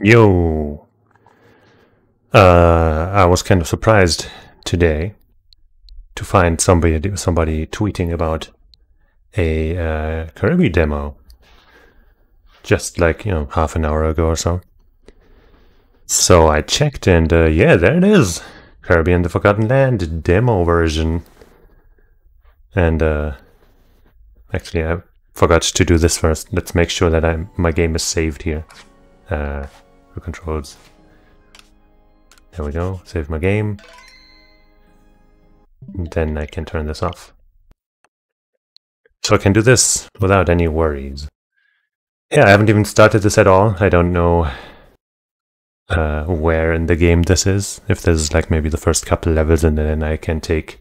Yo! I was kind of surprised today to find somebody tweeting about a Kirby demo, just like, half an hour ago or so. So I checked and yeah, there it is! Kirby and the Forgotten Land demo version. And actually I forgot to do this first. Let's make sure that my game is saved here. For controls. There we go, save my game. And then I can turn this off. So I can do this without any worries. Yeah, I haven't even started this at all. I don't know where in the game this is. If this is like maybe the first couple levels and then I can take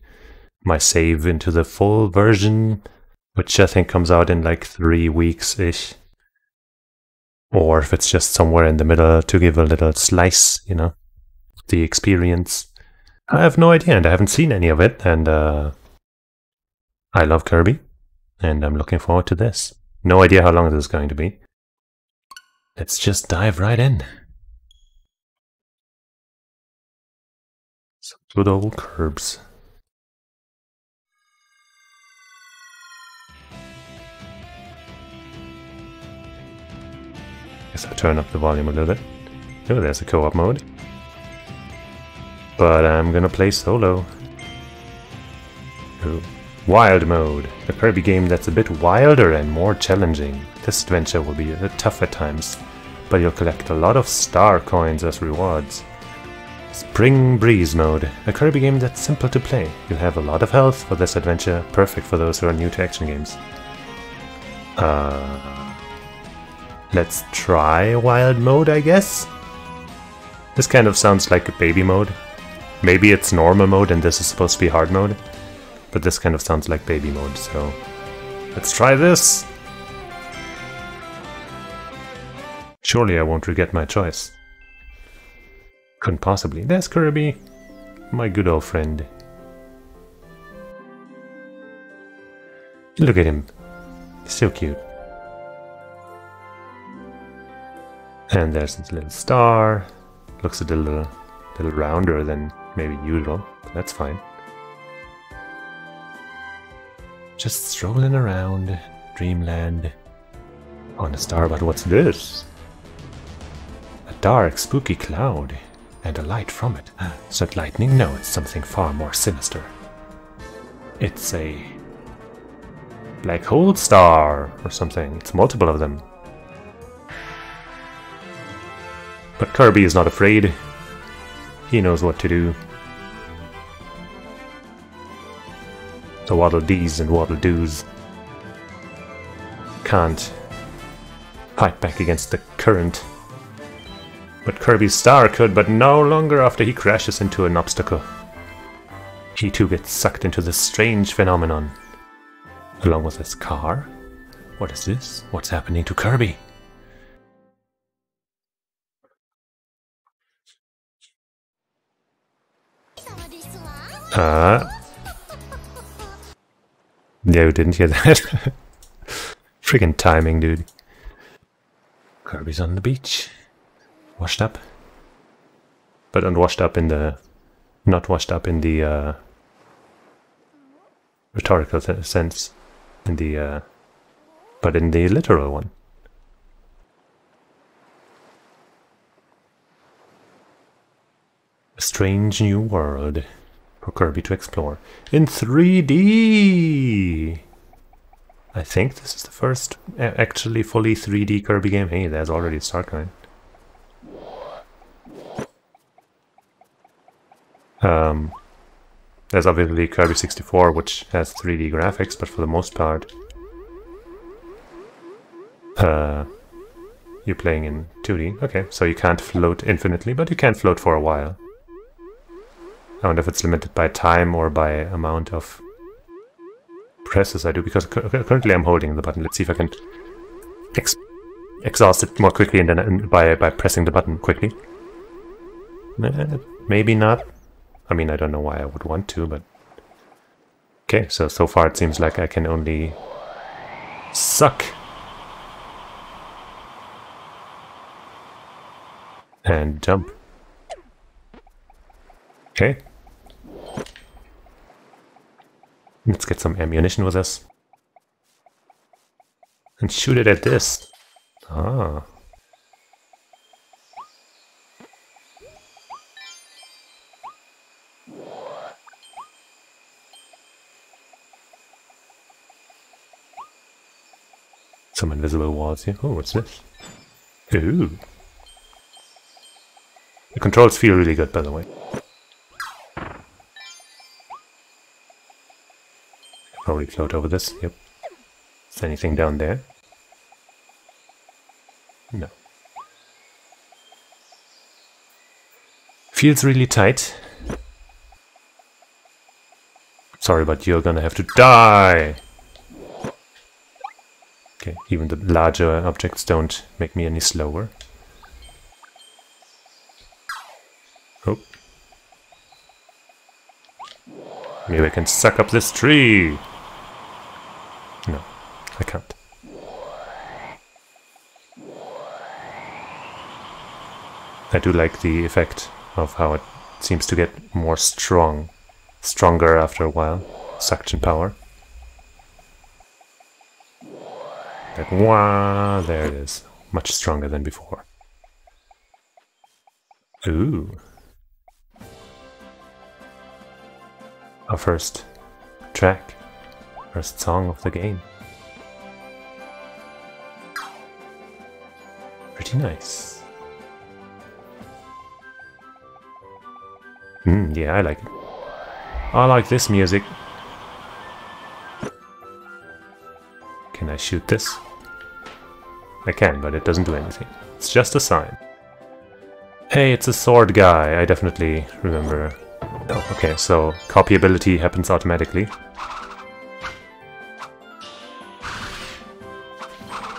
my save into the full version, which I think comes out in like 3 weeks-ish. Or if it's just somewhere in the middle to give a little slice, the experience. I have no idea, and I haven't seen any of it, and I love Kirby, and I'm looking forward to this. No idea how long this is going to be. Let's just dive right in. Some good old Kirbs. Guess I'll turn up the volume a little bit. Oh, there's a co-op mode. But I'm gonna play solo. Ooh. Wild mode. A Kirby game that's a bit wilder and more challenging. This adventure will be a bit tough at times, but you'll collect a lot of star coins as rewards. Spring Breeze mode. A Kirby game that's simple to play. You'll have a lot of health for this adventure, perfect for those who are new to action games. Let's try wild mode, I guess? This kind of sounds like a baby mode. Maybe it's normal mode and this is supposed to be hard mode, but this kind of sounds like baby mode, so let's try this! Surely I won't regret my choice. Couldn't possibly. There's Kirby, my good old friend. Look at him, so cute. And there's this little star. Looks a little rounder than maybe usual, but that's fine. Just strolling around Dreamland on a star, but what's this? A dark, spooky cloud and a light from it. Is that lightning? No, it's something far more sinister. It's a black hole star or something. It's multiple of them. But Kirby is not afraid. He knows what to do. The Waddle Dees and Waddle Doos can't fight back against the current. But Kirby's star could, but no longer after he crashes into an obstacle. He too gets sucked into this strange phenomenon. Along with his car? What is this? What's happening to Kirby? Yeah, you didn't hear that. Friggin' timing, dude. Kirby's on the beach. Washed up. But unwashed up in the... Not washed up in the rhetorical sense. In the but in the literal one. A strange new world for Kirby to explore in 3D! I think this is the first actually fully 3D Kirby game. Hey, there's already a star coin. There's obviously Kirby 64, which has 3D graphics, but for the most part you're playing in 2D. Okay, so you can't float infinitely, but you can float for a while. I wonder if it's limited by time or by amount of presses I do, because currently I'm holding the button. Let's see if I can exhaust it more quickly and then by pressing the button quickly. Maybe not. I mean, I don't know why I would want to, but... Okay, so far it seems like I can only suck And jump. Okay. Let's get some ammunition with us. And shoot it at this. Ah. Some invisible walls here. Oh, what's this? Ooh. The controls feel really good, by the way. Probably float over this. Yep. Is there anything down there? No. Feels really tight. Sorry, but you're gonna have to die! Okay, even the larger objects don't make me any slower. Oh. Maybe I can suck up this tree! No, I can't. I do like the effect of how it seems to get more stronger after a while. Suction power. Like, wah, there it is. Much stronger than before. Ooh. Our first track. First song of the game. Pretty nice. Yeah, I like it. I like this music. Can I shoot this? I can, but it doesn't do anything. It's just a sign. Hey, it's a sword guy. I definitely remember. Oh, okay, so copyability happens automatically.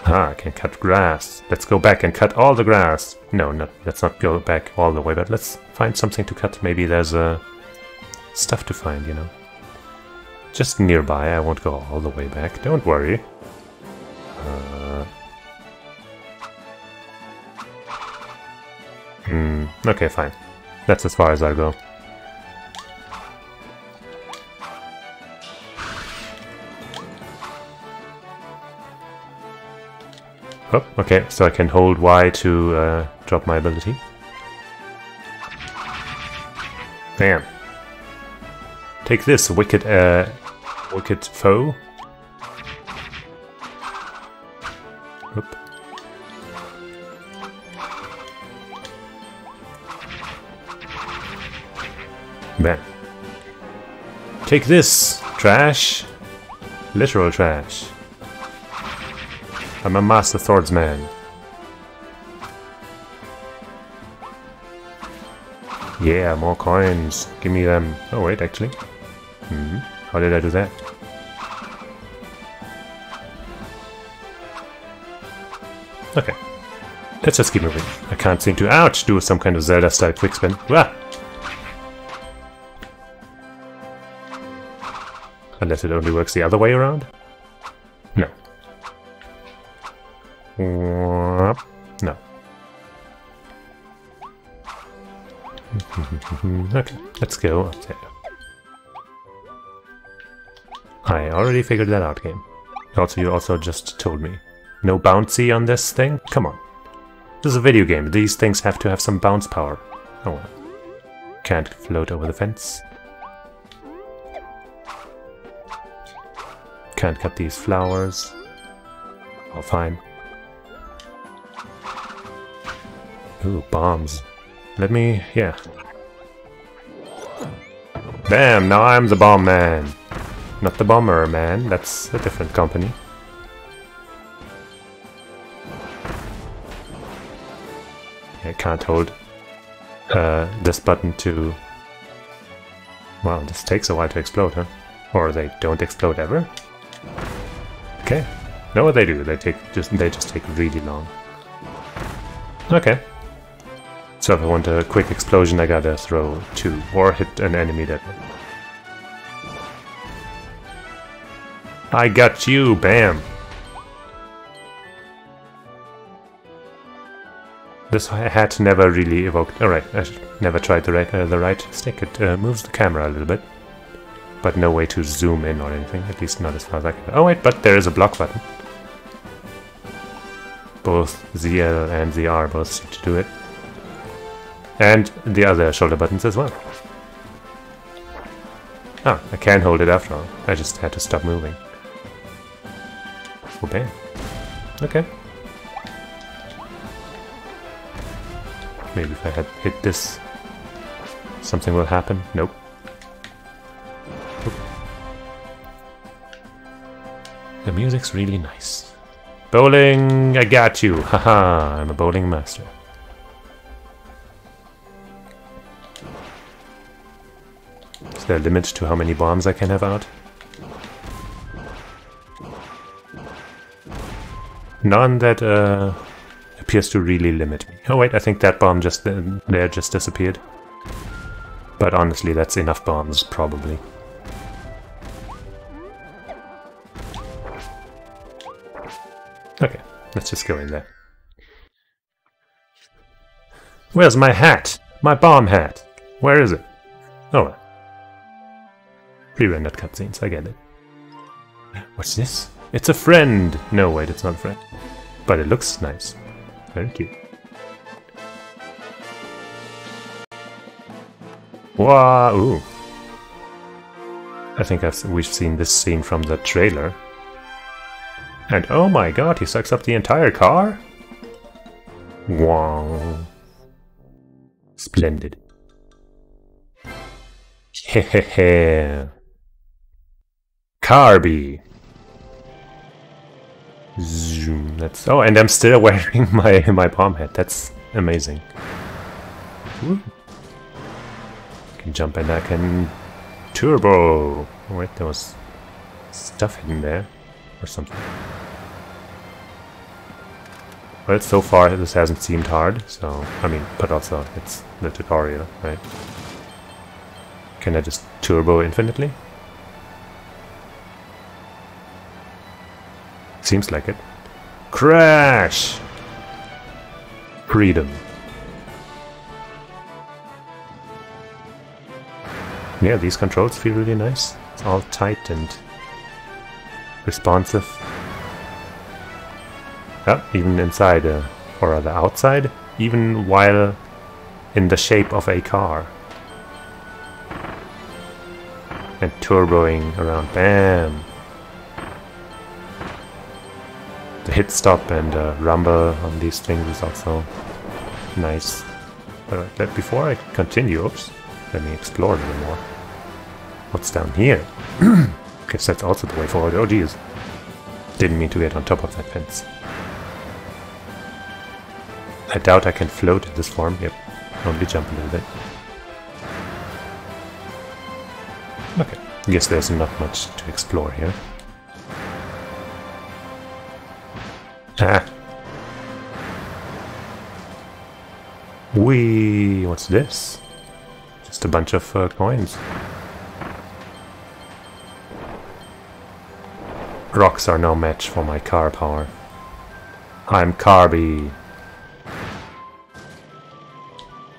Ah, I can cut grass. Let's go back and cut all the grass. No, let's not go back all the way, but let's find something to cut. Maybe there's stuff to find, you know. Just nearby, I won't go all the way back, don't worry. Okay, fine. That's as far as I'll go. Oh, okay, so I can hold Y to drop my ability. Bam. Take this, wicked foe. Oop. Bam. Take this, trash. Literal trash. I'm a master swordsman. Yeah, more coins. Give me them. Oh wait, actually. How did I do that? Okay. Let's just keep moving. I can't seem to, ouch, do some kind of Zelda-style quickspin. Ah! Unless it only works the other way around? No. No. Okay, let's go up there. I already figured that out, game. Also, you also just told me. No bouncy on this thing? Come on. This is a video game. These things have to have some bounce power. Oh well. Can't float over the fence. Can't cut these flowers. Oh, fine. Ooh, bombs. Let me... yeah. Bam! Now I'm the bomb man. Not the bomber man. That's a different company. I can't hold this button to... Wow, this takes a while to explode, huh? Or they don't explode ever? Okay. No, they do. They just take really long. Okay. So if I want a quick explosion, I gotta throw 2 or hit an enemy that way. I got you! Bam! this hat never really evoked... Alright, I never tried the right stick. It moves the camera a little bit. But no way to zoom in or anything, at least not as far as I can. Oh wait, but there is a block button. Both the L and the R both seem to do it. And the other shoulder buttons as well. Ah, I can hold it after all. I just had to stop moving. Oh, bam. Okay. Maybe if I had hit this, something will happen. Nope. Oop. The music's really nice. Bowling, I got you. Haha, I'm a bowling master. Is there a limit to how many bombs I can have out? None that appears to really limit me. Oh wait, I think that bomb just there just disappeared. But honestly, that's enough bombs, probably. Okay, let's just go in there. Where's my hat? My bomb hat! Where is it? Oh well. Pre-rendered cutscenes, I get it. What's this? It's a friend! No, wait, it's not a friend. But it looks nice. Very cute. Wow! Ooh. I think we've seen this scene from the trailer. And oh my god, he sucks up the entire car? Wow. Splendid. Hehehe. Kirby. Zoom. That's and I'm still wearing my bomb hat. That's amazing. Woo. I can jump and I can turbo. Oh wait, there was stuff hidden there or something. Well, so far this hasn't seemed hard, so I mean, but also it's the tutorial, right? Can I just turbo infinitely? Seems like it. Crash! Freedom. Yeah, these controls feel really nice. It's all tight and responsive. Yeah, even inside, or rather outside, even while in the shape of a car. And turboing around. Bam! The hit stop and rumble on these things is also nice. But before I continue, oops, let me explore a little more. What's down here? Guess that's also the way forward. Oh geez. Didn't mean to get on top of that fence. I doubt I can float in this form. Yep, only jump a little bit. Okay, guess there's not much to explore here. Ah! Whee! What's this? Just a bunch of coins. Rocks are no match for my car power. I'm Kirby.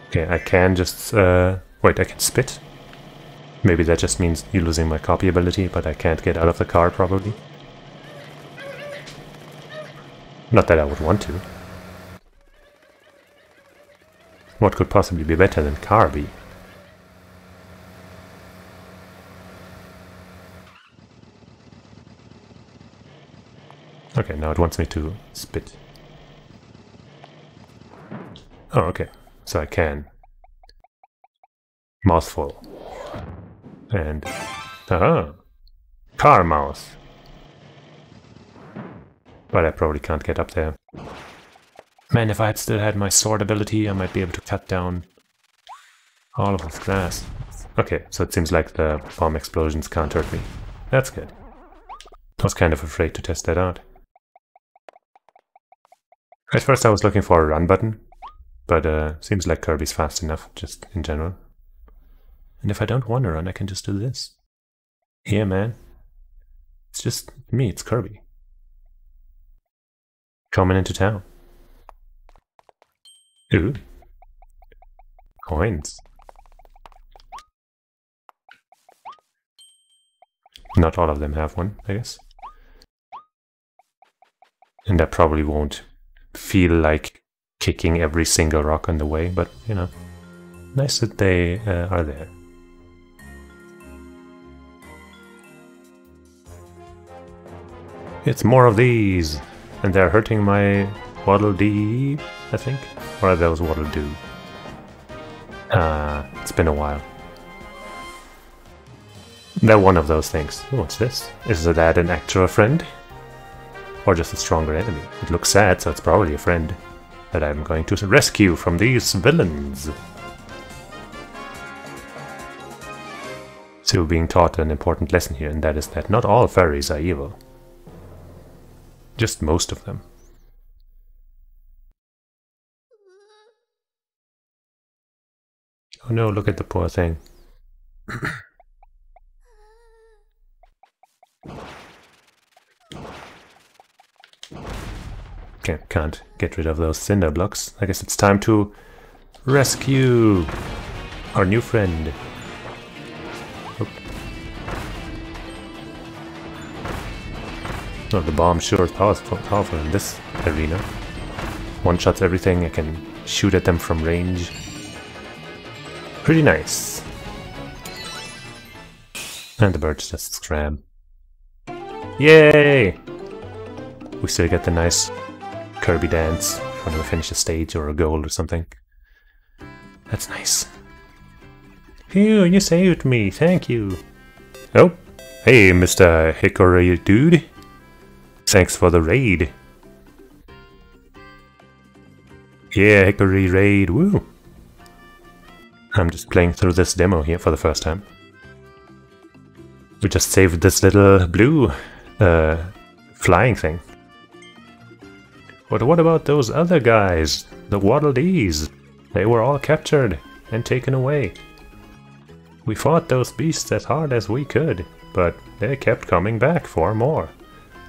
Okay, I can just... wait, I can spit? Maybe that just means you're losing my copy ability, but I can't get out of the car, probably. Not that I would want to. What could possibly be better than Kirby? Okay, now it wants me to spit. Oh, okay. So I can. Mouthful. And... aha! Car mouth! But I probably can't get up there. Man, if I had still had my sword ability, I might be able to cut down all of this glass. Okay, so it seems like the bomb explosions can't hurt me. That's good. I was kind of afraid to test that out. At first I was looking for a run button, but seems like Kirby's fast enough, just in general. And if I don't want to run, I can just do this. Here, man. It's just me, it's Kirby. Coming into town. Ooh. Coins. Not all of them have one, I guess. And I probably won't feel like kicking every single rock on the way, but, you know, nice that they are there. It's more of these! And they're hurting my Waddle Dee, I think? Or are those Waddle Doo? It's been a while. They're one of those things. What's this? Is that an actual friend? Or just a stronger enemy? It looks sad, so it's probably a friend that I'm going to rescue from these villains. So we're being taught an important lesson here, and that is that not all fairies are evil. Just most of them. Oh no, look at the poor thing. Can't get rid of those cinder blocks. I guess it's time to rescue our new friend. Oop. Oh, the bomb sure is powerful in this arena. One-shots everything, I can shoot at them from range. Pretty nice. And the birds just scram. Yay! We still get the nice Kirby dance when we finish a stage or a goal or something. That's nice. Phew, you saved me, thank you. Oh, hey Mr. Hickory dude. Thanks for the raid. Yeah, Hickory raid, woo! I'm just playing through this demo here for the first time. We just saved this little blue flying thing. But what about those other guys? The Waddle Dees? They were all captured and taken away. We fought those beasts as hard as we could, but they kept coming back for more.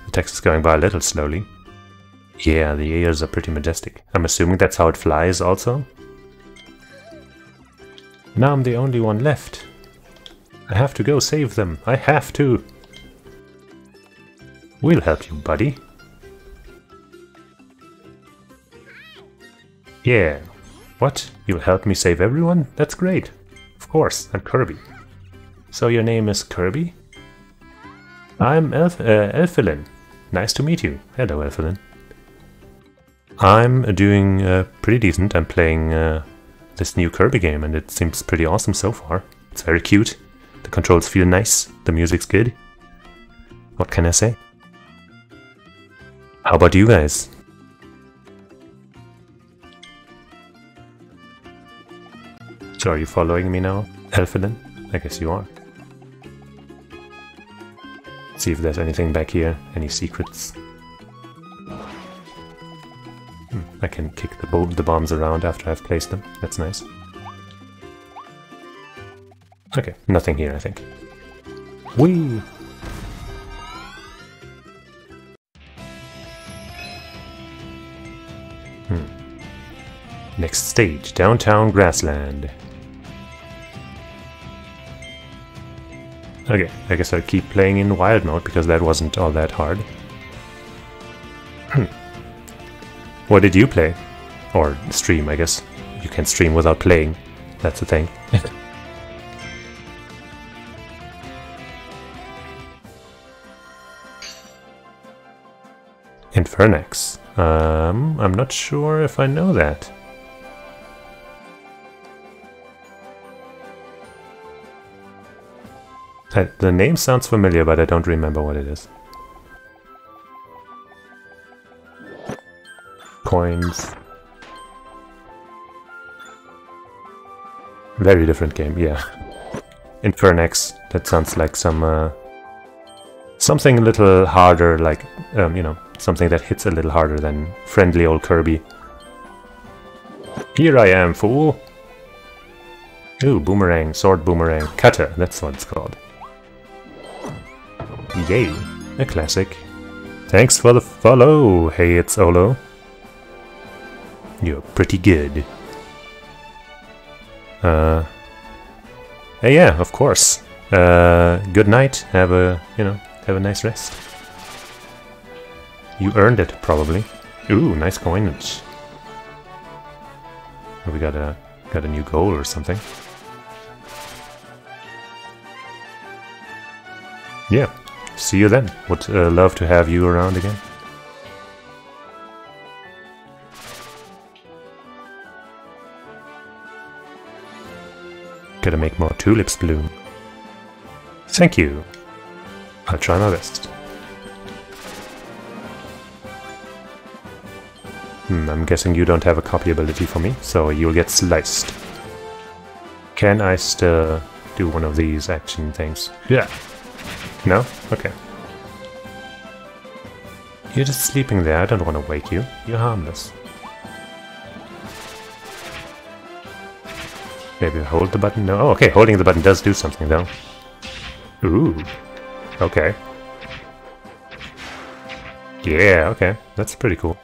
The text is going by a little slowly. Yeah, the ears are pretty majestic. I'm assuming that's how it flies also. Now I'm the only one left. I have to go save them. I have to. We'll help you, buddy. Yeah. What? You'll help me save everyone? That's great. Of course, I'm Kirby. So your name is Kirby? I'm Elfilin. Nice to meet you. Hello, Elfilin. I'm doing pretty decent. I'm playing this new Kirby game and it seems pretty awesome so far. It's very cute. The controls feel nice. The music's good. What can I say? How about you guys? So are you following me now, Elfilin? I guess you are. See if there's anything back here. Any secrets? I can kick the bombs around after I've placed them. That's nice. Okay, nothing here, I think. Whee! Next stage, downtown Grassland. Okay, I guess I'll keep playing in wild mode because that wasn't all that hard. What did you play? Or stream, I guess. You can stream without playing. That's the thing. Infernax. I'm not sure if I know that. The name sounds familiar, but I don't remember what it is. Coins. Very different game, yeah. Infernax, that sounds like some something a little harder, like, you know, something that hits a little harder than friendly old Kirby. Here I am, fool! Ooh, boomerang, sword boomerang, cutter, that's what it's called. Yay, a classic. Thanks for the follow, hey, it's Olo. You're pretty good. Yeah, of course. Good night. Have a nice rest. You earned it, probably. Ooh, nice coinage. We got a new goal or something. Yeah. See you then. Would love to have you around again. Gotta make more tulips bloom. Thank you. I'll try my best. I'm guessing you don't have a copy ability for me, so you'll get sliced. Can I still do one of these action things? Yeah. No? Okay. You're just sleeping there, I don't want to wake you. You're harmless. Maybe hold the button? No? Oh, okay, holding the button does do something, though. Ooh. Okay. Yeah, okay. That's pretty cool.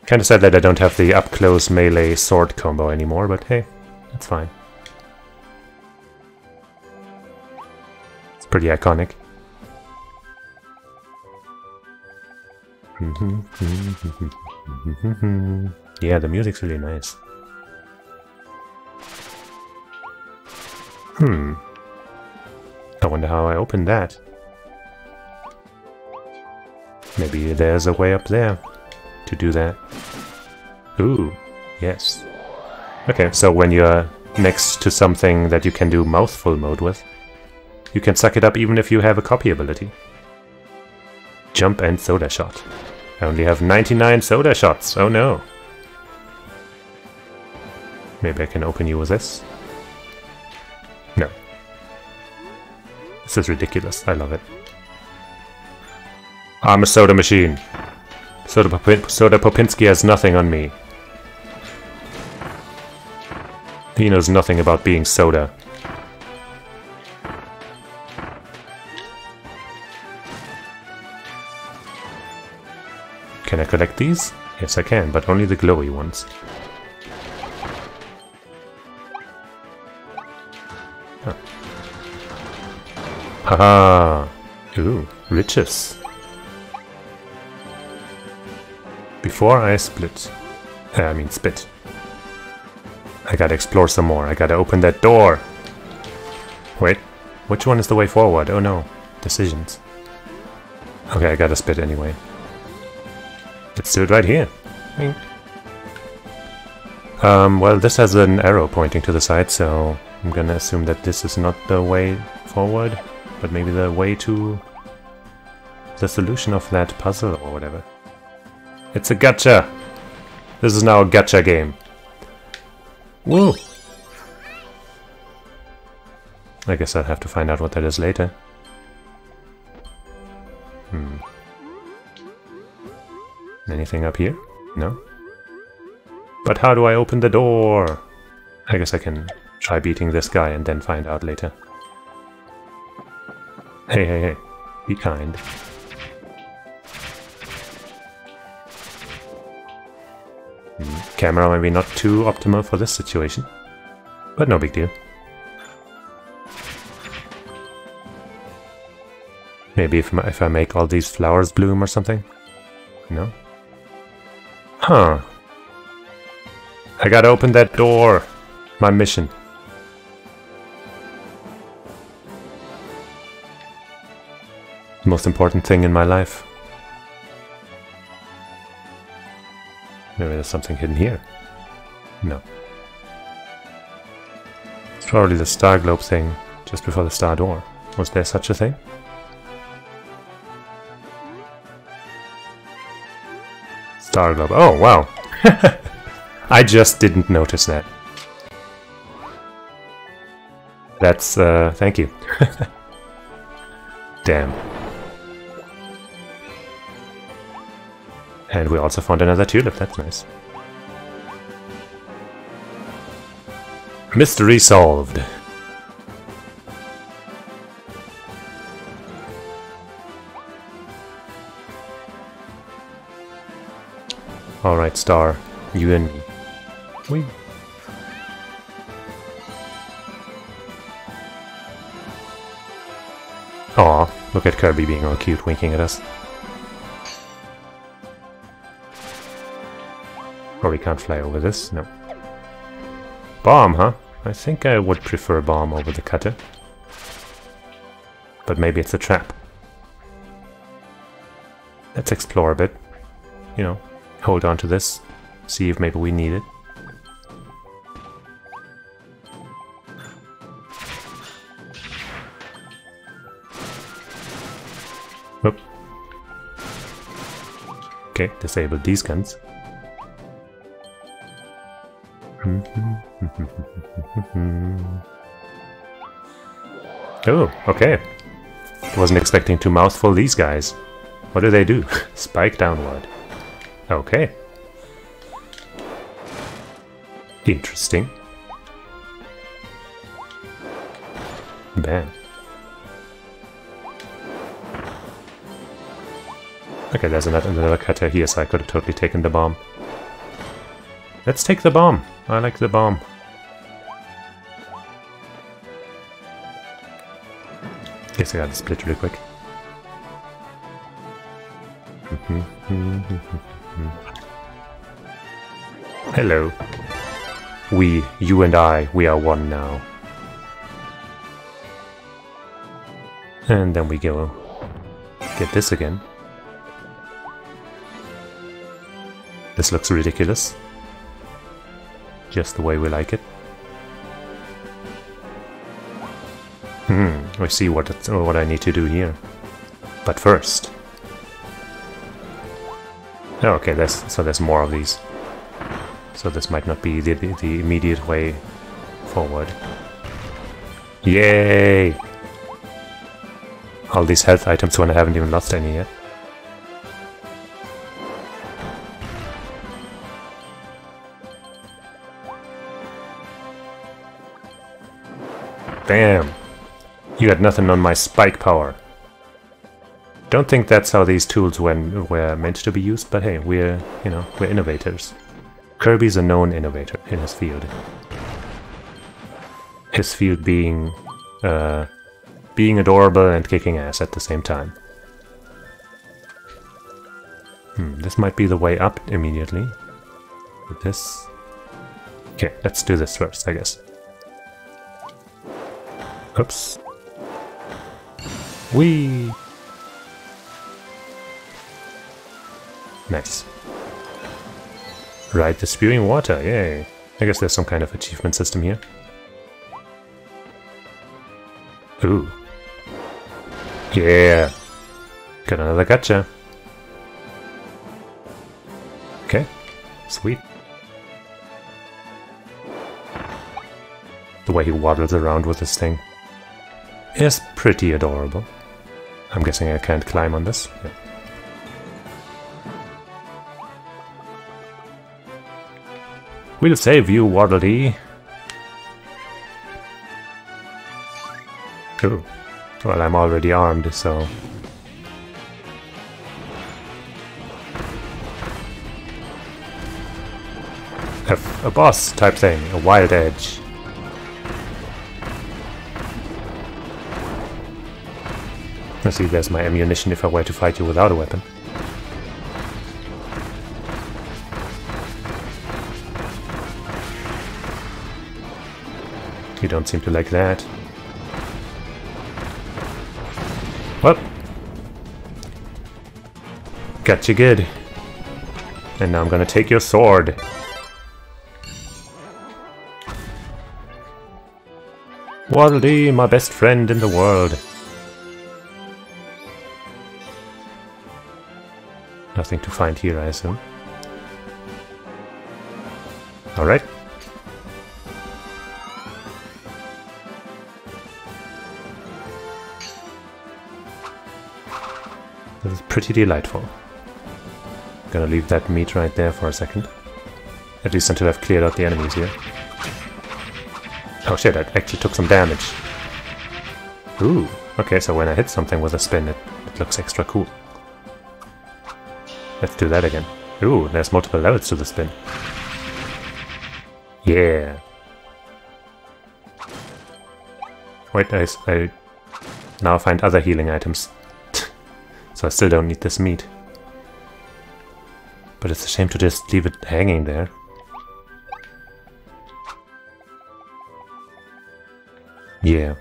Kinda sad that I don't have the up-close melee sword combo anymore, but hey, that's fine. It's pretty iconic. Yeah, the music's really nice. I wonder how I opened that. Maybe there's a way up there to do that. Ooh, yes. Okay, so when you're next to something that you can do mouthful mode with, you can suck it up even if you have a copy ability. Jump and soda shot. I only have 99 soda shots, oh no. Maybe I can open you with this? No. This is ridiculous, I love it. I'm a soda machine. Soda Popinski has nothing on me. He knows nothing about being soda. Can I collect these? Yes, I can, but only the glowy ones. Huh. Haha! Ooh, riches. Before I split. Spit. I gotta explore some more. I gotta open that door. Wait, which one is the way forward? Oh no, decisions. Okay, I gotta spit anyway. Let's do it right here. Well, this has an arrow pointing to the side, so I'm gonna assume that this is not the way forward, but maybe the way to the solution of that puzzle or whatever. It's a gacha! This is now a gacha game. Woo! I guess I'll have to find out what that is later. Anything up here? No? But how do I open the door? I guess I can try beating this guy and then find out later. Hey, hey, hey. Be kind. Camera maybe not too optimal for this situation, but no big deal. Maybe if I make all these flowers bloom or something? No? Huh. I gotta open that door. My mission. Most important thing in my life. Maybe there's something hidden here. No. It's probably the star globe thing just before the star door. Was there such a thing? Star globe. Oh, wow. I just didn't notice that. That's, thank you. Damn. And we also found another tulip, that's nice. Mystery solved. Alright, Star. You and me. We. Aw, look at Kirby being all cute, winking at us. Or we can't fly over this, no. Bomb, huh? I think I would prefer bomb over the cutter. But maybe it's a trap. Let's explore a bit. You know, hold on to this. See if maybe we need it. Whoop. Okay, disable these guns. Oh, okay. Wasn't expecting to mouthful these guys. What do they do? Spike downward. Okay. Interesting. Bam. Okay, there's another cutter here, so I could have totally taken the bomb. Let's take the bomb. I like the bomb. Guess I gotta split really quick. Hello. You and I, we are one now. And then we go get this again. This looks ridiculous. Just the way we like it. I see what I need to do here. But first... Oh, okay, there's more of these. So this might not be the immediate way forward. Yay! All these health items when I haven't even lost any yet. Bam! You got nothing on my spike power. Don't think that's how these tools were meant to be used, but hey, we're innovators. Kirby's a known innovator in his field. His field being adorable and kicking ass at the same time. This might be the way up immediately. With this. Okay, let's do this first, I guess. Oops. Whee! Nice. Ride the spewing water, yay! I guess there's some kind of achievement system here. Ooh. Yeah! Got another gotcha! Okay, sweet. The way he waddles around with this thing is pretty adorable. I'm guessing I can't climb on this. Yeah. We'll save you, Waddle Dee. Cool. Well, I'm already armed, so... A boss type thing, a wild edge. Let's see, there's my ammunition if I were to fight you without a weapon. You don't seem to like that. Well, got you good. And now I'm gonna take your sword. Waddle Dee, my best friend in the world. Nothing to find here, I assume. Alright. This is pretty delightful. Gonna leave that meat right there for a second. At least until I've cleared out the enemies here. Oh shit, I actually took some damage. Ooh, okay, so when I hit something with a spin, it looks extra cool. Let's do that again. Ooh, there's multiple levels to the spin. Yeah. Wait, I now find other healing items. So I still don't need this meat. But it's a shame to just leave it hanging there. Yeah.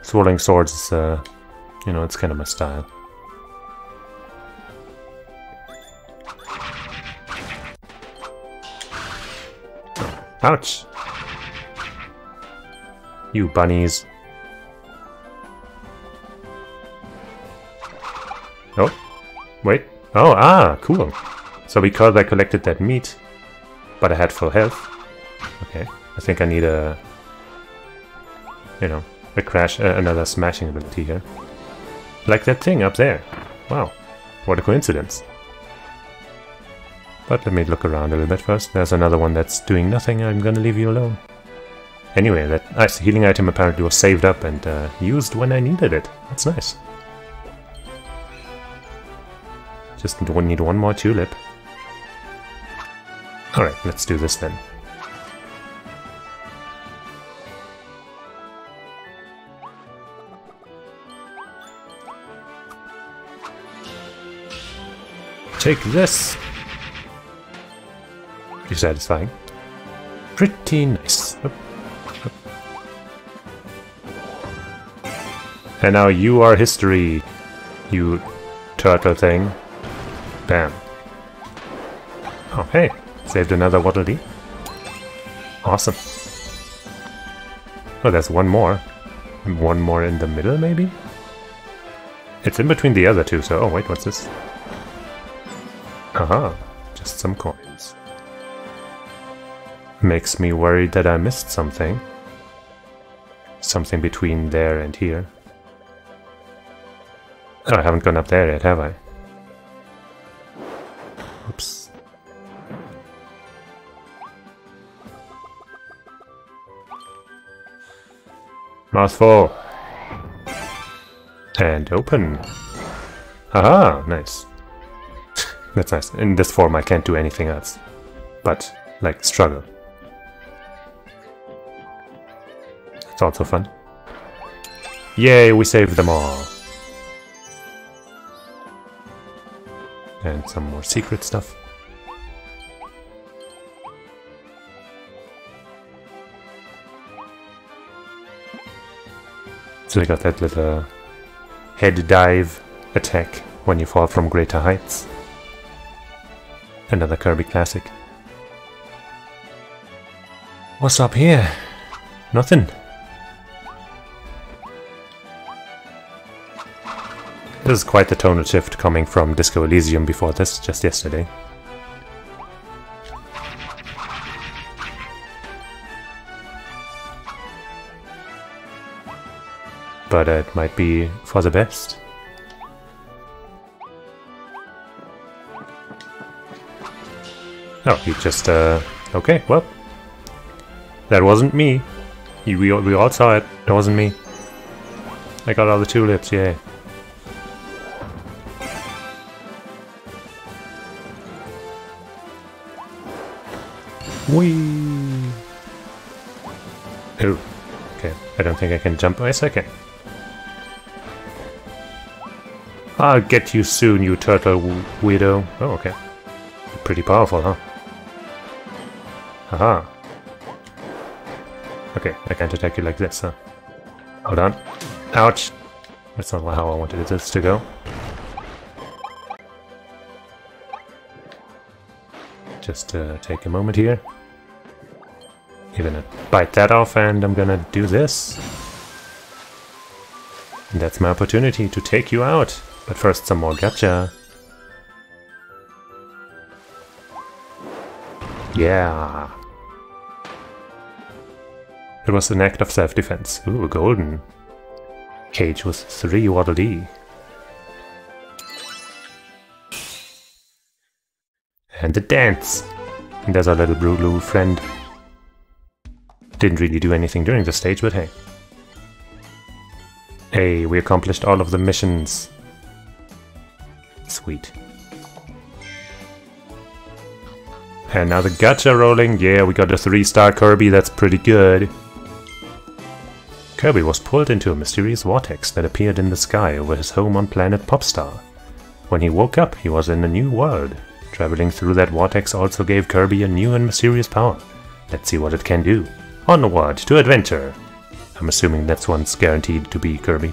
Swirling swords is, you know, it's kind of my style. Ouch! You bunnies. Oh, wait. Oh, cool. So because I collected that meat, but I had full health. Okay, I think I need a, you know, a crash, another smashing ability here. Like that thing up there. Wow, what a coincidence. But let me look around a little bit first. There's another one that's doing nothing. I'm gonna leave you alone. Anyway, that nice healing item apparently was saved up and used when I needed it. That's nice. Just need one more tulip. Alright, let's do this then. Take this! Pretty satisfying. Pretty nice. Up, up. And now you are history, you turtle thing. Bam. Oh, hey. Saved another Waddle Dee. Awesome. Oh, there's one more. One more in the middle, maybe? It's in between the other two, so... Oh, wait, what's this? Aha. Just some coins. Makes me worried that I missed something. Something between there and here. Oh, I haven't gone up there yet, have I? Oops. Mouthful. And open. Aha, nice. That's nice. In this form I can't do anything else. But, like, struggle. It's also fun. Yay, we saved them all. And some more secret stuff. So we got that little head dive attack when you fall from greater heights. Another Kirby classic. What's up here? Nothing. This is quite the tonal shift coming from Disco Elysium before this, just yesterday. But it might be for the best. Oh, he just, okay, well. That wasn't me. We all saw it. That wasn't me. I got all the tulips, yay. Whee! Oh, okay. I don't think I can jump. Oh, yes, I can. I'll get you soon, you turtle weirdo. Oh, okay. Pretty powerful, huh? Haha. Okay, I can't attack you like this, huh? Hold on. Ouch! That's not how I wanted this to go. Just take a moment here. You're gonna bite that off and I'm gonna do this. And that's my opportunity to take you out. But first some more gacha. Yeah. It was an act of self-defense. Ooh, golden. Cage with 3 Waddle Dee. And the dance! And there's our little blue friend. Didn't really do anything during the stage, but hey. Hey, we accomplished all of the missions. Sweet. And now the gacha rolling. Yeah, we got a 3-star Kirby, that's pretty good. Kirby was pulled into a mysterious vortex that appeared in the sky over his home on planet Popstar. When he woke up, he was in a new world. Traveling through that vortex also gave Kirby a new and mysterious power. Let's see what it can do. Onward to adventure! I'm assuming that's one's guaranteed to be Kirby.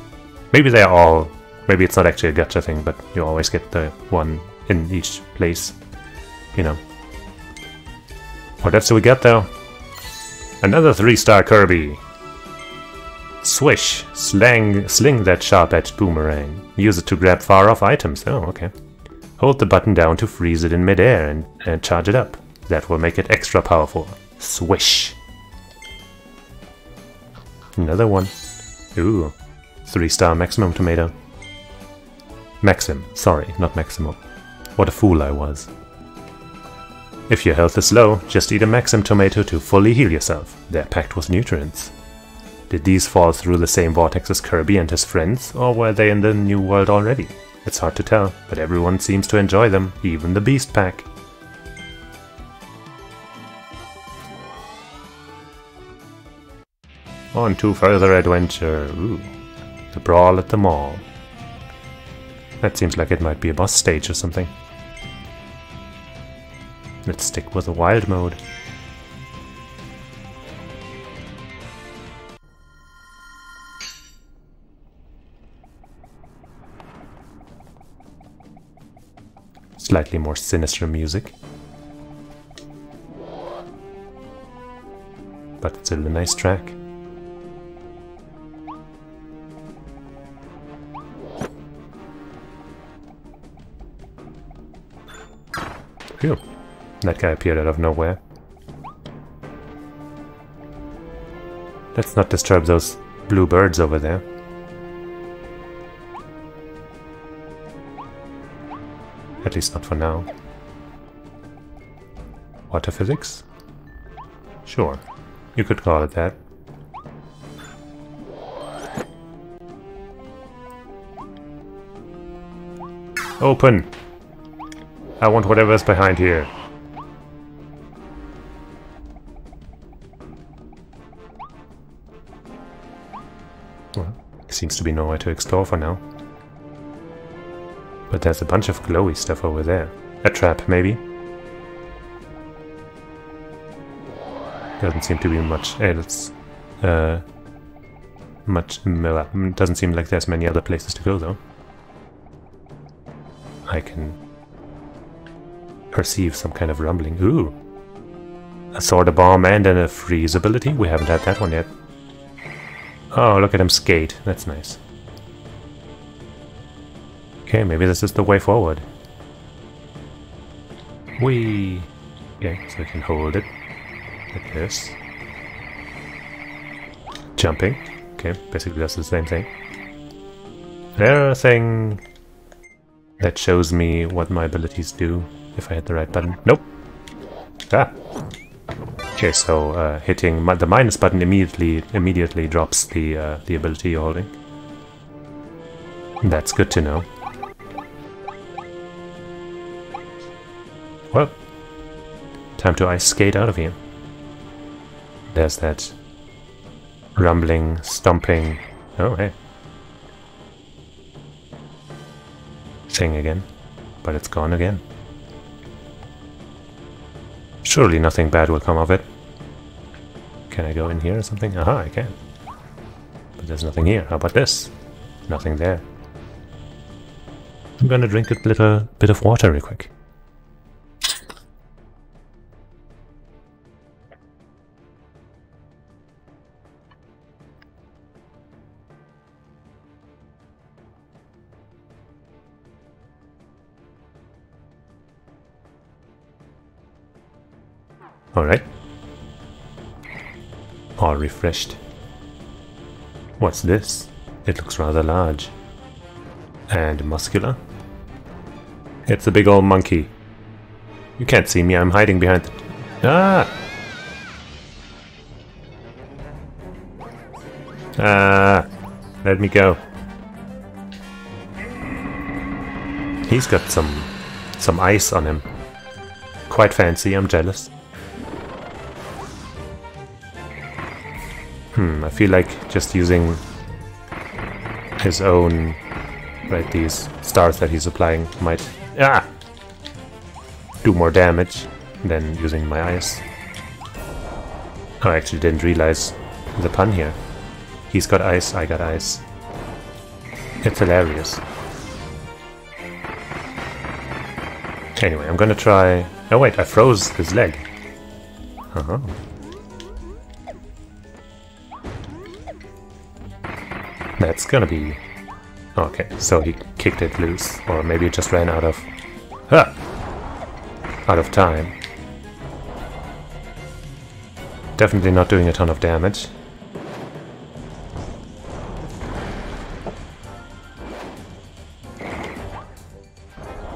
Maybe they're all... Maybe it's not actually a gacha thing, but you always get the one in each place. You know. What else do we get though? Another 3-star Kirby! Swish! Sling that sharp-edged boomerang. Use it to grab far-off items. Oh, okay. Hold the button down to freeze it in midair and charge it up. That will make it extra powerful. Swish! Another one. Ooh. 3-star Maximum Tomato. Maxim. Sorry, not Maximum. What a fool I was. If your health is low, just eat a Maxim Tomato to fully heal yourself. They're packed with nutrients. Did these fall through the same vortex as Kirby and his friends, or were they in the new world already? It's hard to tell, but everyone seems to enjoy them, even the Beast Pack. On to further adventure. Ooh. The Brawl at the Mall. That seems like it might be a boss stage or something. Let's stick with the wild mode. Slightly more sinister music. But still a nice track. Phew. That guy appeared out of nowhere. Let's not disturb those blue birds over there. At least not for now. Water physics? Sure, you could call it that. Open! I want whatever's behind here. Well, seems to be nowhere to explore for now. But there's a bunch of glowy stuff over there. A trap, maybe? Doesn't seem to be much else. Doesn't seem like there's many other places to go, though. I can perceive some kind of rumbling. Ooh! A sword, a bomb, and a freeze ability? We haven't had that one yet. Oh, look at him skate. That's nice. Okay, maybe this is the way forward. Whee! Okay, so we can hold it like this. Jumping. Okay, basically that's the same thing. There's a thing that shows me what my abilities do if I hit the right button. Nope! Ah! Okay, so hitting the minus button immediately drops the ability you're holding. That's good to know. Well, time to ice skate out of here. There's that rumbling, stomping, oh hey, thing again, but it's gone again. Surely nothing bad will come of it. Can I go in here or something? Aha, I can. But there's nothing here. How about this? Nothing there. I'm gonna drink a little bit of water real quick. Alright. All refreshed. What's this? It looks rather large. And muscular. It's a big old monkey. You can't see me, I'm hiding behind the... Ah! Ah! Let me go. He's got some ice on him. quite fancy, I'm jealous. I feel like just using his own, right, these stars that he's applying might do more damage than using my ice. Oh, I actually didn't realize the pun here. He's got ice, I got ice. It's hilarious. Anyway, I'm gonna try... Oh wait, I froze his leg. Uh-huh. That's gonna be... Okay, so he kicked it loose. Or maybe it just ran out of... out of time. Definitely not doing a ton of damage.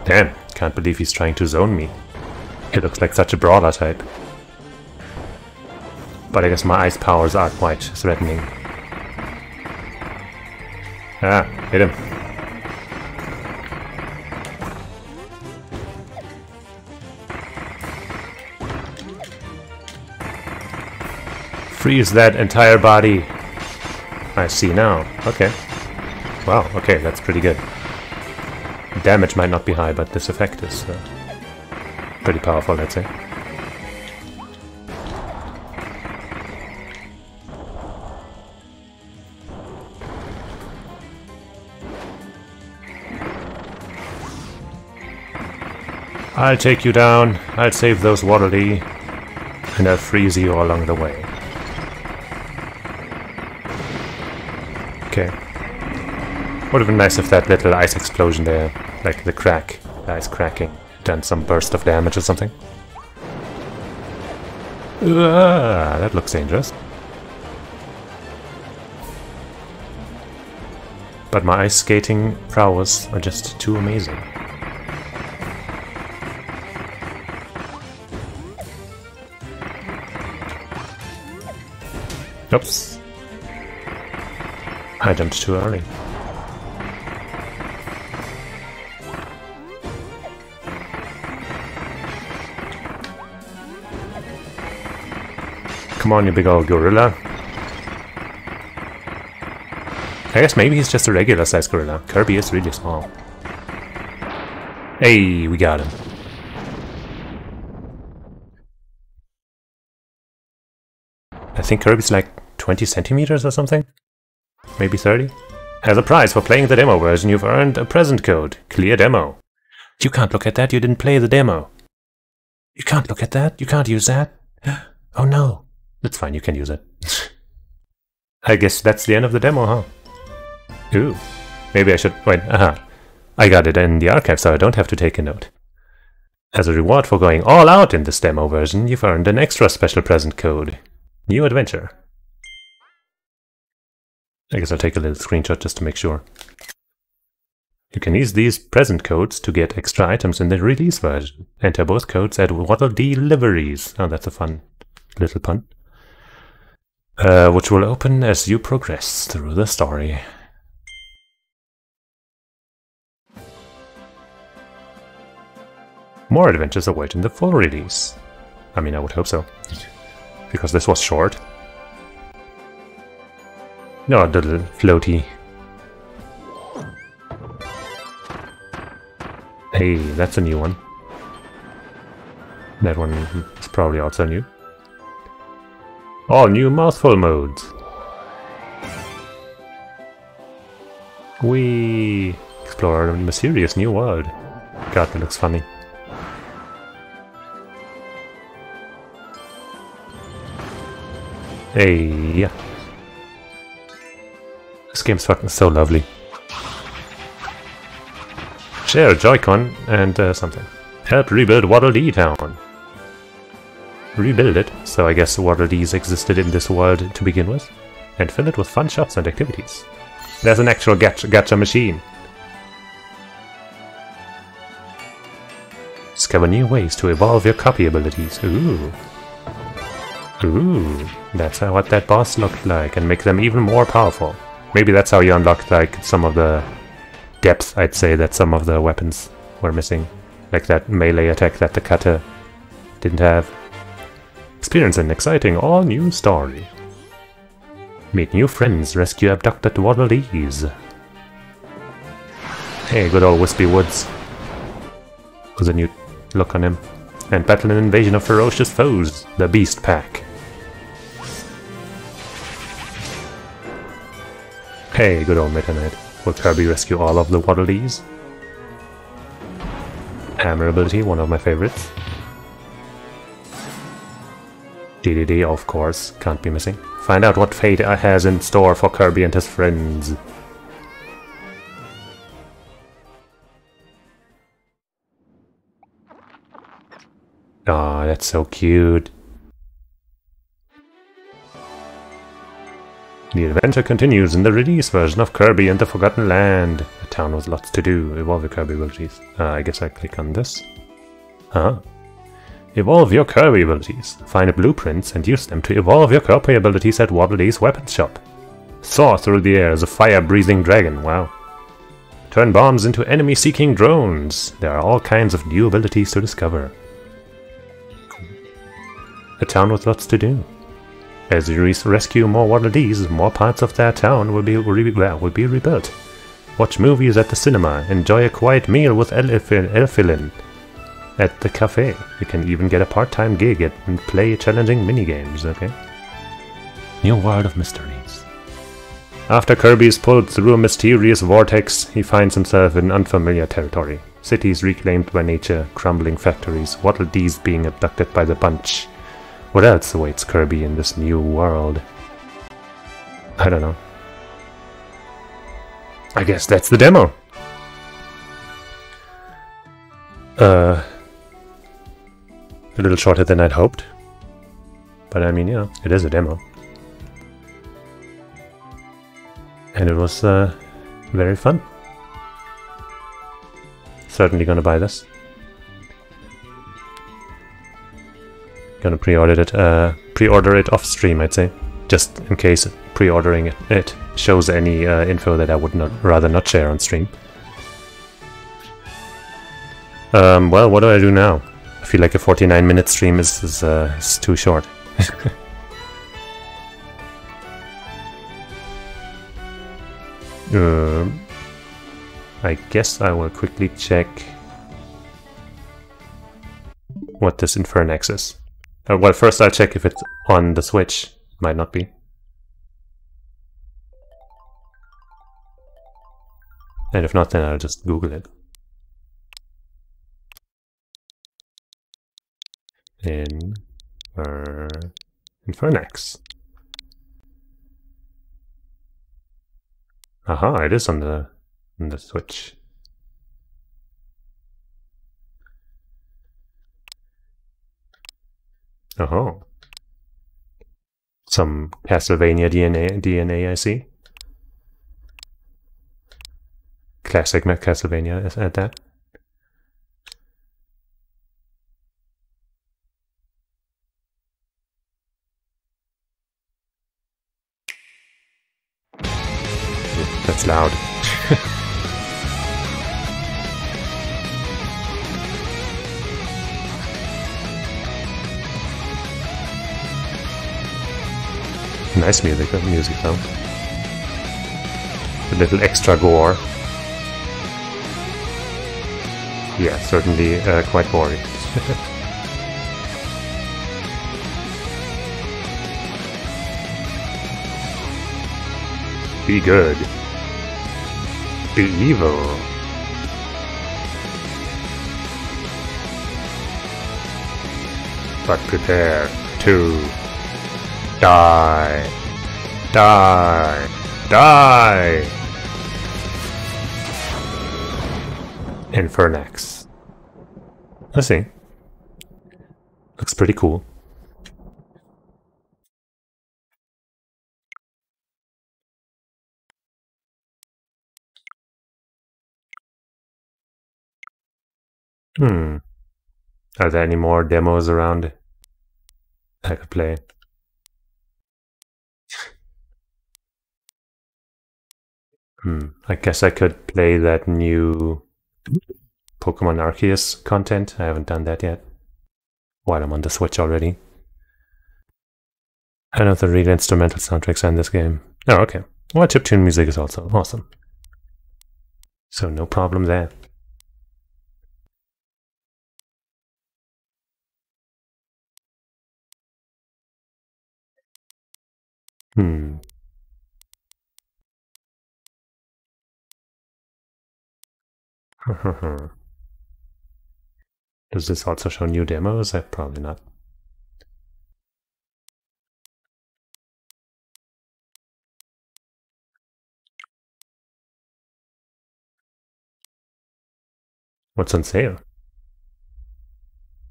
Damn, can't believe he's trying to zone me. He looks like such a brawler type. But I guess my ice powers are quite threatening. Hit him. Freeze that entire body. I see now. Okay. Wow, okay, that's pretty good. Damage might not be high, but this effect is pretty powerful, let's say. I'll take you down, I'll save those Waddle-Dee, and I'll freeze you along the way. Okay. Would have been nice if that little ice explosion there, like the crack, the ice cracking, done some burst of damage or something. That looks dangerous. But my ice skating prowess are just too amazing. Oops. I jumped too early. Come on, you big old gorilla. I guess maybe he's just a regular sized gorilla. Kirby is really small. Hey, we got him. I think Kirby's like 20 centimeters or something? Maybe 30? As a prize for playing the demo version, you've earned a present code. Clear demo. You can't look at that, you didn't play the demo. You can't look at that, you can't use that. Oh no. That's fine, you can use it. I guess that's the end of the demo, huh? Ooh. Maybe I should... Wait, I got it in the archive, so I don't have to take a note. As a reward for going all out in this demo version, you've earned an extra special present code. New adventure. I guess I'll take a little screenshot just to make sure. You can use these present codes to get extra items in the release version. Enter both codes at Waddle-Dee Deliveries. Oh, that's a fun little pun. Which will open as you progress through the story. More adventures await in the full release. I mean, I would hope so. Because this was short. No, the little floaty. Hey, that's a new one. That one is probably also new. All new mouthful modes. We explore a mysterious new world. God, that looks funny. Hey, yeah. This game's fucking so lovely. Share a Joy-Con and something. Help rebuild Waddle-Dee Town. Rebuild it, so I guess Waddle-Dees existed in this world to begin with, and fill it with fun shops and activities. There's an actual gacha machine. Discover new ways to evolve your copy abilities. Ooh. Ooh, that's what that boss looked like, and make them even more powerful. Maybe that's how you unlocked like some of the depth, I'd say, that some of the weapons were missing. Like that melee attack that the cutter didn't have. Experience an exciting all-new story. Meet new friends, rescue abducted Waddle Dees. Hey, good old Wispy Woods. Was a new look on him. And battle an invasion of ferocious foes, the Beast Pack. Hey, good old Meta Knight. Will Kirby rescue all of the Waddle Dees? Hammer ability, one of my favorites. DDD, of course, can't be missing. Find out what fate has in store for Kirby and his friends. Aw, that's so cute. The adventure continues in the release version of Kirby and the Forgotten Land. A town with lots to do. Evolve your Kirby abilities. I guess I click on this. Huh. Evolve your Kirby abilities. Find blueprints and use them to evolve your Kirby abilities at Waddle Dee's weapons shop. Soar through the air as a fire-breathing dragon. Wow. Turn bombs into enemy-seeking drones. There are all kinds of new abilities to discover. A town with lots to do. As you rescue more Waddle Dees, more parts of their town will be rebuilt. Watch movies at the cinema. Enjoy a quiet meal with Elfilin at the cafe. You can even get a part-time gig and play challenging minigames, okay? New World of Mysteries. After Kirby is pulled through a mysterious vortex, he finds himself in unfamiliar territory. Cities reclaimed by nature, crumbling factories, Waddle Dees being abducted by the bunch. What else awaits Kirby in this new world? I don't know. I guess that's the demo. A little shorter than I'd hoped. But I mean, yeah, it is a demo. And it was very fun. Certainly gonna buy this. Gonna pre-order it off stream, I'd say, just in case pre-ordering it shows any info that I would rather not share on stream. Well, what do I do now? I feel like a 49-minute stream is too short. I guess I will quickly check what this Infernax is. Well, first I'll check if it's on the Switch. Might not be. And if not, then I'll just Google it. Infernax. Aha, it is on the Switch. Oh. Some Castlevania DNA I see. Classic Castlevania at that. That's loud. Nice music though. A little extra gore. Yeah, certainly quite gory. Be good. Be evil. But prepare to die. Die. Die. Infernax. Let's see. Looks pretty cool. Are there any more demos around I could play? I guess I could play that new Pokemon Arceus content. I haven't done that yet. while I'm on the Switch already. I know the real instrumental soundtracks in this game. Oh, okay. Well, chiptune music is also awesome. So no problem there. Does this also show new demos? Probably not. What's on sale?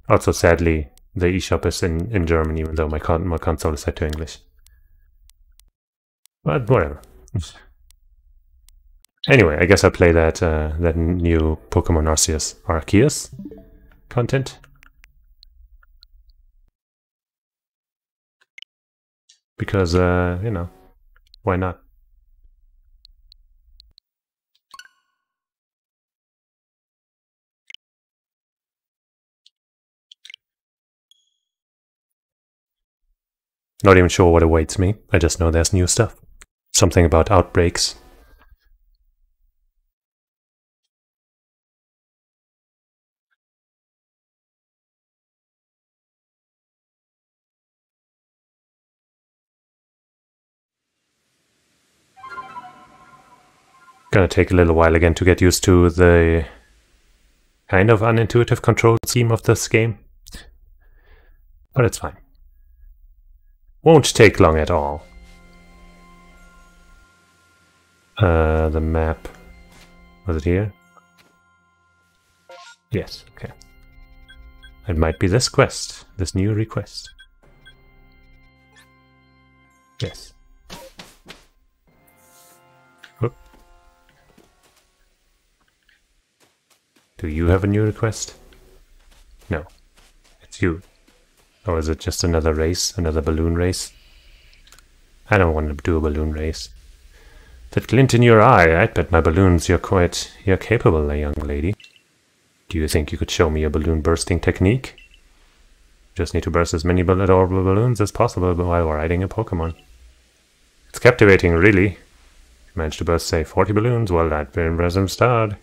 Also, sadly, the eShop is in German, even though my console is set to English. But whatever. Anyway, I guess I'll play that that new Pokemon Arceus content. Because, you know, why not? Not even sure what awaits me. I just know there's new stuff. Something about outbreaks. Gonna take a little while again to get used to the kind of unintuitive control scheme of this game. But it's fine. Won't take long at all. The map. Was it here? Yes, okay. It might be this quest, this new request. Yes. Whoop. Do you have a new request? No. It's you. Or is it just another race? Another balloon race? I don't want to do a balloon race. That glint in your eye, I'd bet my balloons you're capable, young lady. Do you think you could show me a balloon bursting technique? Just need to burst as many adorable balloons as possible while riding a Pokemon. It's captivating, really. If you managed to burst, say, 40 balloons, well, that'd be an impressive start.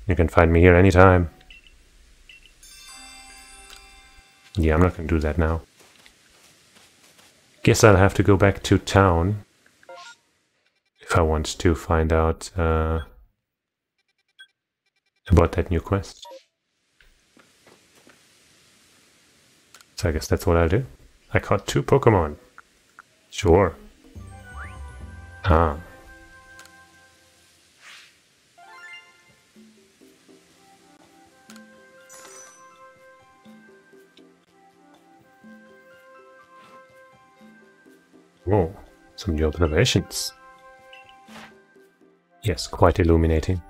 You can find me here anytime. Yeah, I'm not going to do that now. Guess I'll have to go back to town if I want to find out about that new quest. So I guess that's what I'll do. I caught 2 Pokemon. Sure. Ah. Whoa, some new observations. Yes, quite illuminating.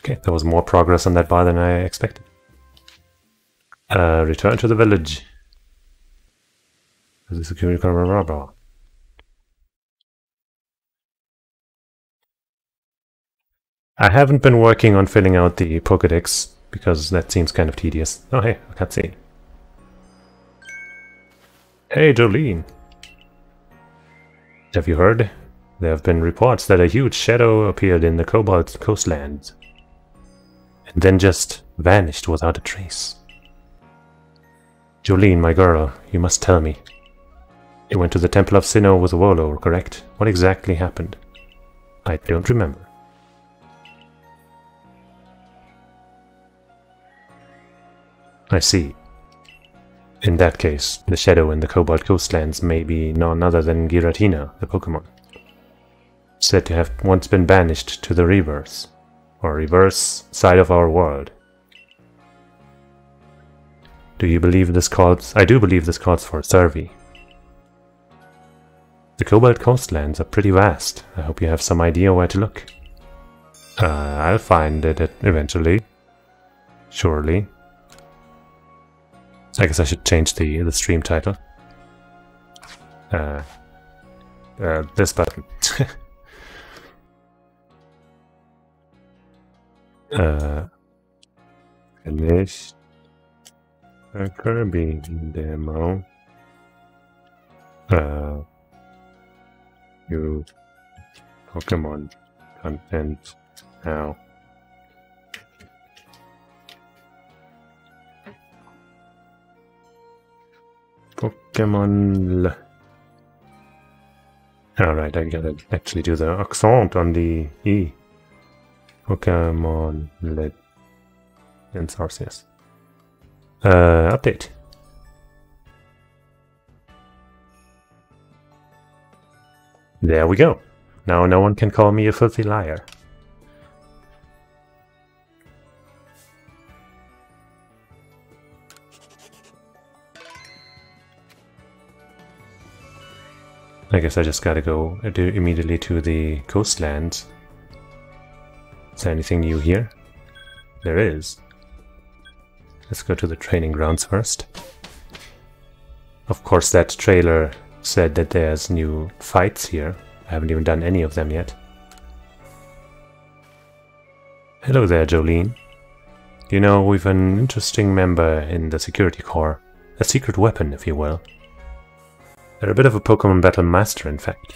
Okay, there was more progress on that bar than I expected. Return to the village. The security camera. I haven't been working on filling out the Pokédex because that seems kind of tedious. Oh hey, a cutscene. Hey Jolene. Have you heard? There have been reports that a huge shadow appeared in the Cobalt coastlands and then just vanished without a trace. Jolene, my girl, you must tell me. You went to the Temple of Sinnoh with Volo, correct? What exactly happened? I don't remember. I see. In that case, the shadow in the Cobalt coastlands may be none other than Giratina, the Pokemon. Said to have once been banished to the reverse, or reverse side of our world. Do you believe this calls? I do believe this calls for a survey. The Cobalt coastlands are pretty vast. I hope you have some idea where to look. I'll find it eventually. Surely. I guess I should change the stream title. This button. finished a Kirby demo. New Pokemon content now. Pokemon. Alright, I gotta actually do the accent on the E. Pokemon Lit and Arceus. Update. There we go. Now no one can call me a filthy liar. I guess I just gotta go immediately to the coastlands. Is there anything new here? There is. Let's go to the training grounds first. Of course, that trailer said that there's new fights here. I haven't even done any of them yet. Hello there, Jolene. You know, we've an interesting member in the security corps. A secret weapon, if you will. They're a bit of a Pokemon battle master, in fact.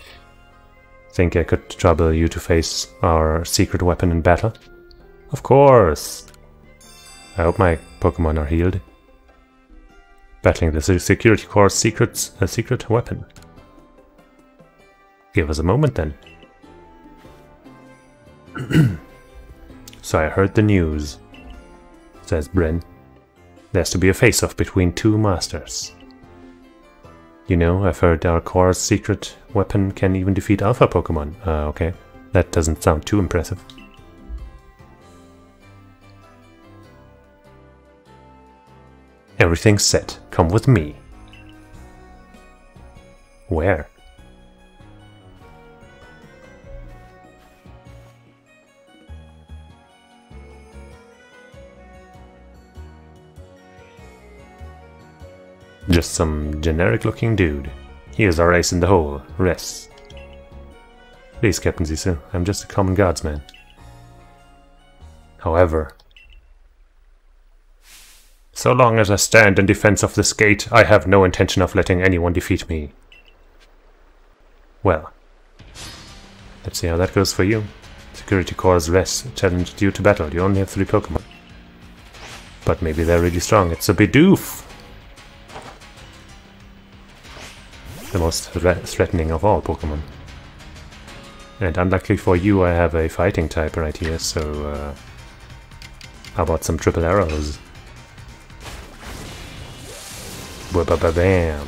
Think I could trouble you to face our secret weapon in battle? Of course! I hope my Pokemon are healed. Battling the security corps' a secret weapon. Give us a moment then. So I heard the news, says Bryn. There's to be a face-off between two masters. You know, I've heard our corps' secret weapon can even defeat Alpha Pokemon. Okay. That doesn't sound too impressive. Everything's set. Come with me. Where? Just some generic-looking dude. Here's our ace in the hole. Rest. Please, Captain Zissou, I'm just a common guardsman. However, so long as I stand in defense of this gate, I have no intention of letting anyone defeat me. Well, let's see how that goes for you. Security Corps' Rest challenged you to battle. You only have 3 Pokemon. But maybe they're really strong. It's a Bidoof! The most threatening of all Pokemon. And unluckily for you, I have a fighting type right here, so how about some triple arrows? Ba-ba-ba-bam!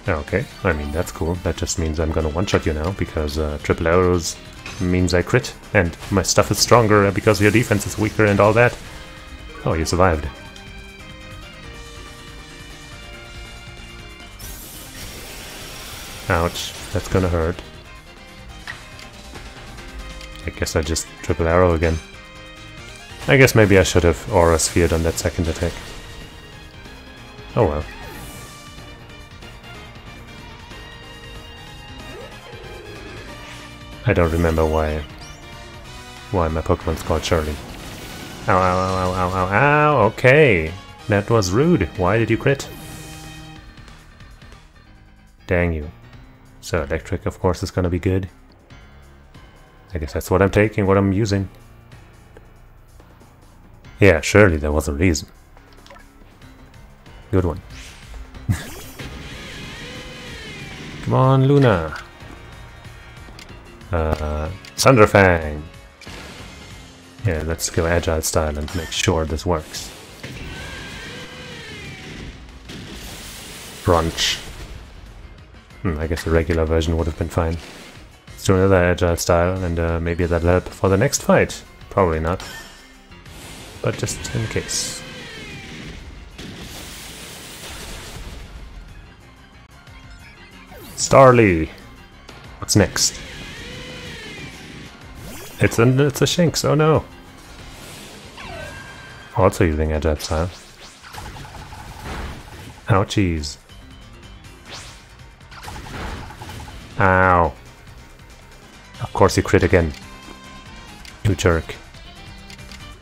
Okay, I mean that's cool. That just means I'm gonna one-shot you now, because triple arrows means I crit, and my stuff is stronger because your defense is weaker and all that. Oh, you survived. Ouch, that's gonna hurt. I guess I just triple arrow again. I guess maybe I should have Aura Sphered on that second attack. Oh well. I don't remember why my Pokemon's called Charlie. Ow, ow, ow, ow, ow, ow, okay. That was rude. Why did you crit? Dang you. So electric, of course, is gonna be good. I guess that's what I'm taking, what I'm using. Yeah, surely there was a reason. Good one. Come on, Luna. Thunderfang. Yeah, let's go Agile style and make sure this works. Brunch. I guess a regular version would have been fine. Let's do another Agile style, and maybe that'll help for the next fight. Probably not. But just in case. Starly! What's next? It's a Shinx, oh no! Also using Agile style. Ouchies. Ow. Of course you crit again. You jerk.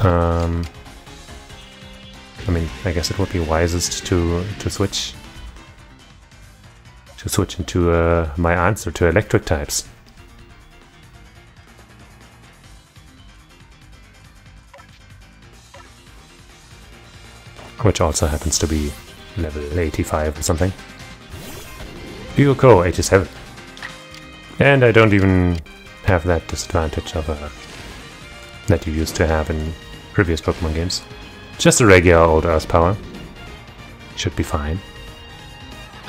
I mean, I guess it would be wisest to switch into my answer to electric types. Which also happens to be level 85 or something. Yuko 87. And I don't even have that disadvantage of that you used to have in previous Pokemon games. Just a regular old Earth power. Should be fine.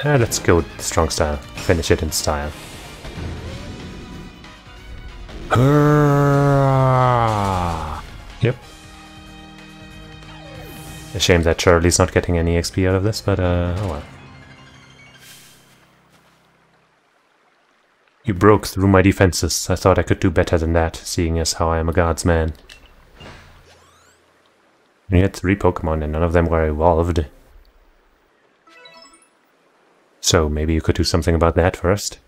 Let's go with strong style. Finish it in style. Yep. A shame that Charlie's not getting any XP out of this, but oh well. You broke through my defenses. I thought I could do better than that, seeing as how I am a god's man. You had 3 Pokemon and none of them were evolved. So maybe you could do something about that first.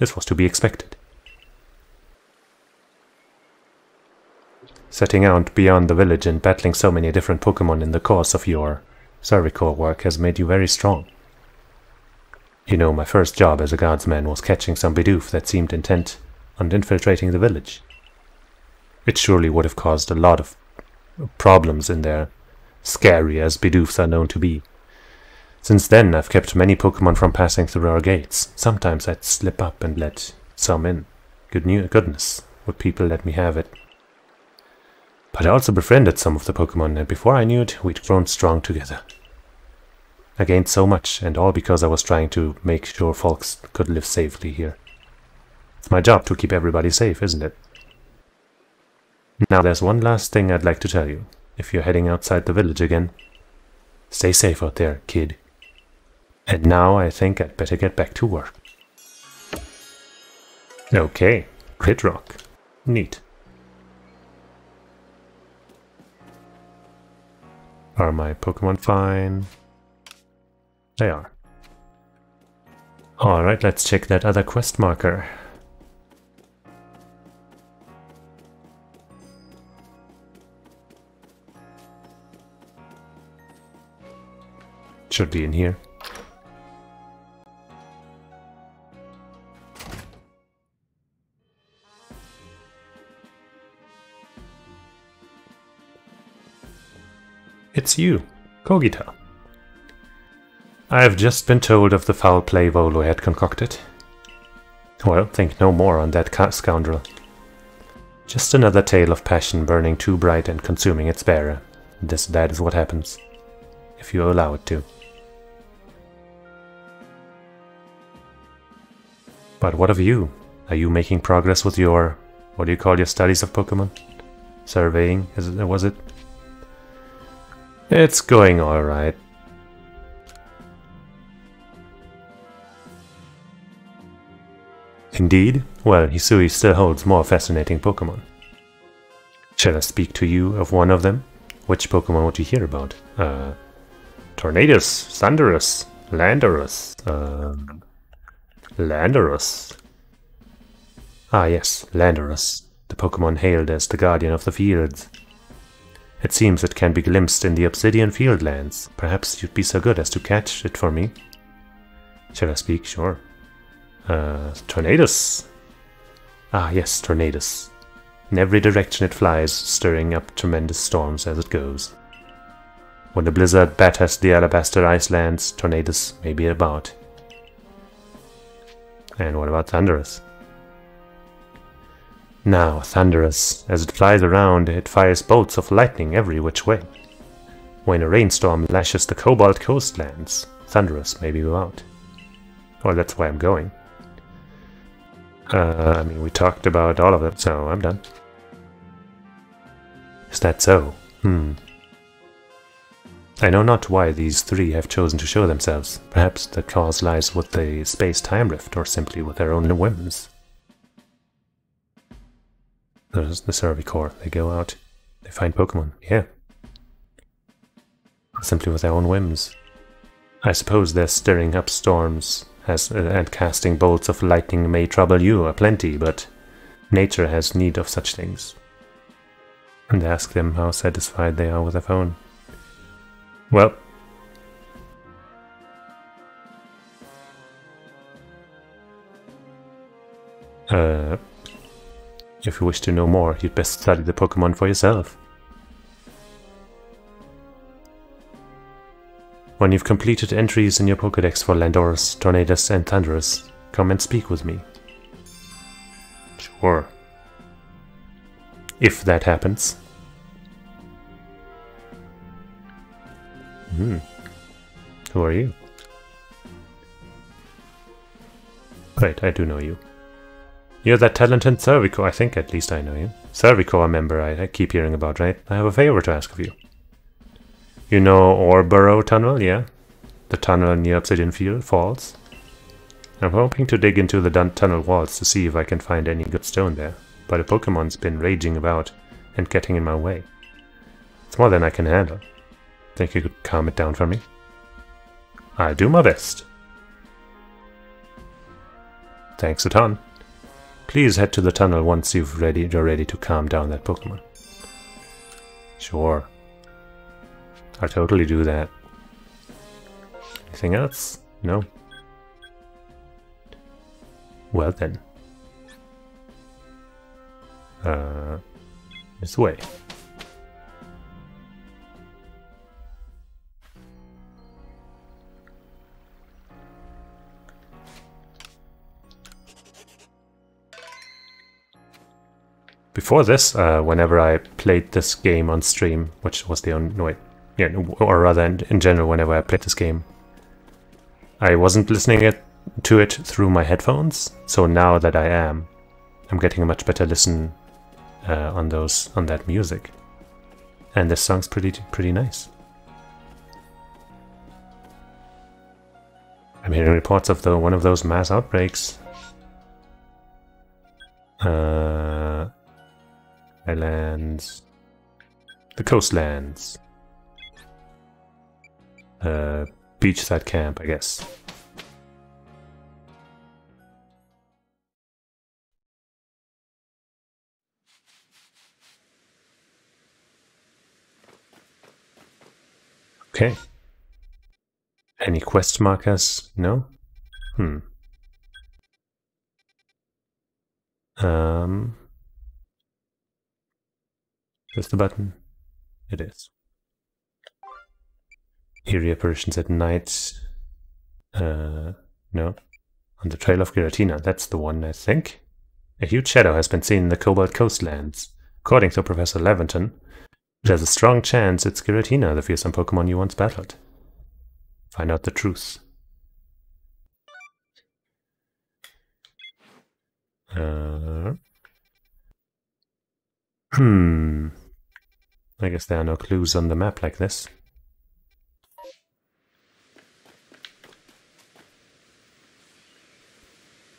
This was to be expected. Setting out beyond the village and battling so many different Pokemon in the course of your Servicor work has made you very strong. You know, my first job as a guardsman was catching some Bidoof that seemed intent on infiltrating the village. It surely would have caused a lot of problems in there, scary as Bidoofs are known to be. Since then, I've kept many Pokemon from passing through our gates. Sometimes I'd slip up and let some in. Goodness, would people let me have it. But I also befriended some of the Pokemon, and before I knew it, we'd grown strong together. I gained so much, and all because I was trying to make sure folks could live safely here. It's my job to keep everybody safe, isn't it? Now there's one last thing I'd like to tell you. If you're heading outside the village again, stay safe out there, kid. And now I think I'd better get back to work. Okay, Crit Rock. Neat. Are my Pokemon fine? They are. Alright, let's check that other quest marker. Should be in here. It's you, Kogita. I have just been told of the foul play Volo had concocted. Well, think no more on that scoundrel. Just another tale of passion burning too bright and consuming its bearer. That is what happens, if you allow it to. But what of you? Are you making progress with your, what do you call your studies of Pokemon? Surveying, was it? It's going alright. Indeed? Well, Hisui still holds more fascinating Pokemon. Shall I speak to you of one of them? Which Pokemon would you hear about? Tornadus, Thunderous, Landorus, Landorus. Ah yes, Landorus, the Pokemon hailed as the guardian of the fields. It seems it can be glimpsed in the Obsidian Fieldlands. Perhaps you'd be so good as to catch it for me. Shall I speak? Sure. Tornadus. Ah yes, Tornadus. In every direction it flies, stirring up tremendous storms as it goes. When the blizzard batters the Alabaster Icelands, Tornadus may be about. And what about Thunderous? Now, Thunderous, as it flies around, it fires bolts of lightning every which way. When a rainstorm lashes the Cobalt coastlands, Thunderous may be about. Well, that's where I'm going. I mean, we talked about all of it, so I'm done. Is that so? I know not why these 3 have chosen to show themselves. Perhaps the cause lies with the space-time rift, or simply with their own whims. There's the Servicor. They go out. They find Pokemon. Yeah. Simply with their own whims. I suppose their stirring up storms and casting bolts of lightning may trouble you aplenty, but nature has need of such things. and ask them how satisfied they are with their phone. Well, if you wish to know more, you'd best study the Pokemon for yourself. When you've completed entries in your Pokédex for Landorus, Tornadus, and Thundurus, come and speak with me. Sure. If that happens. Who are you? Wait, I do know you. You're that talented Cervico, I think at least I know you. Cervico, a member I keep hearing about, right? I have a favor to ask of you. You know Orburrow Tunnel, yeah? The tunnel near Obsidian Field Falls? I'm hoping to dig into the tunnel walls to see if I can find any good stone there, but a Pokemon's been raging about and getting in my way. It's more than I can handle. Think you could calm it down for me? I'll do my best. Thanks a ton. Please head to the tunnel once you're ready to calm down that Pokemon. Sure. I'll totally do that. Anything else? No? Well then. This way. Before this, whenever I played this game on stream, which was the only... No, wait. Yeah, or rather, in general, whenever I played this game, I wasn't listening to it through my headphones. So now that I am, I'm getting a much better listen on that music, and this song's pretty nice. I'm hearing reports of one of those mass outbreaks. Islands, the coastlands. Beachside camp, I guess. Okay. Any quest markers? No? Is the button? It is. Eerie apparitions at night. No. On the trail of Giratina, that's the one, I think. A huge shadow has been seen in the Cobalt Coastlands. According to Professor Leventon, there's a strong chance it's Giratina, the fearsome Pokemon you once battled. Find out the truth. I guess there are no clues on the map like this.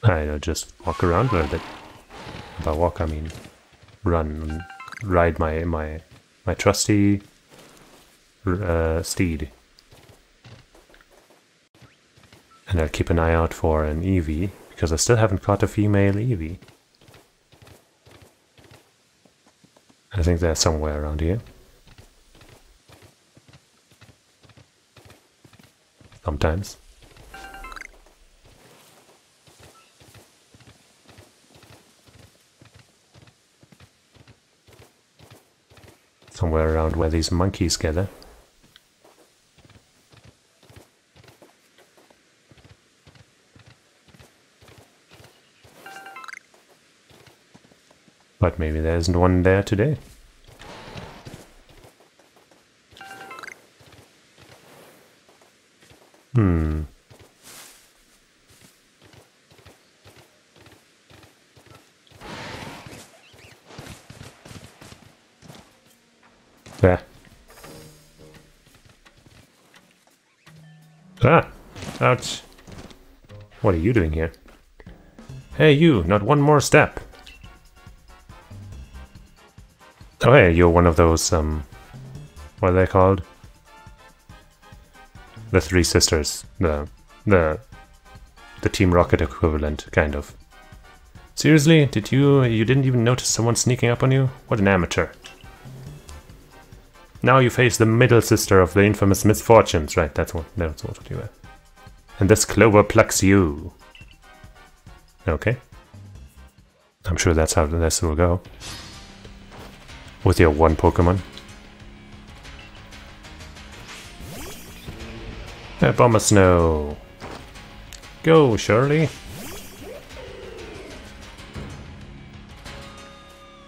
I'll just walk around a little bit. By walk, I mean run and ride my trusty steed. And I'll keep an eye out for an Eevee, because I still haven't caught a female Eevee. I think they're somewhere around here. Sometimes. Somewhere around where these monkeys gather. But maybe there isn't one there today. There. Ah! Ouch! What are you doing here? Hey you, not one more step! Oh hey, you're one of those, what are they called? The Three Sisters. The Team Rocket equivalent, kind of. Seriously? You didn't even notice someone sneaking up on you? What an amateur. Now you face the middle sister of the infamous misfortunes. Right, that's what you were. And this clover plucks you. Okay. I'm sure that's how this will go. With your one Pokemon. Bomber Snow. Go, Shirley.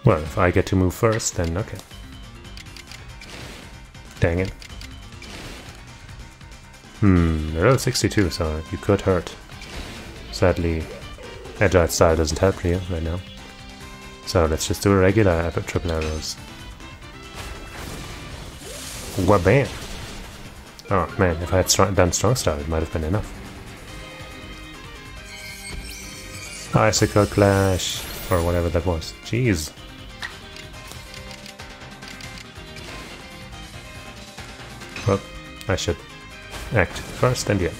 Well, if I get to move first, then okay. Dang it. They're 62, so you could hurt. Sadly, Agile Style doesn't help you right now. So let's just do a regular triple arrows. Wabam! Oh man, if I had done Strong Style, it might have been enough. Icicle Clash, or whatever that was. Jeez. Well, I should act first and yeah.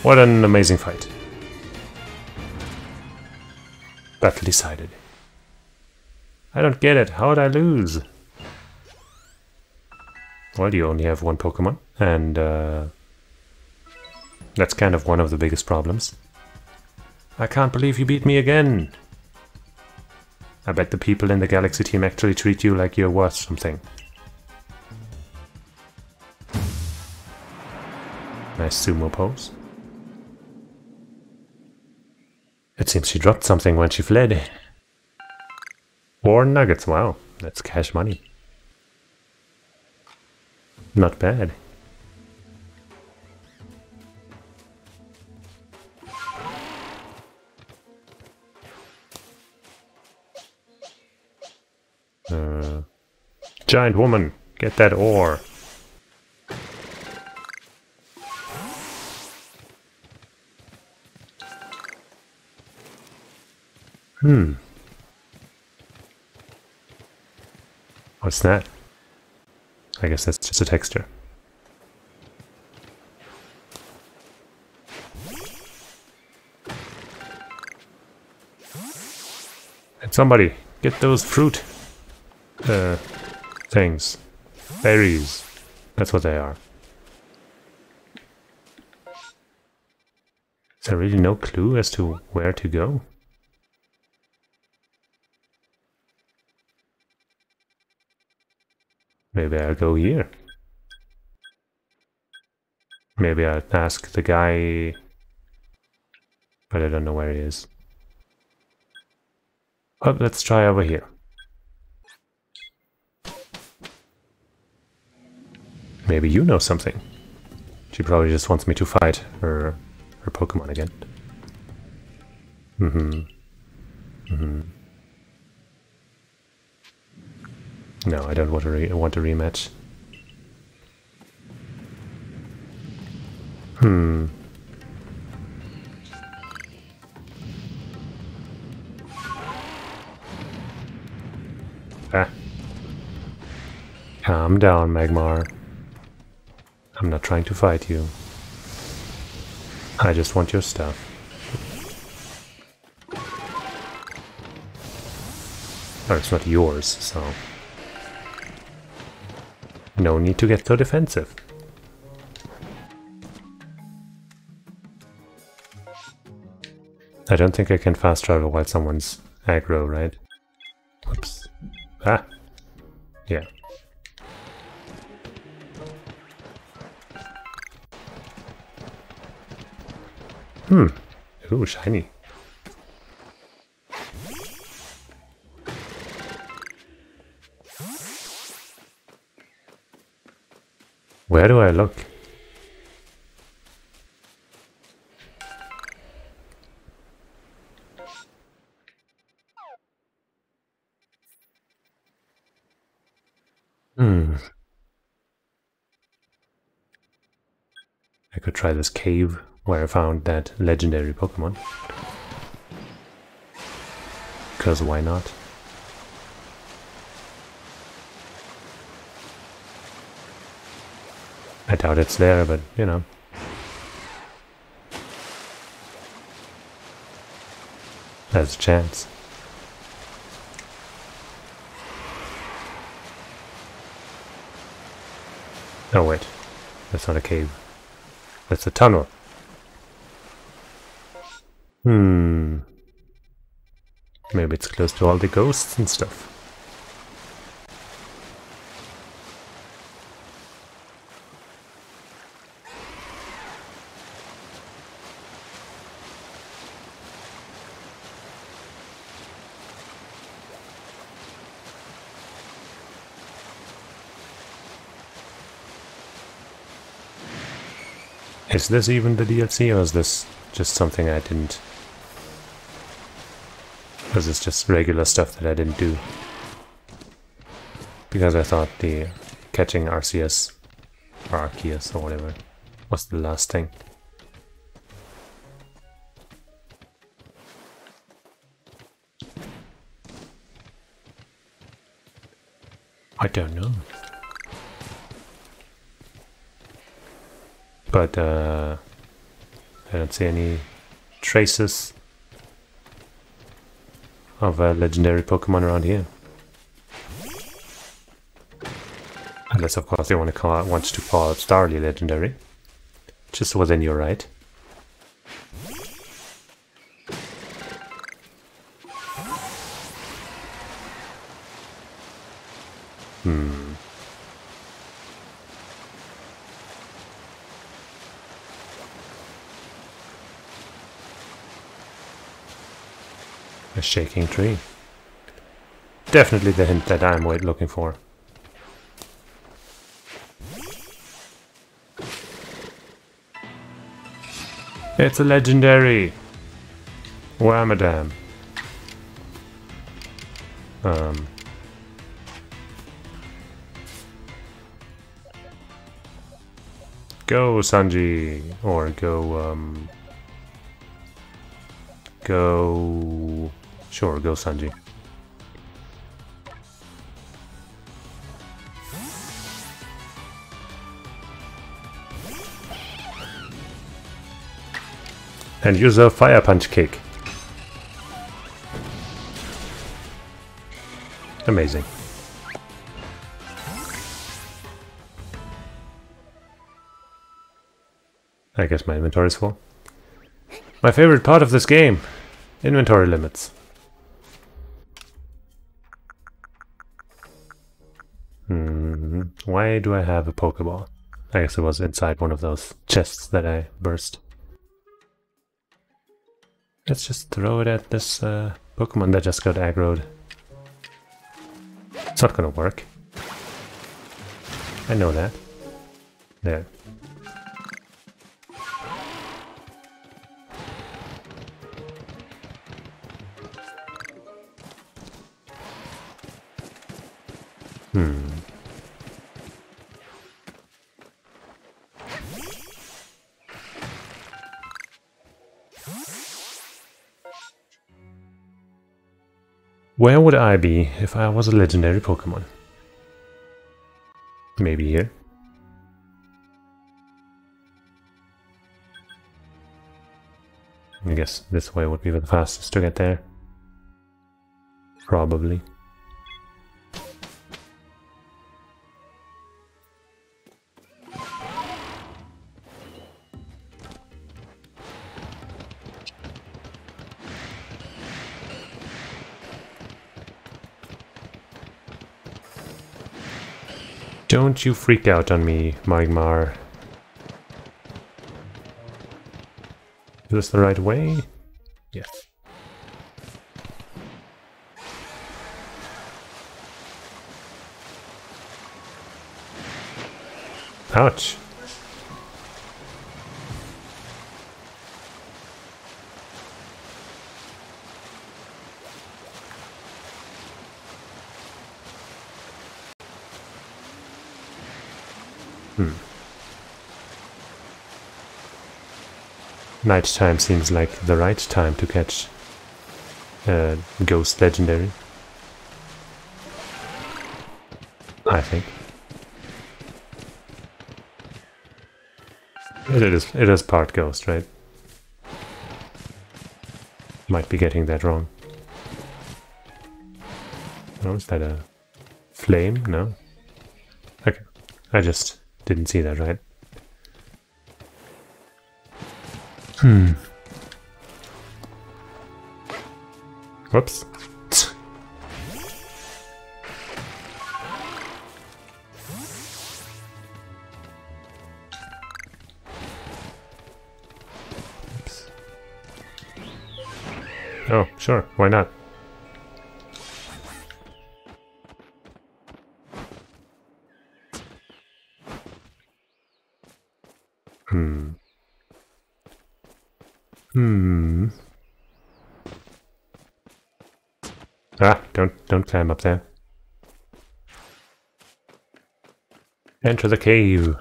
What an amazing fight. Battle decided. I don't get it. How'd I lose? Well, you only have one Pokemon, and that's kind of one of the biggest problems. I can't believe you beat me again. I bet the people in the Galaxy team actually treat you like you're worth something. Nice sumo pose. It seems she dropped something when she fled. 4 nuggets, wow, that's cash money. Not bad. Giant woman, get that ore. What's that? I guess that's just a texture. And somebody, get those fruit things. Berries. That's what they are. Is there really no clue as to where to go? Maybe I'll go here. Maybe I'll ask the guy, but I don't know where he is. Oh, let's try over here. Maybe you know something. She probably just wants me to fight her Pokemon again. No, I don't want a rematch. Ah. Calm down, Magmar. I'm not trying to fight you. I just want your stuff. Oh, it's not yours, so... No need to get so defensive. I don't think I can fast travel while someone's aggro, right? Whoops. Ah! Yeah. Ooh, shiny. Where do I look? I could try this cave where I found that legendary Pokemon. Because why not? I doubt it's there, but you know. There's a chance. Oh wait, that's not a cave. That's a tunnel. Maybe it's close to all the ghosts and stuff. Is this even the DLC, or is this just something I didn't... Or is this just regular stuff that I didn't do? Because I thought the catching Arceus, or Arceus, or whatever, was the last thing. I don't know. But I don't see any traces of a legendary Pokemon around here. Unless, of course, they want to call out Starly legendary. Just within your right. A shaking tree. Definitely the hint that I'm looking for. It's a legendary! Whamadam. Go Sanji! Or go, go... Sure, go Sanji. And use a Fire Punch kick. Amazing. I guess my inventory is full. My favorite part of this game. Inventory limits. Why do I have a Pokeball? I guess it was inside one of those chests that I burst. Let's just throw it at this Pokemon that just got aggroed. It's not gonna work. I know that. There. Where would I be if I was a legendary Pokemon? Maybe here. I guess this way would be the fastest to get there. Probably. Don't you freak out on me, Magmar. Is this the right way? Yes. Ouch. Nighttime seems like the right time to catch Ghost Legendary. I think. It is part Ghost, right? Might be getting that wrong. Oh, is that a flame? No? Okay. I just Didn't see that, right? Whoops. Oops. Oh, sure, why not? Ah, don't climb up there. Enter the cave.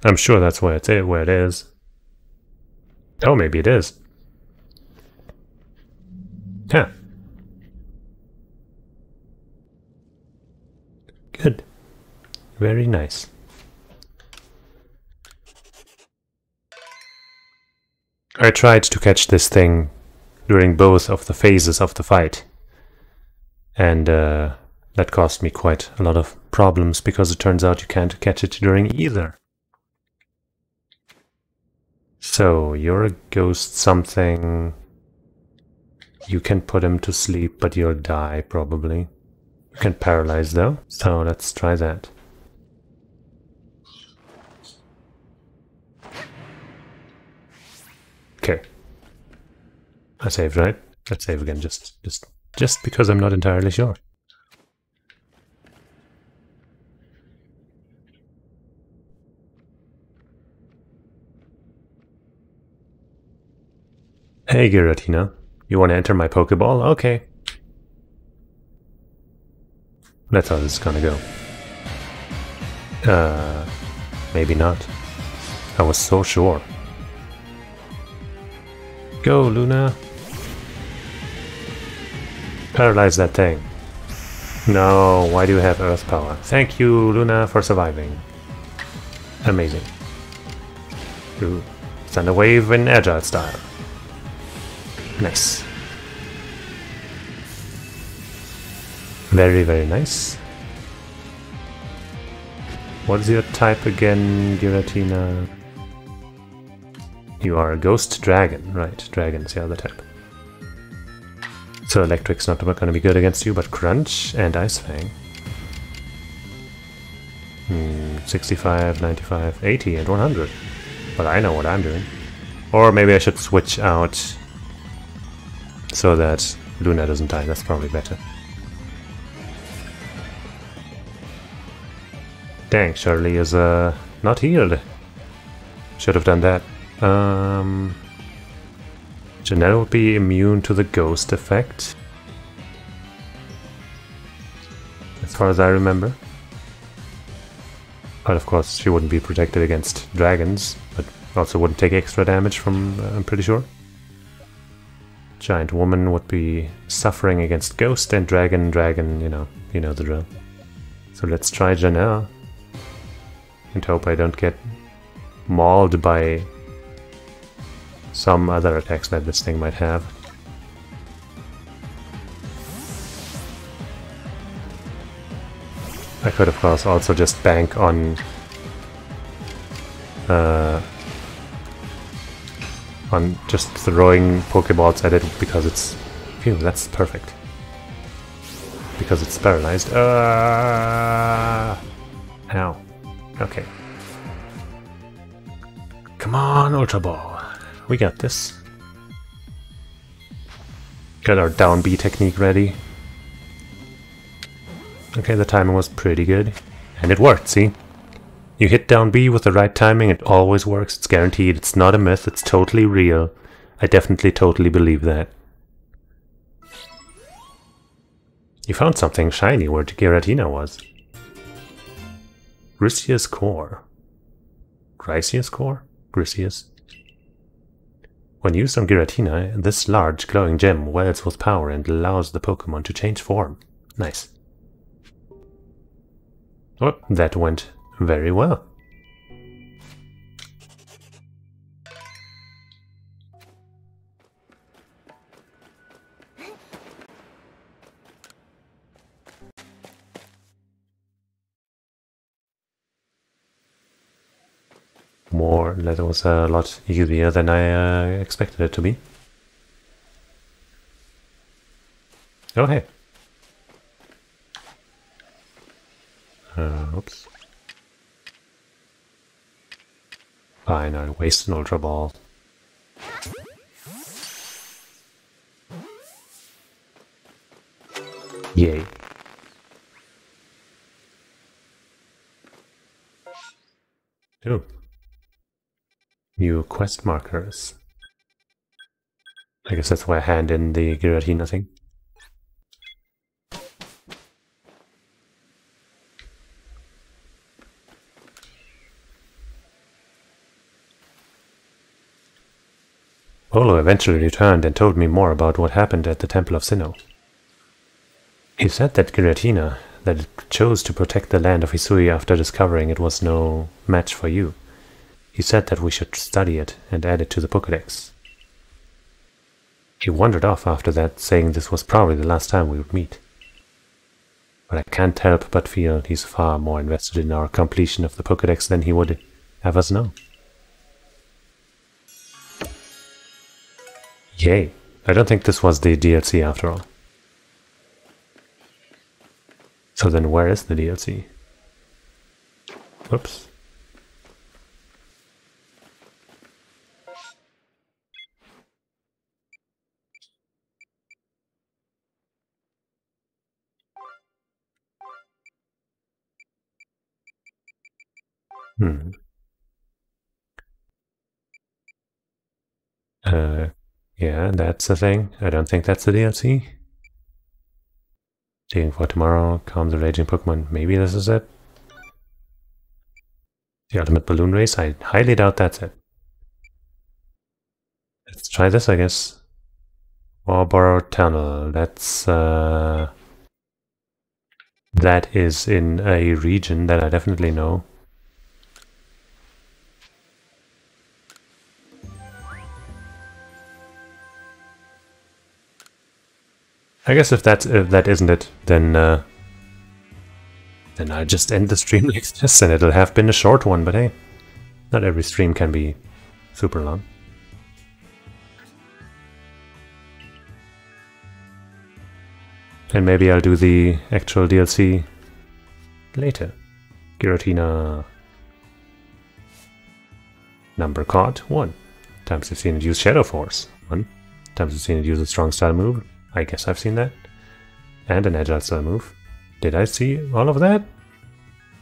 I'm sure that's where it is. Oh, maybe it is. Huh. Good. Very nice. I tried to catch this thing during both of the phases of the fight. And that caused me quite a lot of problems, because it turns out you can't catch it during either. So, you're a ghost something. You can put him to sleep, but you'll die, probably. You can paralyze, though, so let's try that. Okay. I saved, right? Let's save again, just because I'm not entirely sure. Hey, Giratina. You want to enter my Pokeball? Okay. That's how this is gonna go. Maybe not. I was so sure. Go, Luna! Paralyze that thing. No, why do you have Earth Power? Thank you, Luna, for surviving. Amazing. Ooh. Thunder Wave in Agile style. Nice. Very, very nice. What is your type again, Giratina? You are a Ghost Dragon. Right, Dragon's the other type. So Electric's not going to be good against you, but Crunch and Ice Fang. 65, 95, 80 and 100. But I know what I'm doing. Or maybe I should switch out so that Luna doesn't die. That's probably better. Dang, Shirley is not healed. Should have done that. Janelle would be immune to the ghost effect, as far as I remember. But of course she wouldn't be protected against dragons, but also wouldn't take extra damage from, I'm pretty sure. Giant Woman would be suffering against ghost, and dragon, you know the drill. So let's try Janelle, and hope I don't get mauled by some other attacks that this thing might have. I could of course also just bank on just throwing Pokeballs at it, because it's... Phew, that's perfect. Because it's paralyzed. Ow. Okay. Come on, Ultra Ball. We got this. Got our down B technique ready. Okay, the timing was pretty good. And it worked, see? You hit down B with the right timing, it always works, it's guaranteed, it's not a myth, it's totally real. I definitely totally believe that. You found something shiny where Giratina was. Grisia's core. Grisia's core? Grisia's? When used on Giratina, this large glowing gem wells with power and allows the Pokemon to change form. Nice. Oh, that went very well. That was a lot easier than I expected it to be. Oh, hey. Oops. Fine, I'll waste an Ultra Ball. Yay. Oh. New quest markers. I guess that's why I hand in the Giratina thing. Olo eventually returned and told me more about what happened at the Temple of Sinnoh. He said that Giratina, that it chose to protect the land of Hisui after discovering it was no match for you. He said that we should study it and add it to the Pokédex. He wandered off after that, saying this was probably the last time we would meet. But I can't help but feel he's far more invested in our completion of the Pokédex than he would have us know. Yay. I don't think this was the DLC after all. So then where is the DLC? Whoops. Yeah, that's the thing. I don't think that's the DLC. Digging for tomorrow, calm the raging Pokemon. Maybe this is it. The ultimate balloon race? I highly doubt that's it. Let's try this, I guess. Warborough Tunnel. That is in a region that I definitely know. I guess if that isn't it, then I'll just end the stream like this, and it'll have been a short one. But hey, not every stream can be super long. And maybe I'll do the actual DLC later. Giratina number caught 1. Times I've seen it use Shadow Force 1. Times I've seen it use a strong style move. I guess I've seen that. And an agile style move. Did I see all of that?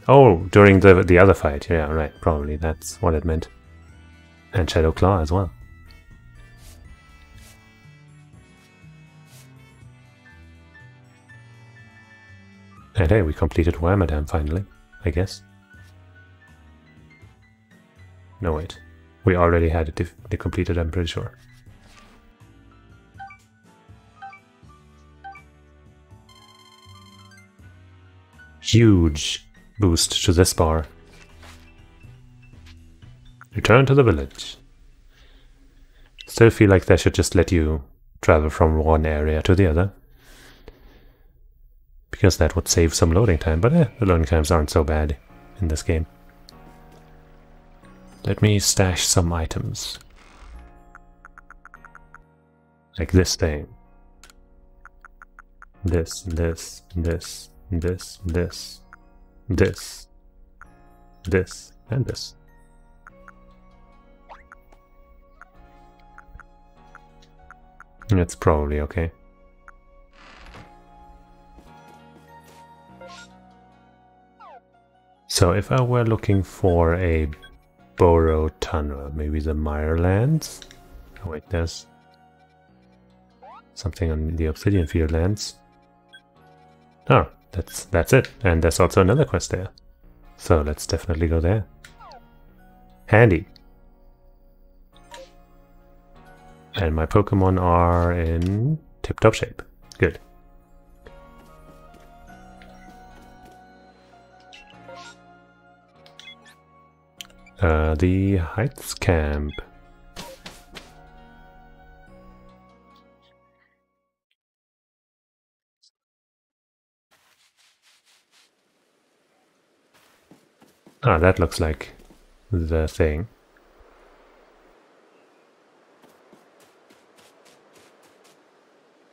Oh, during the other fight. Yeah, right. Probably that's what it meant. And Shadow Claw as well. And hey, we completed Wormadam finally, I guess. No, wait. We already had it completed, I'm pretty sure. Huge boost to this bar. Return to the village. Still feel like they should just let you travel from one area to the other. Because that would save some loading time, but the loading times aren't so bad in this game. Let me stash some items. Like this thing. This, and this, and this, and this, and this, this, this, and this. It's probably okay. So if I were looking for a Burrow Tunnel, maybe the Mirelands? Oh wait, there's something on the Obsidian Fieldlands. Oh, that's it. And there's also another quest there. So let's definitely go there. Handy. And my Pokemon are in tip-top shape. Good. The Heights Camp. Ah, that looks like the thing.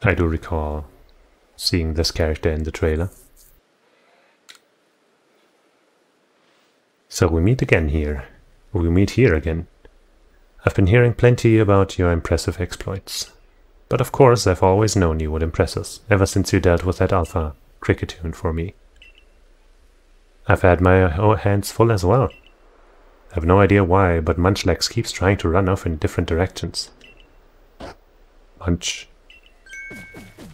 I do recall seeing this character in the trailer. So we meet again here. We meet here again. I've been hearing plenty about your impressive exploits. But of course I've always known you would impress us, ever since you dealt with that alpha cricketune for me. I've had my hands full as well. I have no idea why, but Munchlax keeps trying to run off in different directions.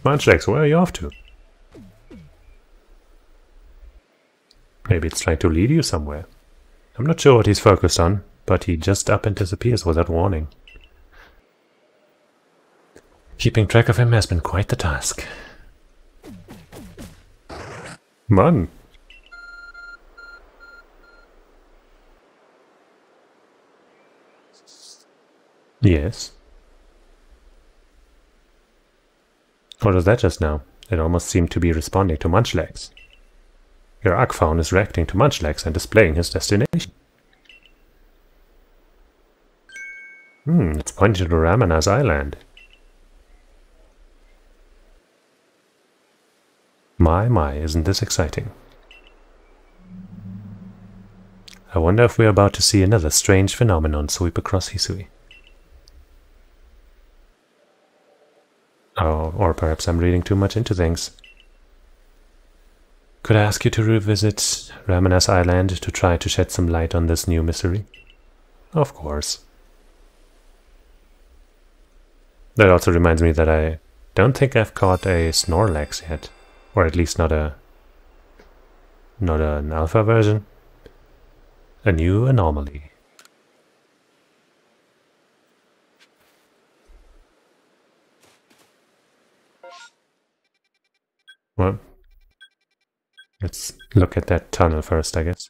Munchlax, where are you off to? Maybe it's trying to lead you somewhere. I'm not sure what he's focused on, but he just up and disappears without warning. Keeping track of him has been quite the task. Mun! Yes. What was that just now? It almost seemed to be responding to Munchlax. Your Arcfaun is reacting to Munchlax and displaying his destination. It's pointing to Ramana's Island. My, isn't this exciting? I wonder if we're about to see another strange phenomenon sweep across Hisui. Oh, or perhaps I'm reading too much into things. Could I ask you to revisit Ramana's Island to try to shed some light on this new mystery? Of course. That also reminds me that I don't think I've caught a Snorlax yet. Or at least not an alpha version. A new anomaly. Well, let's look at that tunnel first, I guess.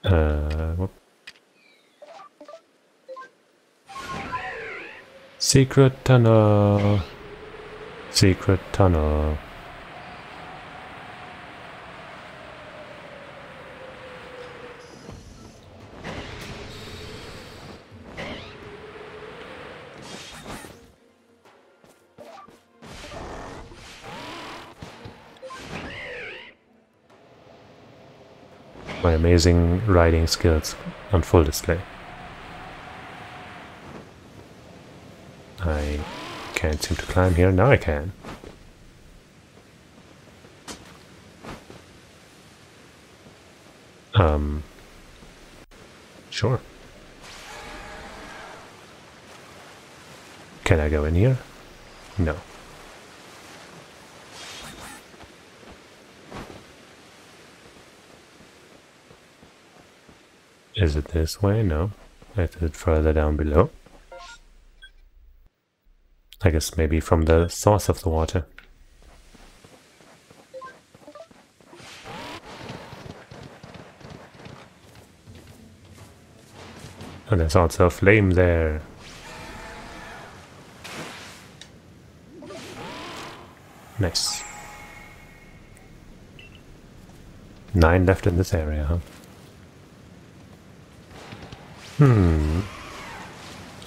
Whoop. Secret tunnel. Secret tunnel. My amazing riding skills on full display. I can't seem to climb here. Now I can. Sure. Can I go in here? No. Is it this way? No. Is it further down below? I guess maybe from the source of the water. And there's also a flame there. Nice. 9 left in this area, huh?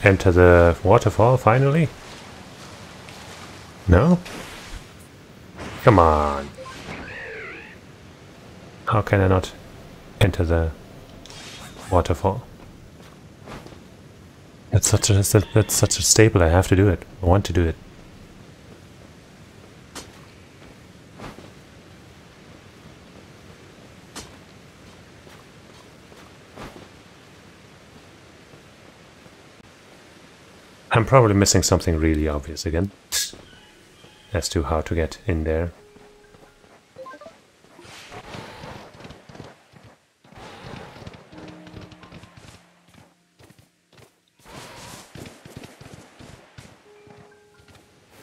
Enter the waterfall, finally? No? Come on. How can I not enter the waterfall? That's such a staple. I have to do it. I want to do it. I'm probably missing something really obvious again as to how to get in there.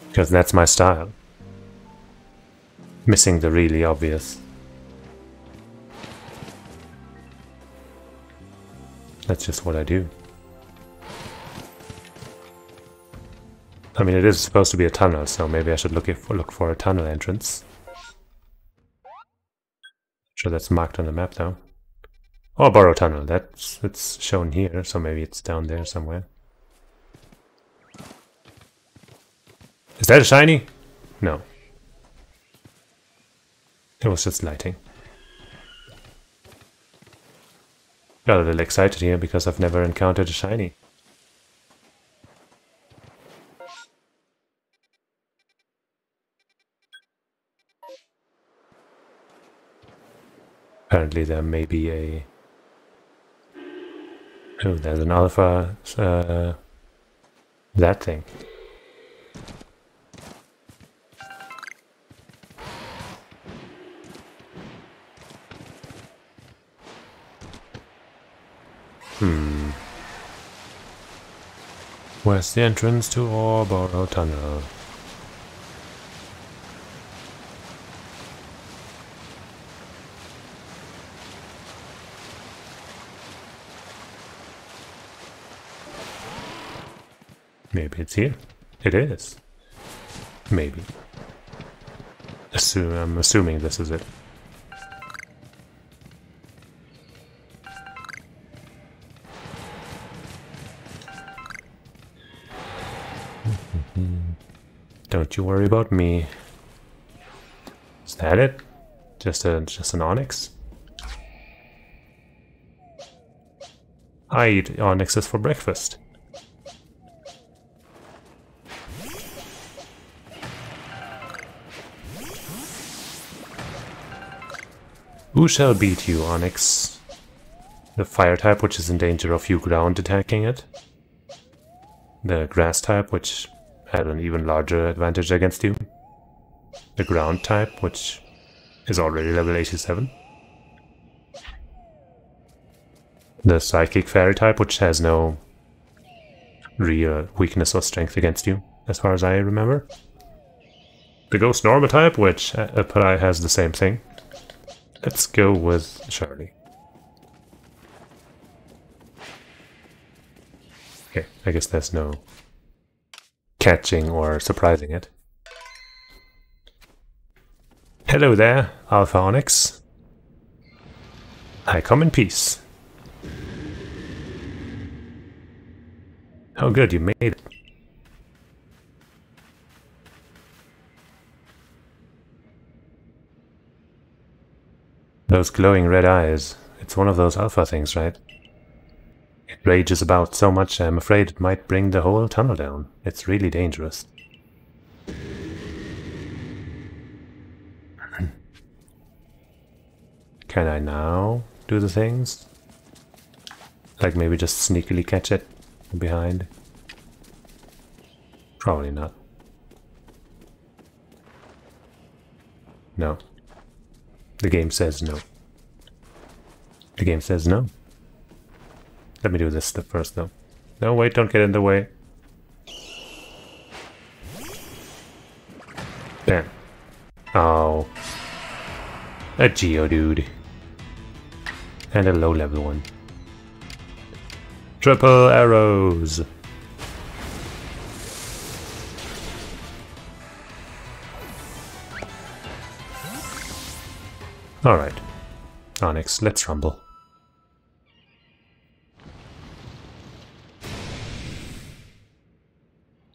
Because that's my style. Missing the really obvious. That's just what I do. I mean, it is supposed to be a tunnel, so maybe I should look for a tunnel entrance. Sure, that's marked on the map though. Oh, Burrow Tunnel. It's shown here, so maybe it's down there somewhere. that a shiny? No. It was just lighting. Got a little excited here because I've never encountered a shiny. Apparently there may be a... Oh, there's an alpha... that thing. Where's the entrance to Orboro Tunnel? Maybe it's here. It is. Maybe. I'm assuming this is it. Don't you worry about me. Is that it? Just an onyx? I eat onyxes for breakfast. Who shall beat you, Onyx? The fire type, which is in danger of you ground attacking it. The grass type, which had an even larger advantage against you. The ground type, which is already level 87. The psychic fairy type, which has no real weakness or strength against you, as far as I remember. The ghost normal type, which probably has the same thing. Let's go with Charlie. Okay, I guess there's no catching or surprising it. Hello there, Alpha Onyx. I come in peace. Oh good, you made it. Those glowing red eyes. It's one of those alpha things, right? It rages about so much I'm afraid it might bring the whole tunnel down. It's really dangerous. Can I now do the things? Like maybe just sneakily catch it from behind? Probably not. No. The game says no. The game says no. Let me do this step first, though. No, wait, don't get in the way. There. Oh. A Geodude. And a low-level one. Triple arrows! Alright. Onyx, let's rumble.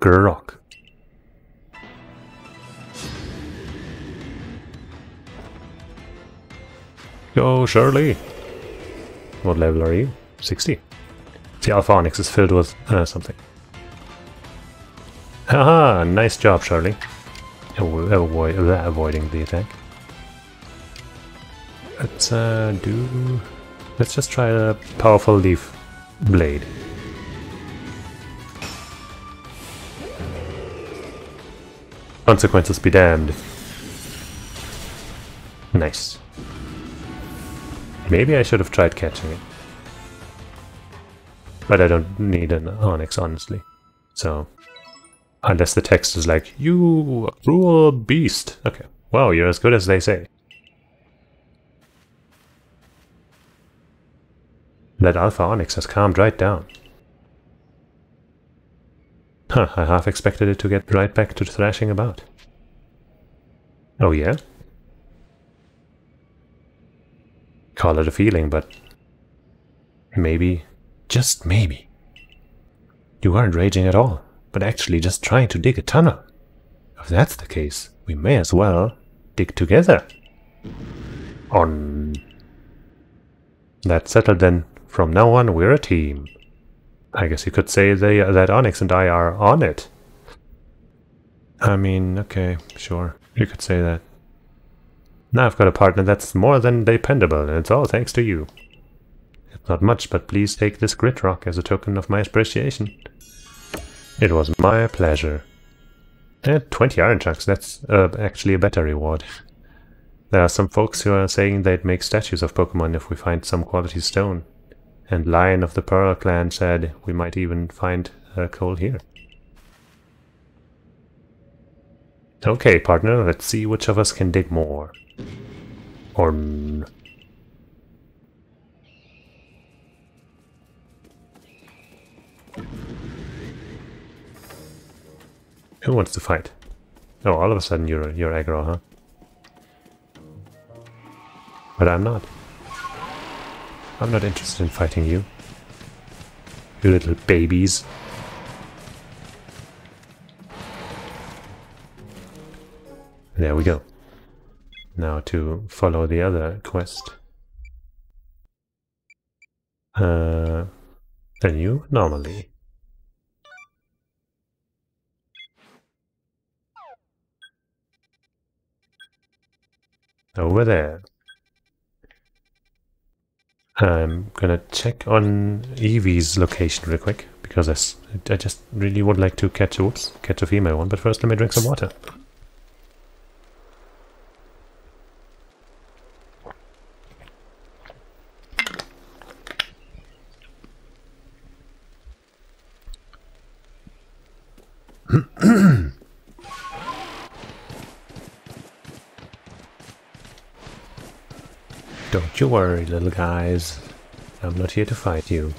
Grok. Go, Shirley! What level are you? 60. The Alpha Onyx is filled with something. Haha! Nice job, Shirley. Avoiding the attack. Let's just try a powerful leaf blade. Consequences be damned. Nice. Maybe I should have tried catching it. But I don't need an Onyx, honestly. So, unless the text is like, you cruel beast. Okay, well, you're as good as they say. That Alpha Onyx has calmed right down. Huh, I half expected it to get right back to thrashing about. Oh yeah? Call it a feeling, but maybe, just maybe, you weren't raging at all, but actually just trying to dig a tunnel. If that's the case, we may as well dig together. On. That's settled then. From now on, we're a team. I guess you could say that Onyx and I are on it. I mean, okay, sure. You could say that. Now I've got a partner that's more than dependable, and it's all thanks to you. It's not much, but please take this grit rock as a token of my appreciation. It was my pleasure. And 20 iron chunks, that's actually a better reward. There are some folks who are saying they'd make statues of Pokemon if we find some quality stone. And Lion of the Pearl clan said we might even find coal here. Okay, partner, let's see which of us can dig more. Or... Who wants to fight? Oh, all of a sudden you're aggro, huh? But I'm not. I'm not interested in fighting you. You little babies. There we go. Now to follow the other quest. A new anomaly. Over there. I'm gonna check on Eevee's location real quick, because I just really would like to catch a female one, but first let me drink some water. Don't you worry, little guys. I'm not here to fight you.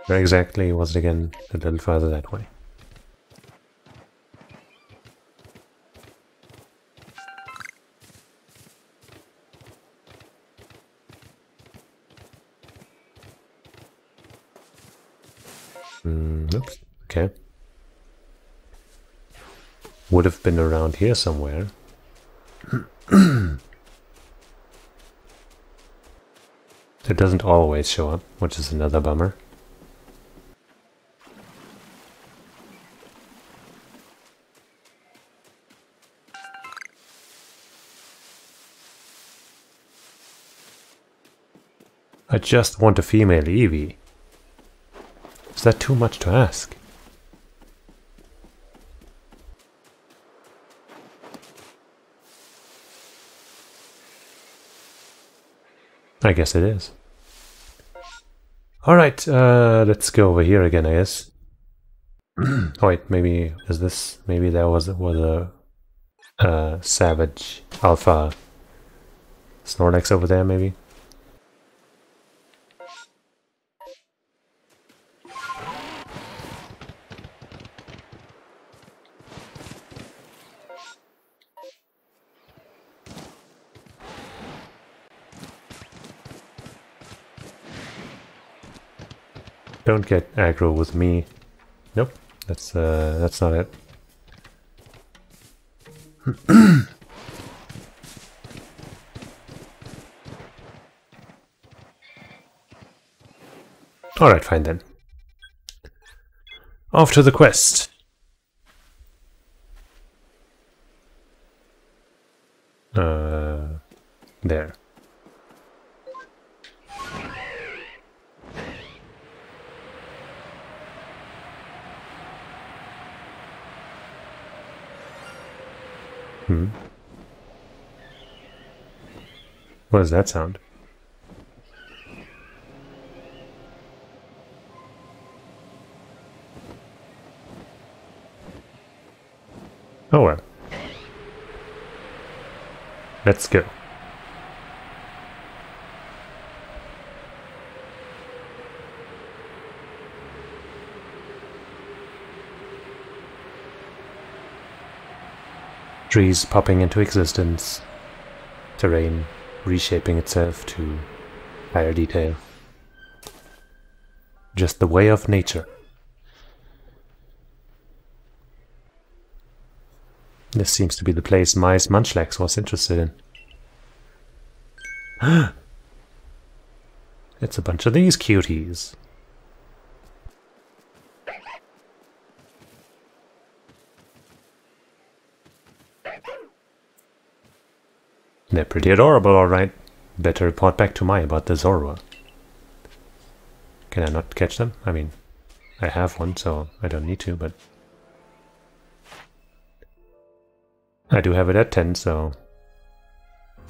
Where exactly was it again? A little further that way. Oops. Okay. Would have been around here somewhere. It doesn't always show up, which is another bummer. I just want a female Eevee. Is that too much to ask? I guess it is. Alright, let's go over here again, I guess. Oh wait, maybe is this... maybe there was a Savage Alpha Snorlax over there, maybe? Don't get aggro with me. Nope, that's not it. Alright, fine then. Off to the quest. There. What does that sound? Oh well. Let's go. Trees popping into existence. Terrain reshaping itself to higher detail. Just the way of nature. This seems to be the place Mice Munchlax was interested in. It's a bunch of these cuties. They're pretty adorable, alright. Better report back to Mai about the Zorua. Can I not catch them? I mean, I have one, so I don't need to, but... I do have it at 10, so...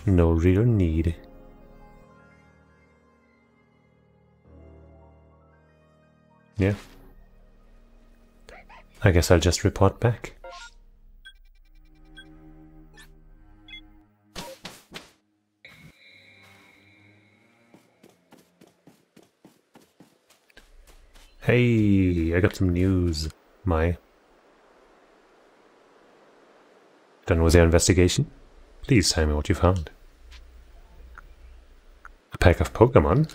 no real need. Yeah. I guess I'll just report back. Hey, I got some news, Mai. Done with your investigation? Please tell me what you found. A pack of Pokemon?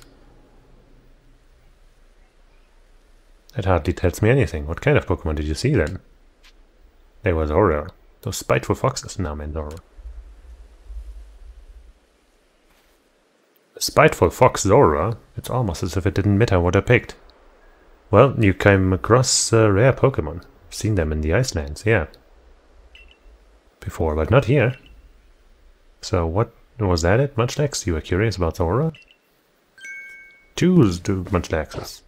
That hardly tells me anything. What kind of Pokemon did you see then? They were Zorua. Those spiteful foxes now meant Zorua. A spiteful fox Zorua? It's almost as if it didn't matter what I picked. Well, you came across rare Pokemon. Seen them in the Icelands, yeah. Before, but not here. So what was that it, Munchlax? You were curious about Zorua? Choose to Munchlaxes.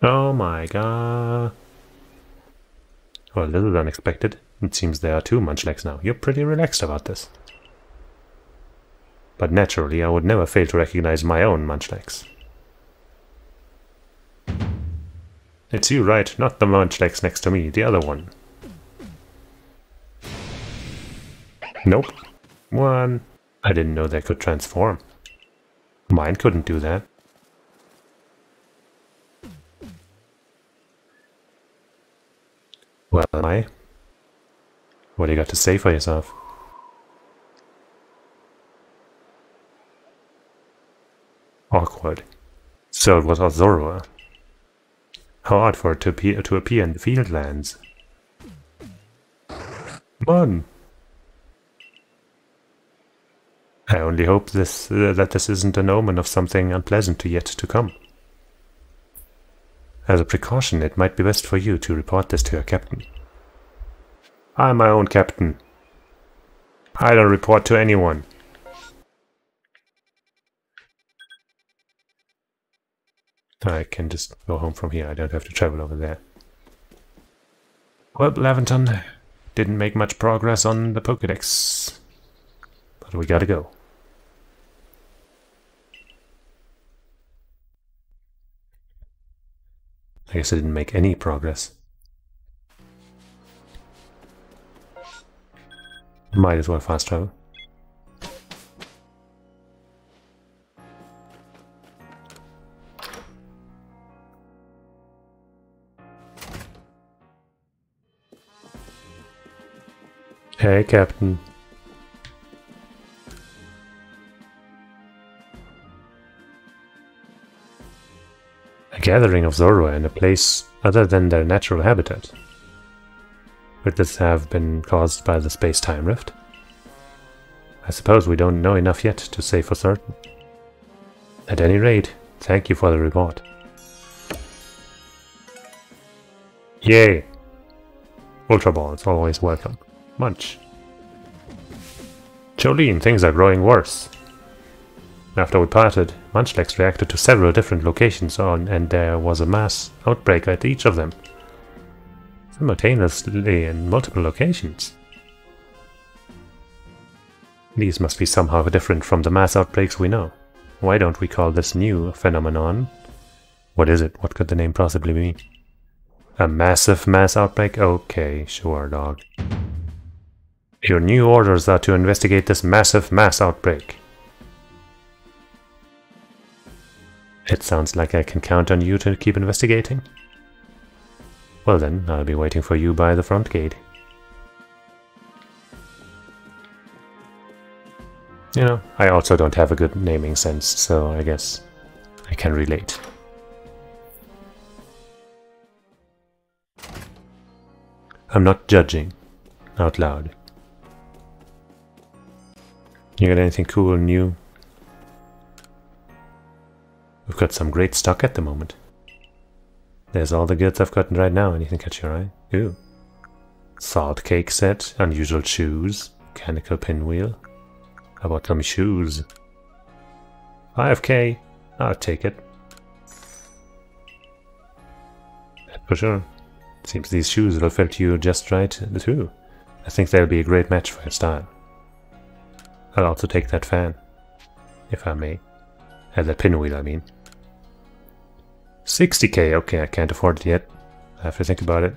Oh my god. Well, this is unexpected. It seems there are 2 Munchlax now. You're pretty relaxed about this. But naturally, I would never fail to recognize my own Munchlax. It's you, right? Not the Munchlax next to me, the other one. Nope. One. I didn't know they could transform. Mine couldn't do that. Well, Mai, what do you got to say for yourself? Awkward. So it was Zorua. How odd for it to appear in the Fieldlands. Come on! I only hope that this isn't an omen of something unpleasant yet to come. As a precaution, it might be best for you to report this to your captain. I'm my own captain. I don't report to anyone. I can just go home from here, I don't have to travel over there. Well, Laventon, didn't make much progress on the Pokédex, but we gotta go. I guess I didn't make any progress. Might as well fast travel. Hey, Captain. A gathering of Zorua in a place other than their natural habitat. Could this have been caused by the space-time rift? I suppose we don't know enough yet to say for certain. At any rate, thank you for the report. Yay! Ultra Ball is always welcome. Munch. Jolene, things are growing worse. After we parted, Munchlax reacted to several different locations and there was a mass outbreak at each of them. Simultaneously in multiple locations. These must be somehow different from the mass outbreaks we know. Why don't we call this new phenomenon? What is it? What could the name possibly mean? A massive mass outbreak? Okay, sure, dog. Your new orders are to investigate this massive mass outbreak. It sounds like I can count on you to keep investigating. Well then, I'll be waiting for you by the front gate. You know, I also don't have a good naming sense, so I guess I can relate. I'm not judging out loud. You got anything cool, new? We've got some great stock at the moment. There's all the goods I've gotten right now. Anything catch your eye? Ooh. Salt cake set, unusual shoes, mechanical pinwheel. How about some shoes? 5k. I'll take it. That's for sure. Seems these shoes will fit you just right too. I think they'll be a great match for your style. I'll also take that fan, if I may. The pinwheel, I mean. 60k, okay, I can't afford it yet. I have to think about it.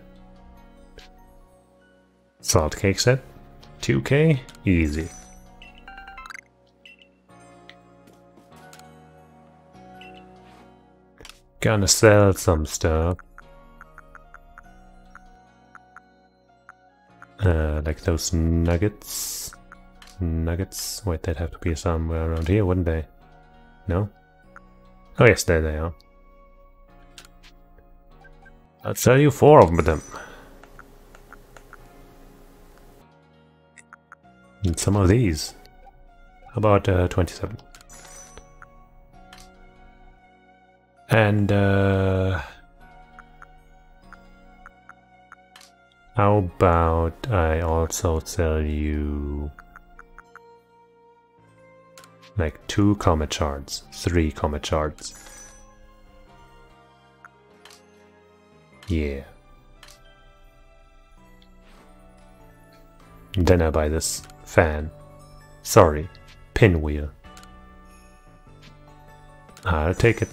Salt cake set, 2k, easy. Gonna sell some stuff. Like those nuggets. Nuggets? Wait, they'd have to be somewhere around here, wouldn't they? No? Oh yes, there they are. I'll sell you 4 of them. And some of these. How about 27? And how about I also sell you like 2 comet shards, 3 comet shards. Yeah. And then I buy this fan. Sorry, pinwheel. I'll take it.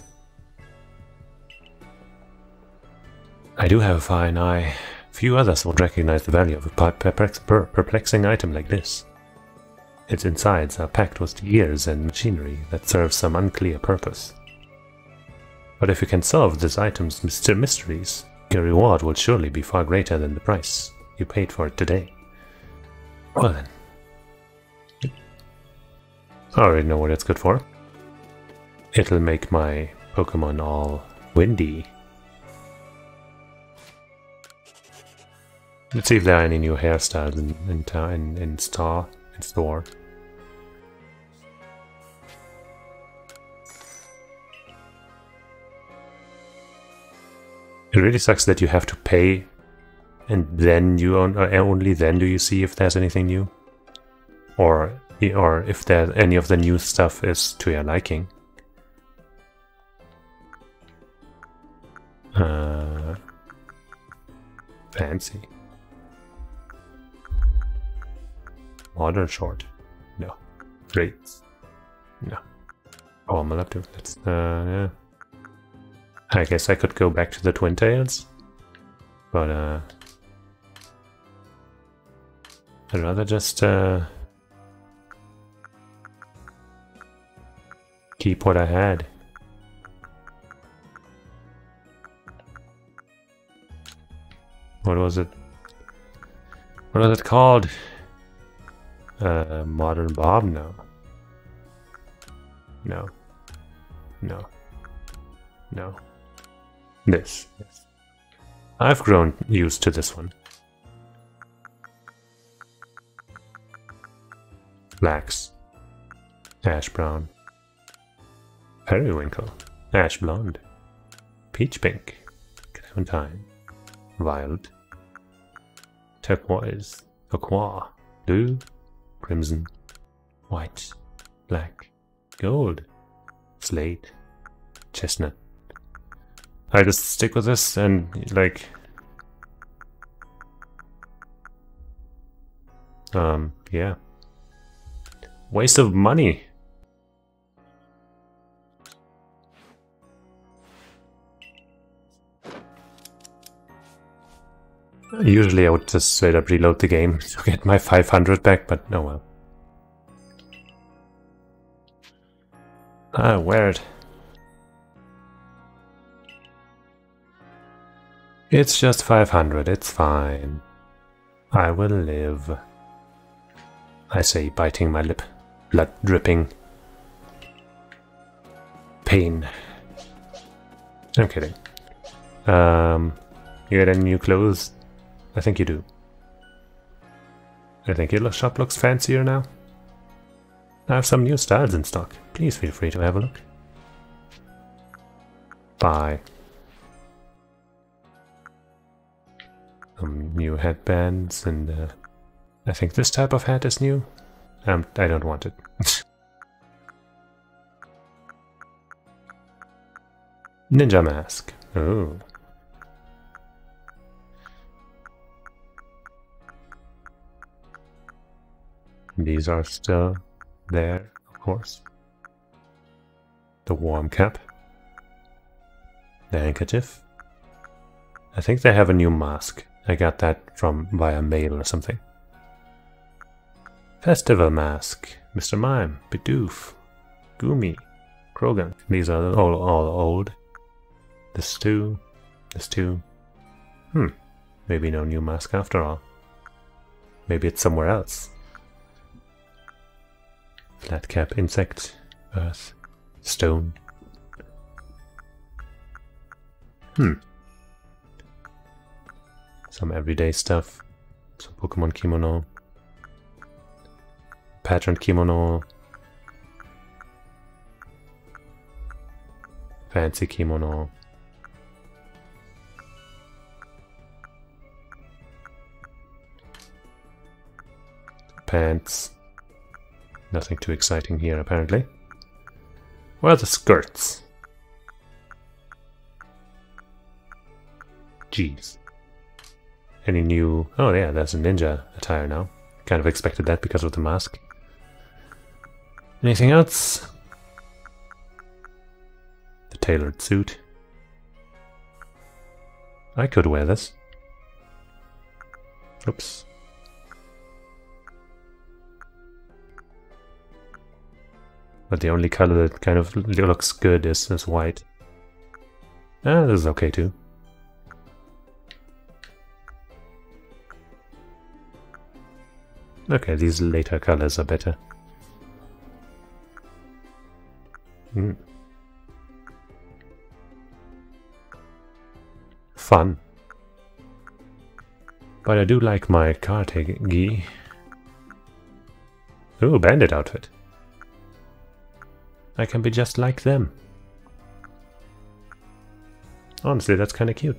I do have a fine eye. Few others would recognize the value of a perplexing item like this. Its insides are packed with gears and machinery that serve some unclear purpose. But if you can solve this item's mysteries, your reward will surely be far greater than the price you paid for it today. Well then. I already know what it's good for. It'll make my Pokemon all windy. Let's see if there are any new hairstyles in store. It really sucks that you have to pay, and then you only then do you see if there's anything new, or if there any of the new stuff is to your liking. Fancy. Modern short. No. Great. No. Oh, I'm up to let's yeah. I guess I could go back to the Twin Tails. But I'd rather just keep what I had. What was it? What was it called? Modern Bob? No. No. No. No. This. Yes. I've grown used to this one. Flax. Ash brown. Periwinkle. Ash blonde. Peach pink. Clementine. Violet. Turquoise. Aqua. Blue. Crimson. White. Black. Gold. Slate. Chestnut. I just stick with this and like yeah. Waste of money. Usually I would just straight up reload the game to get my 500 back, but oh well. Ah, weird. It's just 500, it's fine. I will live. I say, biting my lip. blood dripping. Pain. I'm kidding. You got any new clothes? I think you do. I think your shop looks fancier now. I have some new styles in stock. Please feel free to have a look. Bye. Some new headbands and I think this type of hat is new. I don't want it. Ninja mask. Oh. These are still there, of course. The warm cap. The handkerchief. I think they have a new mask. I got that from via mail or something. Festival mask. Mr. Mime. Bidoof. Gumi. Krogan. These are all old. This too. This too. Maybe no new mask after all. Maybe it's somewhere else. Flat cap, insect, earth, stone. Some everyday stuff. Some Pokemon kimono. Patterned kimono. Fancy kimono. Pants. Nothing too exciting here, apparently. Where are the skirts? Jeez. Any new... Oh yeah, there's a ninja attire now. Kind of expected that because of the mask. Anything else? The tailored suit. I could wear this. Oops. But the only color that kind of looks good is white. Ah, this is okay too. Okay, these later colors are better. Fun. But I do like my Kartegi. Ooh, bandit outfit. I can be just like them. Honestly, that's kind of cute.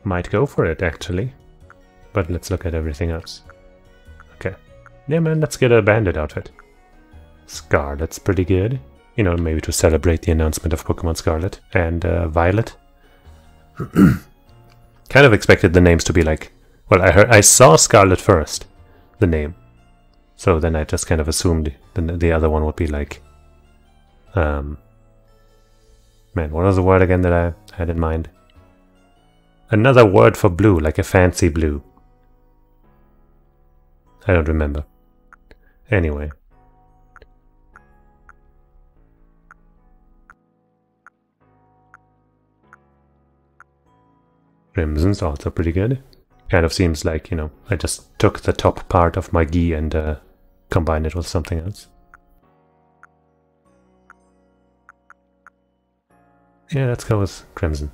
Might go for it, actually. But let's look at everything else. Okay. Yeah, man, let's get a bandit outfit. Scarlet's pretty good. You know, maybe to celebrate the announcement of Pokemon Scarlet and Violet. Kind of expected the names to be like... Well, I saw Scarlet first, the name. So then I just kind of assumed the other one would be like... Man, what was the word again that I had in mind? Another word for blue, like a fancy blue. I don't remember. Anyway. Crimson's also pretty good. Kind of seems like, you know, I just took the top part of my gi and combined it with something else. Yeah, let's go with Crimson.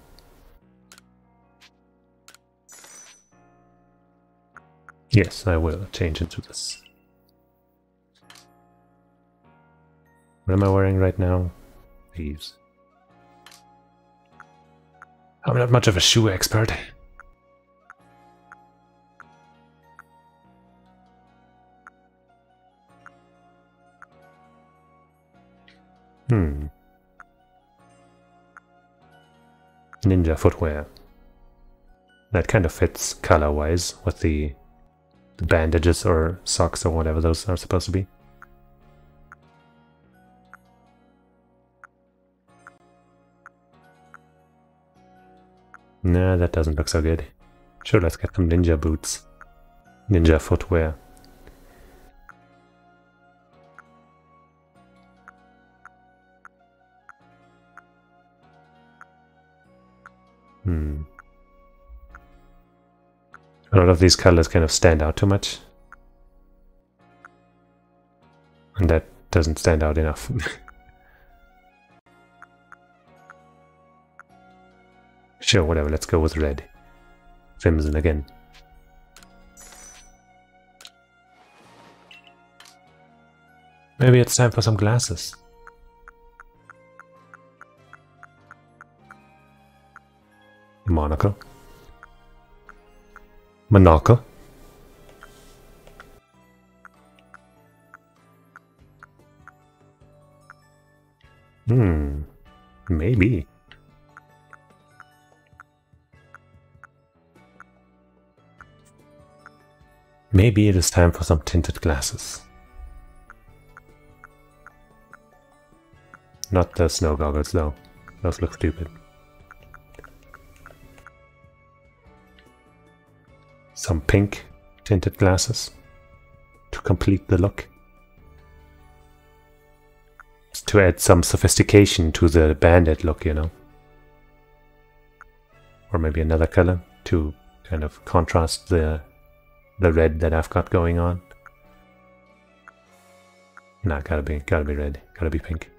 Yes, I will change into this. What am I wearing right now? These. I'm not much of a shoe expert. Ninja footwear. That kind of fits color-wise with the bandages or socks or whatever those are supposed to be. Nah, that doesn't look so good. Sure, let's get some ninja boots. Ninja footwear. A lot of these colors kind of stand out too much. And that doesn't stand out enough. Sure, whatever, let's go with red. Crimson again. Maybe it's time for some glasses. Monocle. Monocle. Maybe. Maybe it is time for some tinted glasses. Not the snow goggles though. Those look stupid. Some pink tinted glasses to complete the look. To add some sophistication to the bandit look, you know. Or maybe another color to kind of contrast the red that I've got going on. Nah, gotta be red, gotta be pink.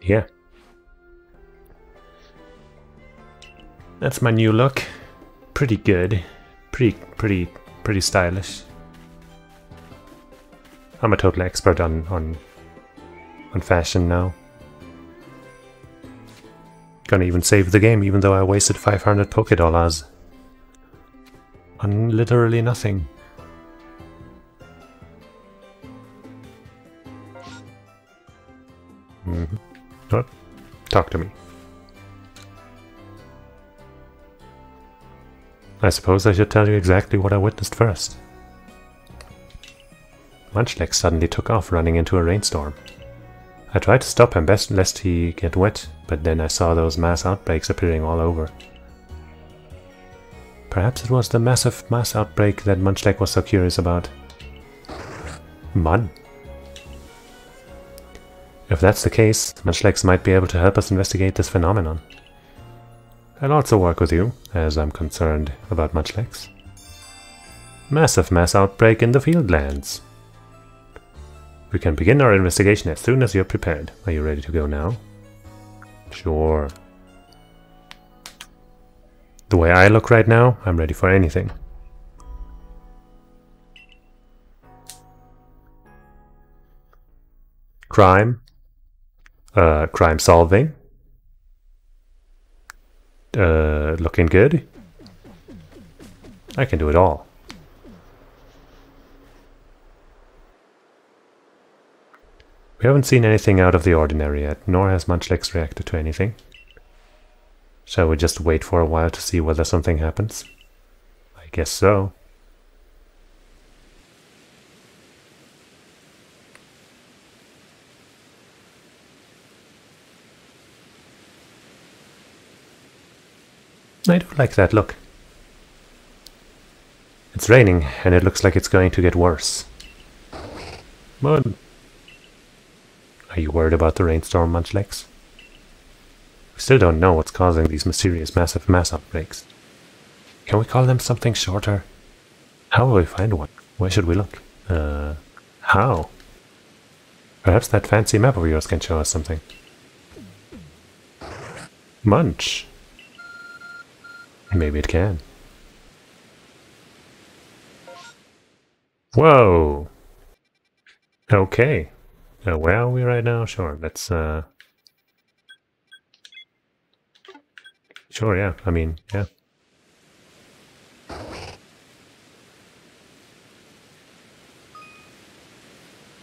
Yeah. That's my new look. Pretty good. Pretty stylish. I'm a total expert on fashion now. Gonna even save the game, even though I wasted 500 Pokédollars on literally nothing. What? Talk to me. I suppose I should tell you exactly what I witnessed first. Munchlax suddenly took off running into a rainstorm. I tried to stop him lest he get wet, but then I saw those mass outbreaks appearing all over. Perhaps it was the massive mass outbreak that Munchlax was so curious about. Mud? If that's the case, Munchlax might be able to help us investigate this phenomenon. I'll also work with you, as I'm concerned about Munchlax. Massive mass outbreak in the Fieldlands. We can begin our investigation as soon as you're prepared. Are you ready to go now? Sure. The way I look right now, I'm ready for anything. Crime. Crime solving. Looking good. I can do it all. We haven't seen anything out of the ordinary yet, nor has Munchlax reacted to anything. Shall we just wait for a while to see whether something happens? I guess so. I do like that look. It's raining, and it looks like it's going to get worse. Mud. Are you worried about the rainstorm, Munchlax? We still don't know what's causing these mysterious massive mass outbreaks. Can we call them something shorter? How will we find one? Where should we look? How? Perhaps that fancy map of yours can show us something. Munch. Maybe it can. Whoa! Okay. Where are we right now? Sure, let's... Sure, yeah, I mean, yeah.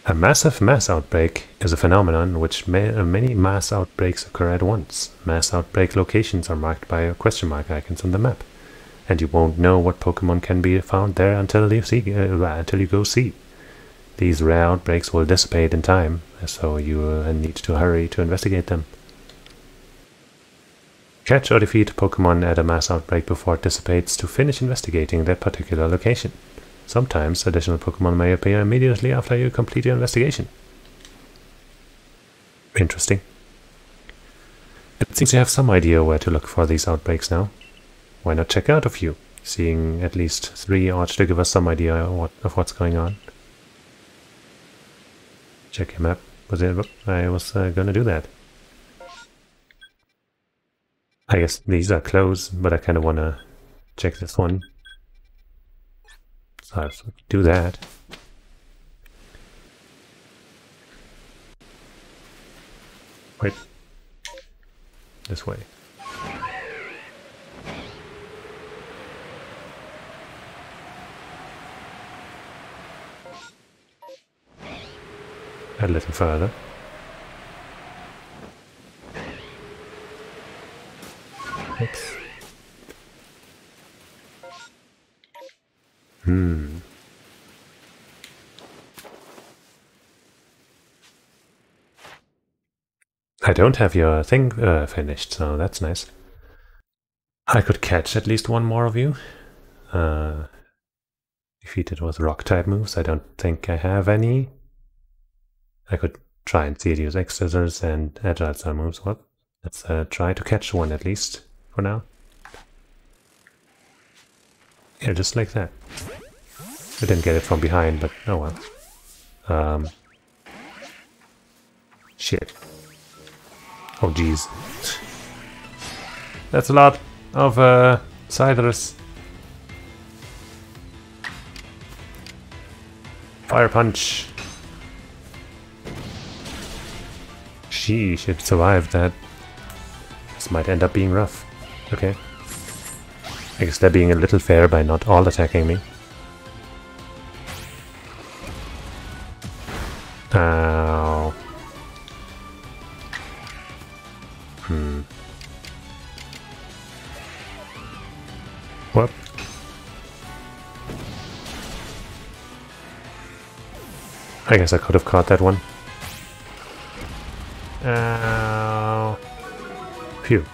A massive mass outbreak is a phenomenon in which many mass outbreaks occur at once. Mass outbreak locations are marked by question mark icons on the map, and you won't know what Pokemon can be found there until you go see. These rare outbreaks will dissipate in time, so you need to hurry to investigate them. Catch or defeat Pokemon at a mass outbreak before it dissipates to finish investigating that particular location. Sometimes additional Pokemon may appear immediately after you complete your investigation. Interesting. Seems you have some idea where to look for these outbreaks now. Why not check out a few? Seeing at least 3 ought to give us some idea of what's going on. Check your map. I was gonna do that. I guess these are closed, but I kind of want to check this one. So I'll do that. Wait. This way. A little further. Oops. I don't have your thing finished, so that's nice. I could catch at least one more of you. Defeated with rock-type moves. I don't think I have any. I could try and see it use X-scissors and agile style moves. Well, let's try to catch one at least for now. Yeah, just like that. I didn't get it from behind, but oh well. Shit. Oh jeez. That's a lot of Scythers. Fire punch. Sheesh, it survived that. This might end up being rough. Okay. I guess they're being a little fair by not all attacking me. Ow. Whoop. I guess I could have caught that one. Ow. Phew.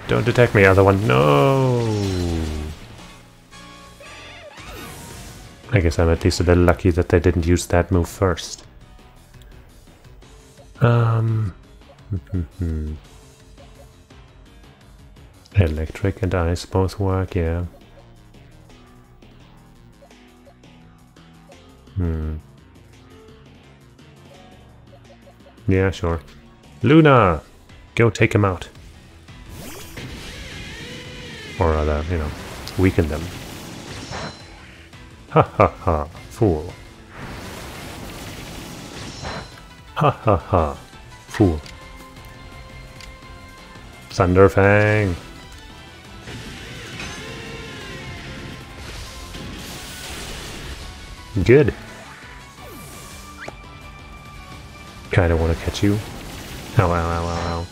Don't attack me, other one. No! I guess I'm at least a little lucky that they didn't use that move first. Electric and ice both work, yeah. Yeah, sure. Luna! Go take him out. Or rather, you know, weaken them. Ha ha ha, fool. Ha ha ha, fool. Thunderfang! Good. Kinda wanna catch you. Ow, ow, ow, ow, ow.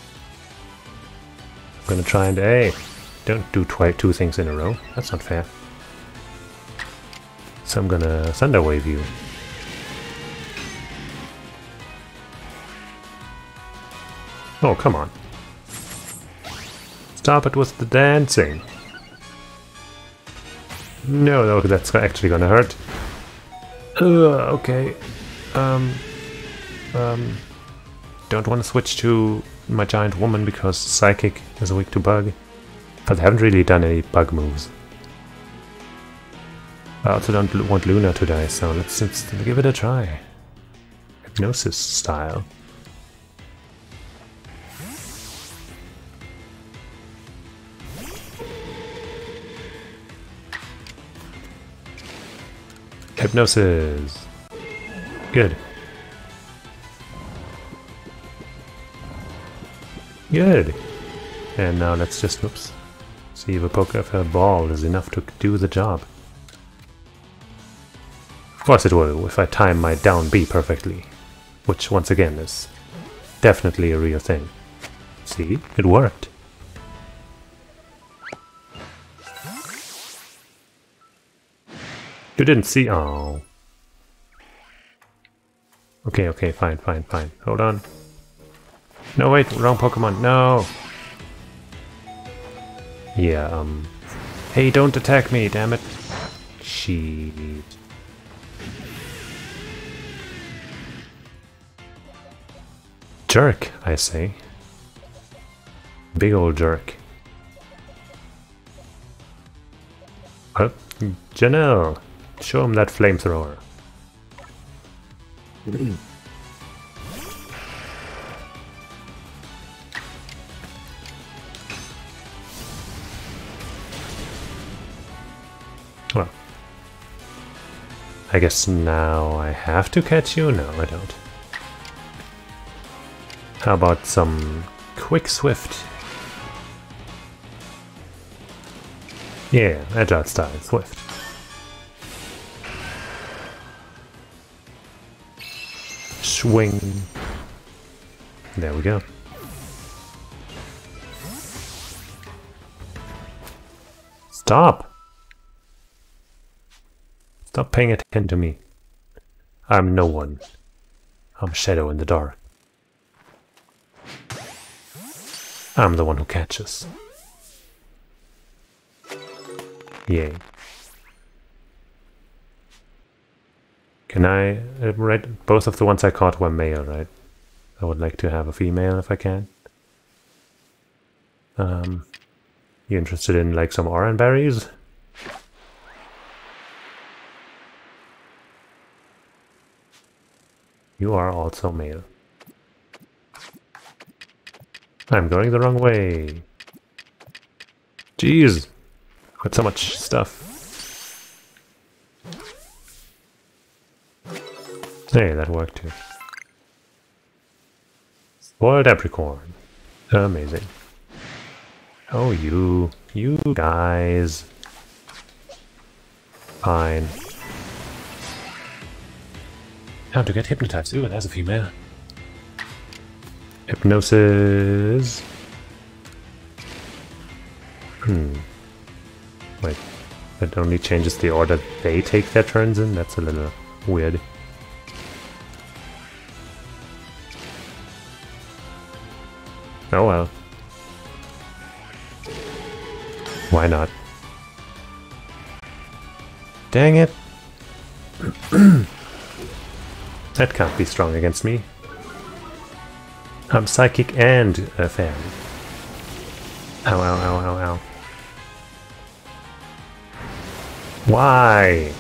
I'm gonna try and... Hey! Don't do two things in a row. That's not fair. So I'm gonna Thunder Wave you. Oh, come on. Stop it with the dancing. No, that's actually gonna hurt. Okay. Don't want to switch to my giant woman because Psychic is weak to bug. But I haven't really done any bug moves. I also don't want Luna to die, so let's give it a try. Hypnosis style. Hypnosis. Good. Good. And now let's just, oops, see if a poke of her ball is enough to do the job. Of course it will, if I time my down B perfectly. Which, once again, is definitely a real thing. See? It worked. You didn't see... Oh. Okay, okay, fine, fine, fine. Hold on. No, wait, wrong Pokemon. No! Yeah, Hey, don't attack me, damn it. Shit. Jerk, I say. Big old jerk. Janelle, show him that flamethrower. Well, I guess now I have to catch you? No, I don't. How about some quick swift? Yeah, agile style, swift. Swing. There we go. Stop! Stop paying attention to me. I'm no one. I'm a shadow in the dark. I'm the one who catches. Yay. Can I... right, both of the ones I caught were male, right? I would like to have a female if I can. You interested in like some orange berries? You are also male. I'm going the wrong way. Jeez. Got so much stuff. Hey, that worked too. Spoiled apricorn. Amazing. Oh, you guys. Fine. How to get hypnotized. Ooh, that's a female. Hypnosis. Wait. That only changes the order they take their turns in? That's a little weird. Oh well. Why not? Dang it! That can't be strong against me. I'm psychic and a fan. Ow, ow, ow, ow, ow. Why?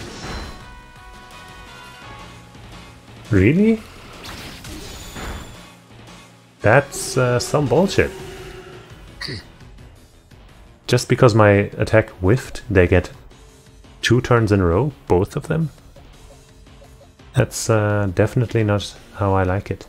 Really? That's some bullshit. Just because my attack whiffed, they get 2 turns in a row, both of them? That's definitely not how I like it.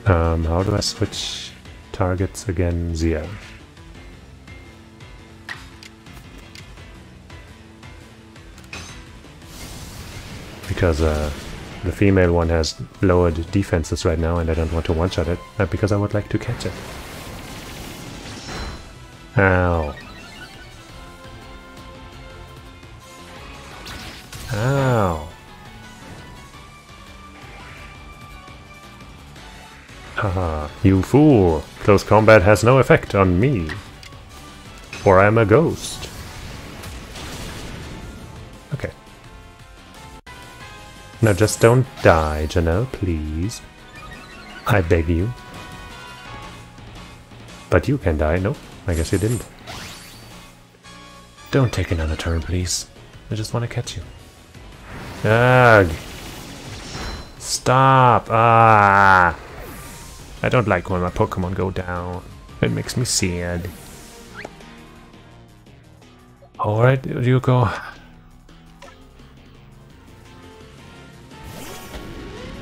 How do I switch targets again? Zia. Because the female one has lowered defenses right now and I don't want to one-shot it, because I would like to catch it. Ow. Ow. Haha, you fool! Close combat has no effect on me. For I am a ghost. Okay. Now just don't die, Janelle, please. I beg you. But you can die. Nope, I guess you didn't. Don't take another turn, please. I just want to catch you. Ugh. Stop! Ah! I don't like when my Pokemon go down. It makes me sad. Alright, you go.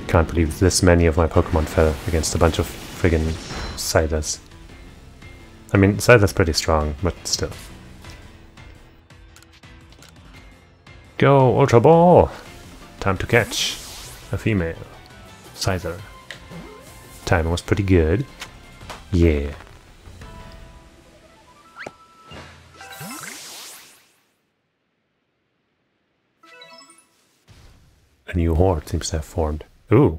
Can't believe this many of my Pokemon fell against a bunch of friggin' Scythers. I mean, Scyther's pretty strong, but still. Go, Ultra Ball! Time to catch a female Scyther. Timing was pretty good. Yeah. A new horde seems to have formed. Ooh.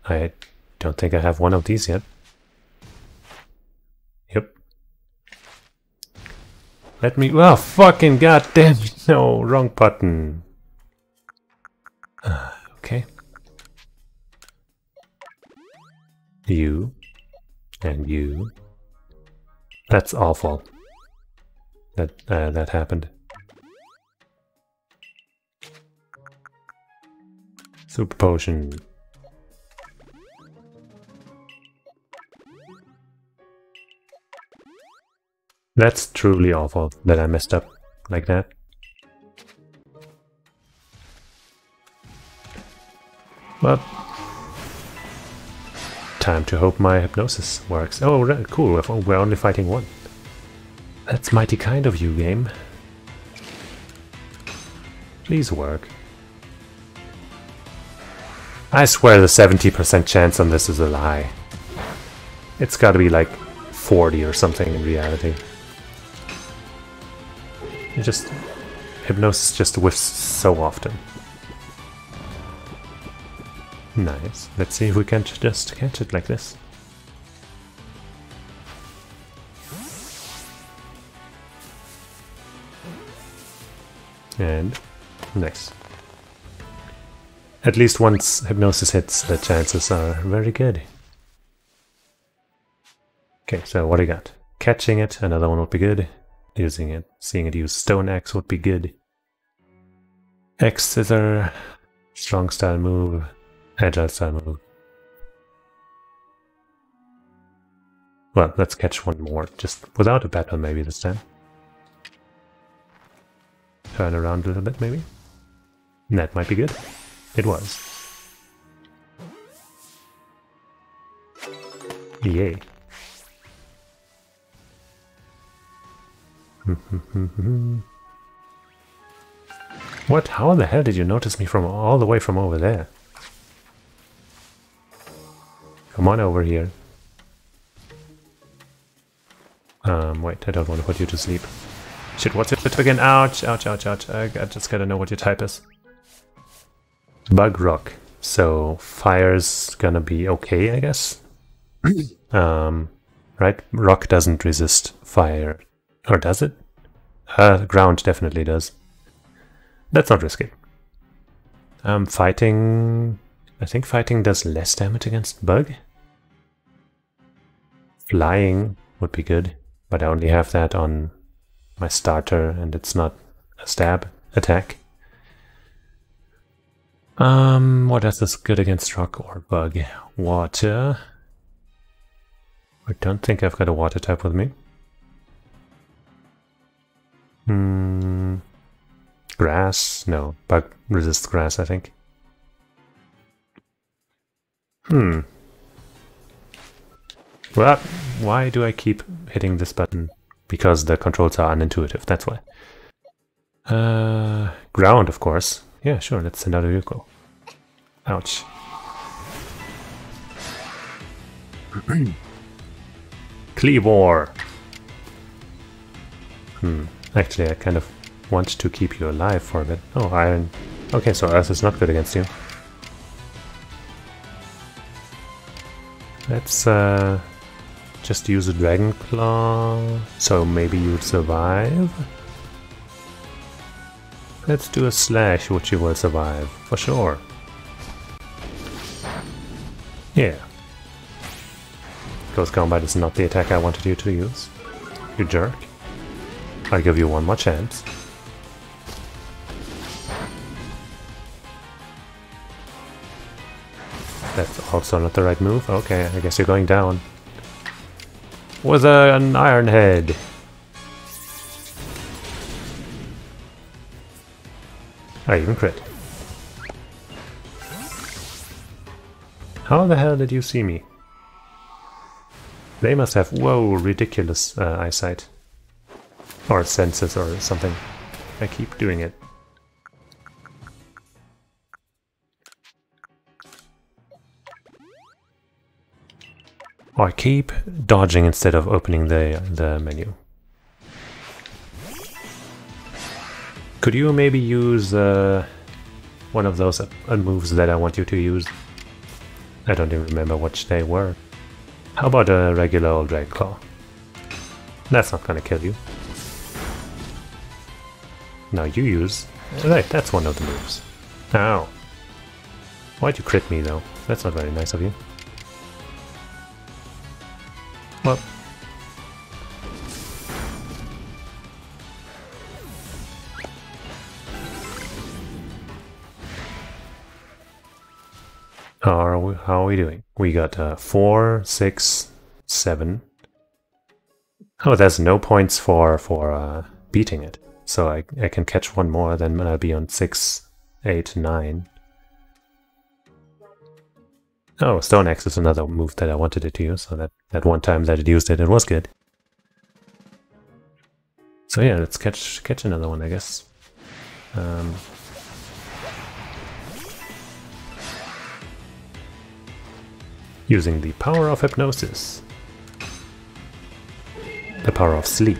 I don't think I have one of these yet. Yep. Let me... Oh, fucking goddamn! No, wrong button. Okay. You. And you. That's awful. That happened. Super potion. That's truly awful that I messed up like that. Well, time to hope my hypnosis works. Oh, cool, we're only fighting one. That's mighty kind of you, game. Please work. I swear the 70% chance on this is a lie. It's gotta be like 40 or something in reality. Hypnosis just whiffs so often. Nice. Let's see if we can just catch it like this. And nice. At least once hypnosis hits, the chances are very good. Okay, so what do you got? Catching it, another one would be good. Using it, seeing it use Stone Axe would be good. X Scissor, strong style move, agile style move. Well, let's catch one more, just without a battle maybe this time. Turn around a little bit maybe. That might be good. It was. Yay. What? How the hell did you notice me from all the way from over there? Come on over here. Wait, I don't want to put you to sleep. Shit, what's it again? Ouch, ouch, ouch, ouch. I just gotta know what your type is. Bug rock. So fire's gonna be okay, I guess. Right? Rock doesn't resist fire. Or does it? Ground definitely does. Let's not risk it. Fighting... I think fighting does less damage against bug. Flying would be good, but I only have that on my starter and it's not a stab attack. What else is good against rock or bug? Water. I don't think I've got a water type with me. Grass? No, bug resists grass, I think. Well, why do I keep hitting this button? Because the controls are unintuitive, that's why. Ground, of course. Yeah, sure, let's send out a vehicle. Ouch. Cleavor! Actually, I kind of want to keep you alive for a bit. Oh, iron. Okay, so Earth is not good against you. Let's just use a Dragon Claw, so maybe you'd survive. Let's do a slash, which you will survive, for sure. Yeah. Ghost Combat is not the attack I wanted you to use. You jerk. I'll give you one more chance. That's also not the right move. Okay, I guess you're going down. With an iron head. I even crit. How the hell did you see me? They must have, whoa, ridiculous eyesight. Or senses or something. I keep doing it. Or keep dodging instead of opening the menu. Could you maybe use one of those moves that I want you to use? I don't even remember which they were. How about a regular old Dragon Claw? That's not gonna kill you. Now you use... Right, that's one of the moves. Ow. Why'd you crit me, though? That's not very nice of you. Well... How are we doing? We got 4, 6, 7. Oh, there's no points for beating it. So I can catch one more, then I'll be on 6, 8, 9. Oh, Stone Axe is another move that I wanted it to use, so that one time that it used it, it was good. So yeah, let's catch another one, I guess. Using the power of hypnosis. The power of sleep.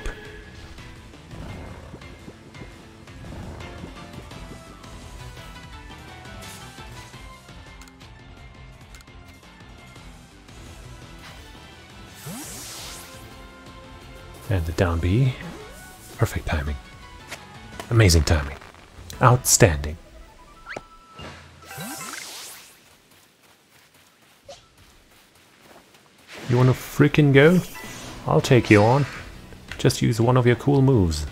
And the down B. Perfect timing. Amazing timing. Outstanding. You wanna freaking go? I'll take you on. Just use one of your cool moves.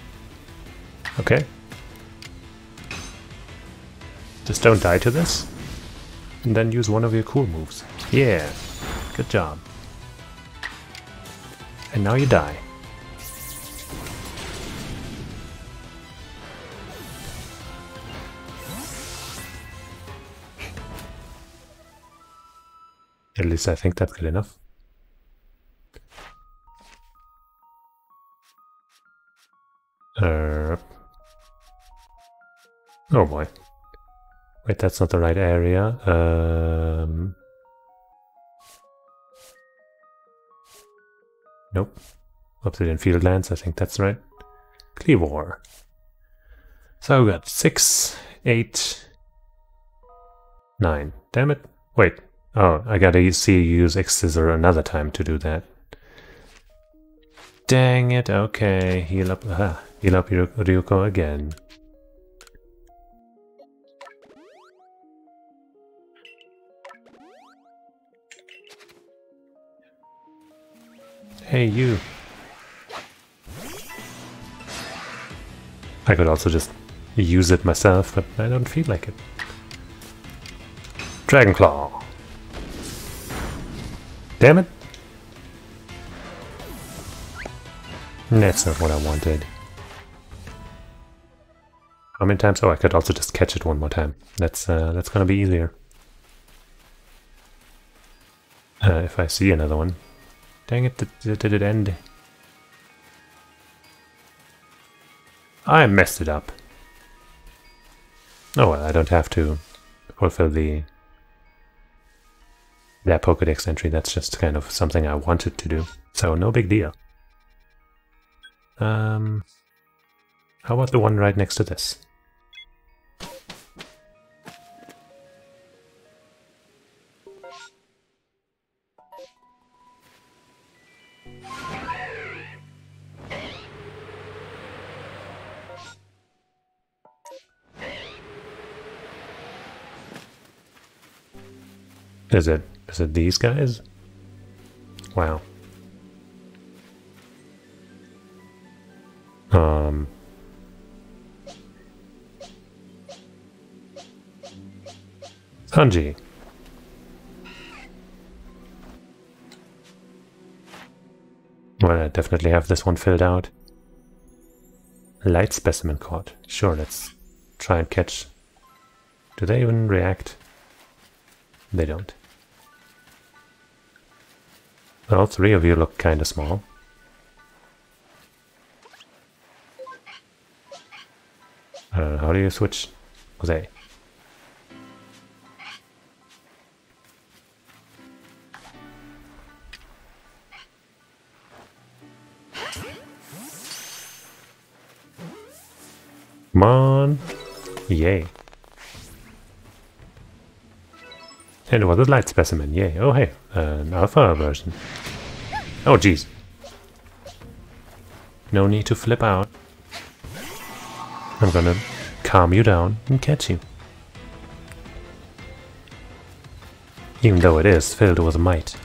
Okay? Just don't die to this. And then use one of your cool moves. Yeah. Good job. And now you die. At least I think that's good enough. Oh boy. Wait, that's not the right area. Nope. Obsidian Fieldlands, I think that's right. Cleavor. So we got 6, 8, 9. Damn it. Wait. Oh, I gotta see you use X-Scissor another time to do that. Dang it. Okay. Heal up Ryuko again. Hey, you. I could also just use it myself, but I don't feel like it. Dragon Claw. Damn it. That's not what I wanted. How many times? Oh, I could also just catch it one more time. That's gonna be easier. If I see another one. Dang it, did it end? I messed it up. Oh well, I don't have to fulfill that Pokédex entry. That's just kind of something I wanted to do. So no big deal. How about the one right next to this? Is it these guys? Wow. Sanji. Well, I definitely have this one filled out. Light specimen caught. Sure, let's try and catch. Do they even react? They don't. Well, 3 of you look kinda small. How do you switch? Jose. Come on! Yay. And it was a light specimen, yay. Oh hey, an alpha version. Oh jeez. No need to flip out. I'm gonna calm you down and catch you. Even though it is filled with might.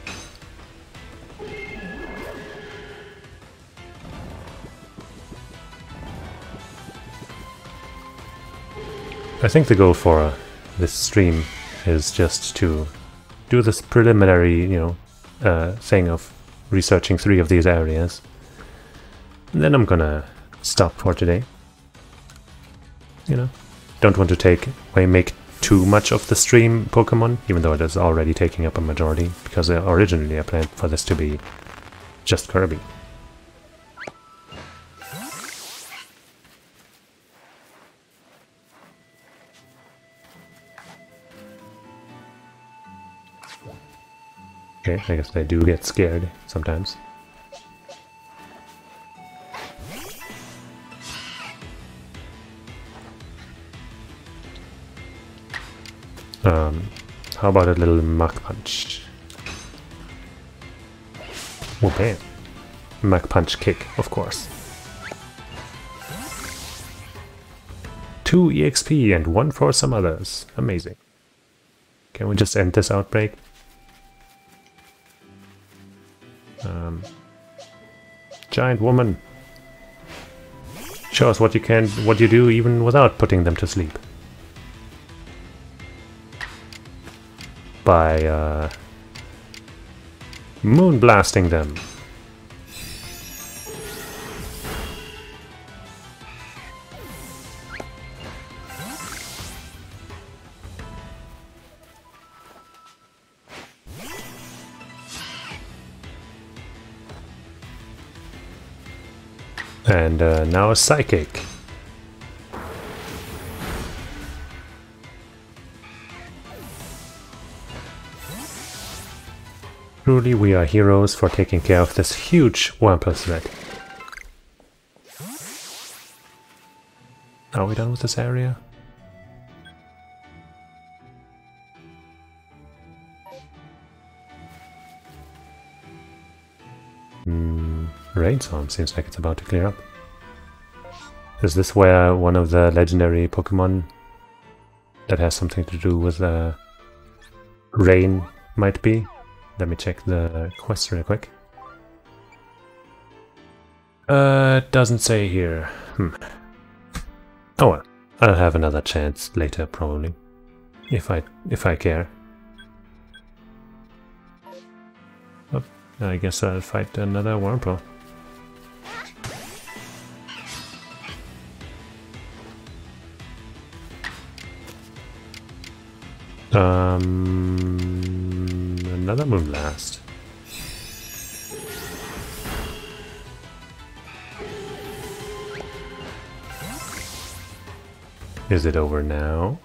I think the goal for this stream is just to do this preliminary, thing of researching 3 of these areas. And then I'm gonna stop for today. Don't want to make too much of the stream Pokemon, even though it is already taking up a majority, because originally I planned for this to be just Kirby. Okay, I guess they do get scared sometimes. How about a little Mach Punch? Oh, bam. Mach Punch kick, of course. 2 EXP and 1 for some others. Amazing. Can we just end this outbreak? Giant woman. Show us what you do even without putting them to sleep. By moon blasting them. And now a psychic. Truly we are heroes for taking care of this huge Wampus threat. Are we done with this area? Rainstorm seems like it's about to clear up. Is this where one of the legendary Pokemon that has something to do with rain might be? Let me check the quest real quick. Doesn't say here. Oh well, I'll have another chance later probably, if I care. Oh, I guess I'll fight another Wurmple. Another Moonblast. Is it over now?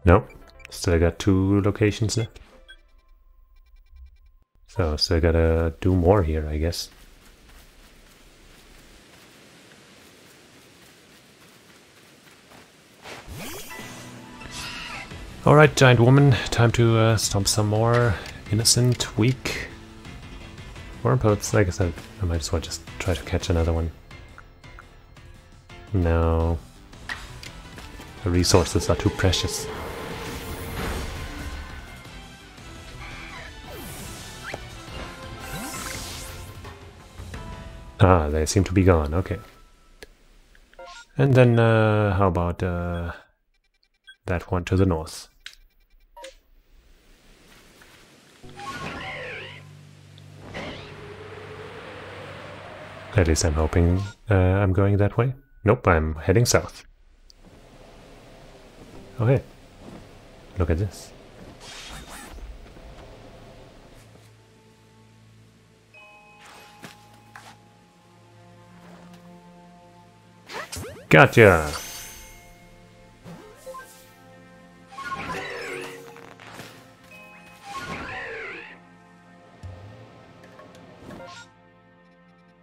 Nope. Still got 2 locations left. So still gotta do more here, I guess. Alright, giant woman, time to stomp some more innocent, weak Wurmples. Like I said, I might as well just try to catch another one. No. The resources are too precious. Ah, they seem to be gone, okay. And then, how about that one to the north? At least I'm hoping I'm going that way. Nope, I'm heading south. Okay, look at this. Gotcha!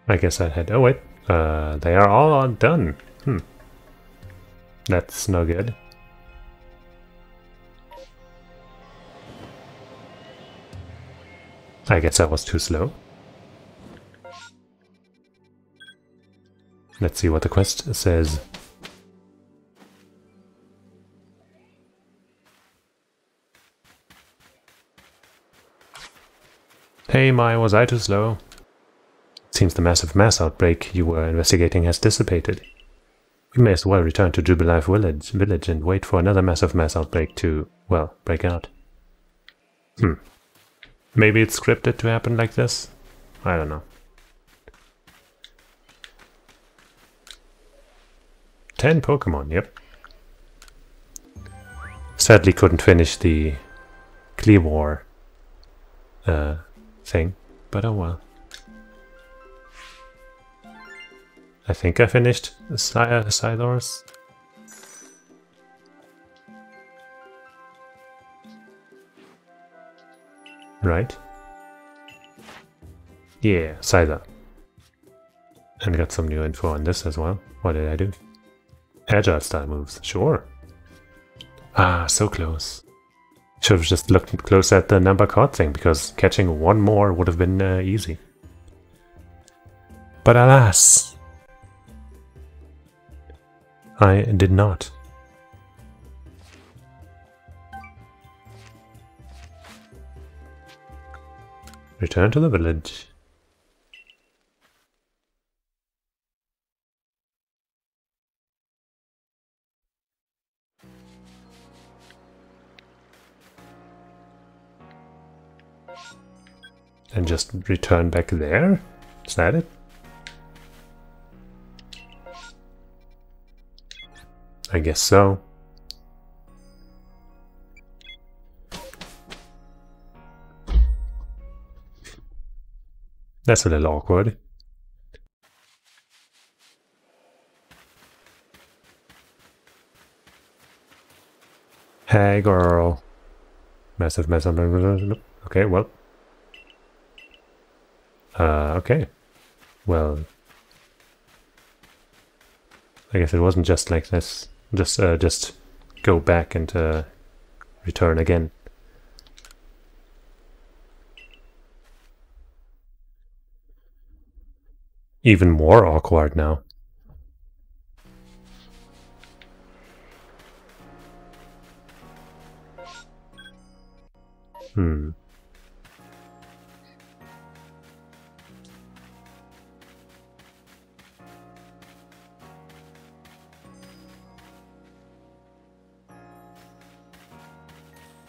I guess I had... Oh wait, they are all done. That's no good. I guess I was too slow. Let's see what the quest says. Hey Mai, was I too slow? It seems the massive mass outbreak you were investigating has dissipated. We may as well return to Jubilife village and wait for another massive mass outbreak to, well, break out. Maybe it's scripted to happen like this? I don't know. 10 Pokemon, yep. Sadly couldn't finish the Cleavor thing, but oh well. I think I finished Scythors. Right? Yeah, Scyther. And got some new info on this as well. What did I do? Agile style moves, sure. Ah, so close. Should have just looked close at the number card thing, because catching one more would have been easy. But alas, I did not. Return to the village. And just return back there? Is that it? I guess so. That's a little awkward. Hey girl. Massive. Okay, well. Okay. Well. I guess it wasn't just like this. Just go back and return again. Even more awkward now.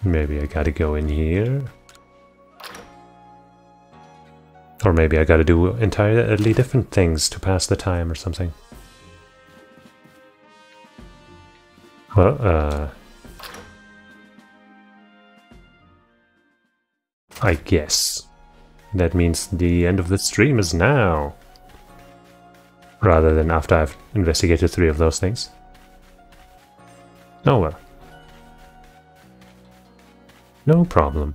Maybe I gotta go in here. Or maybe I gotta do entirely different things to pass the time or something. Well, I guess that means the end of the stream is now. Rather than after I've investigated 3 of those things. Oh well. No problem.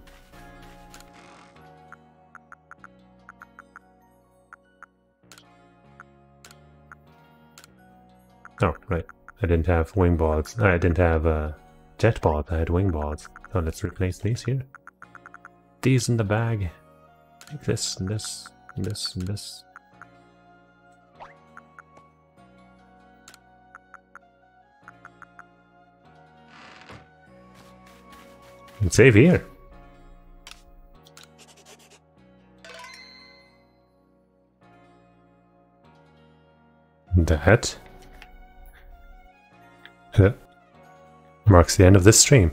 Oh, right. I didn't have wing balls. I didn't have jet balls. I had wing balls. So let's replace these here. These in the bag. Like this and this and this and this. And save here. That marks the end of this stream.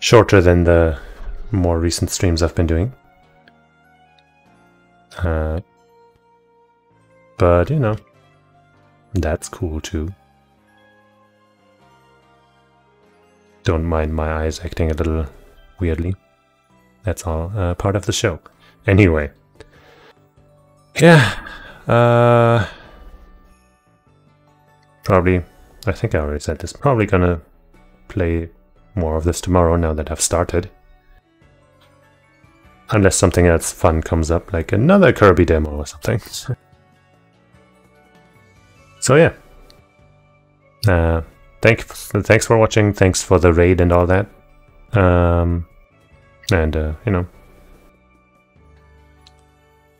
Shorter than the more recent streams I've been doing. But, you know, that's cool too. Don't mind my eyes acting a little weirdly. That's all part of the show. Anyway. Yeah. Probably, I think I already said this, probably gonna play more of this tomorrow now that I've started. Unless something else fun comes up, like another Kirby demo or something. So yeah. Thanks for watching, thanks for the raid and all that. And you know,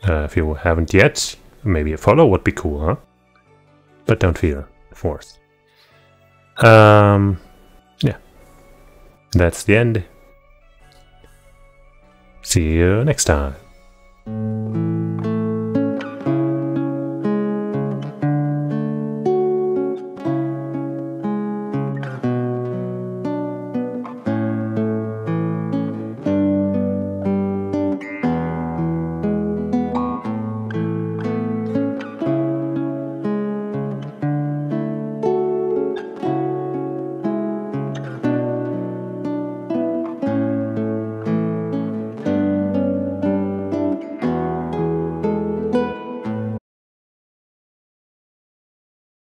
if you haven't yet, maybe a follow would be cool, huh? But don't feel forced. Yeah, that's the end. See you next time.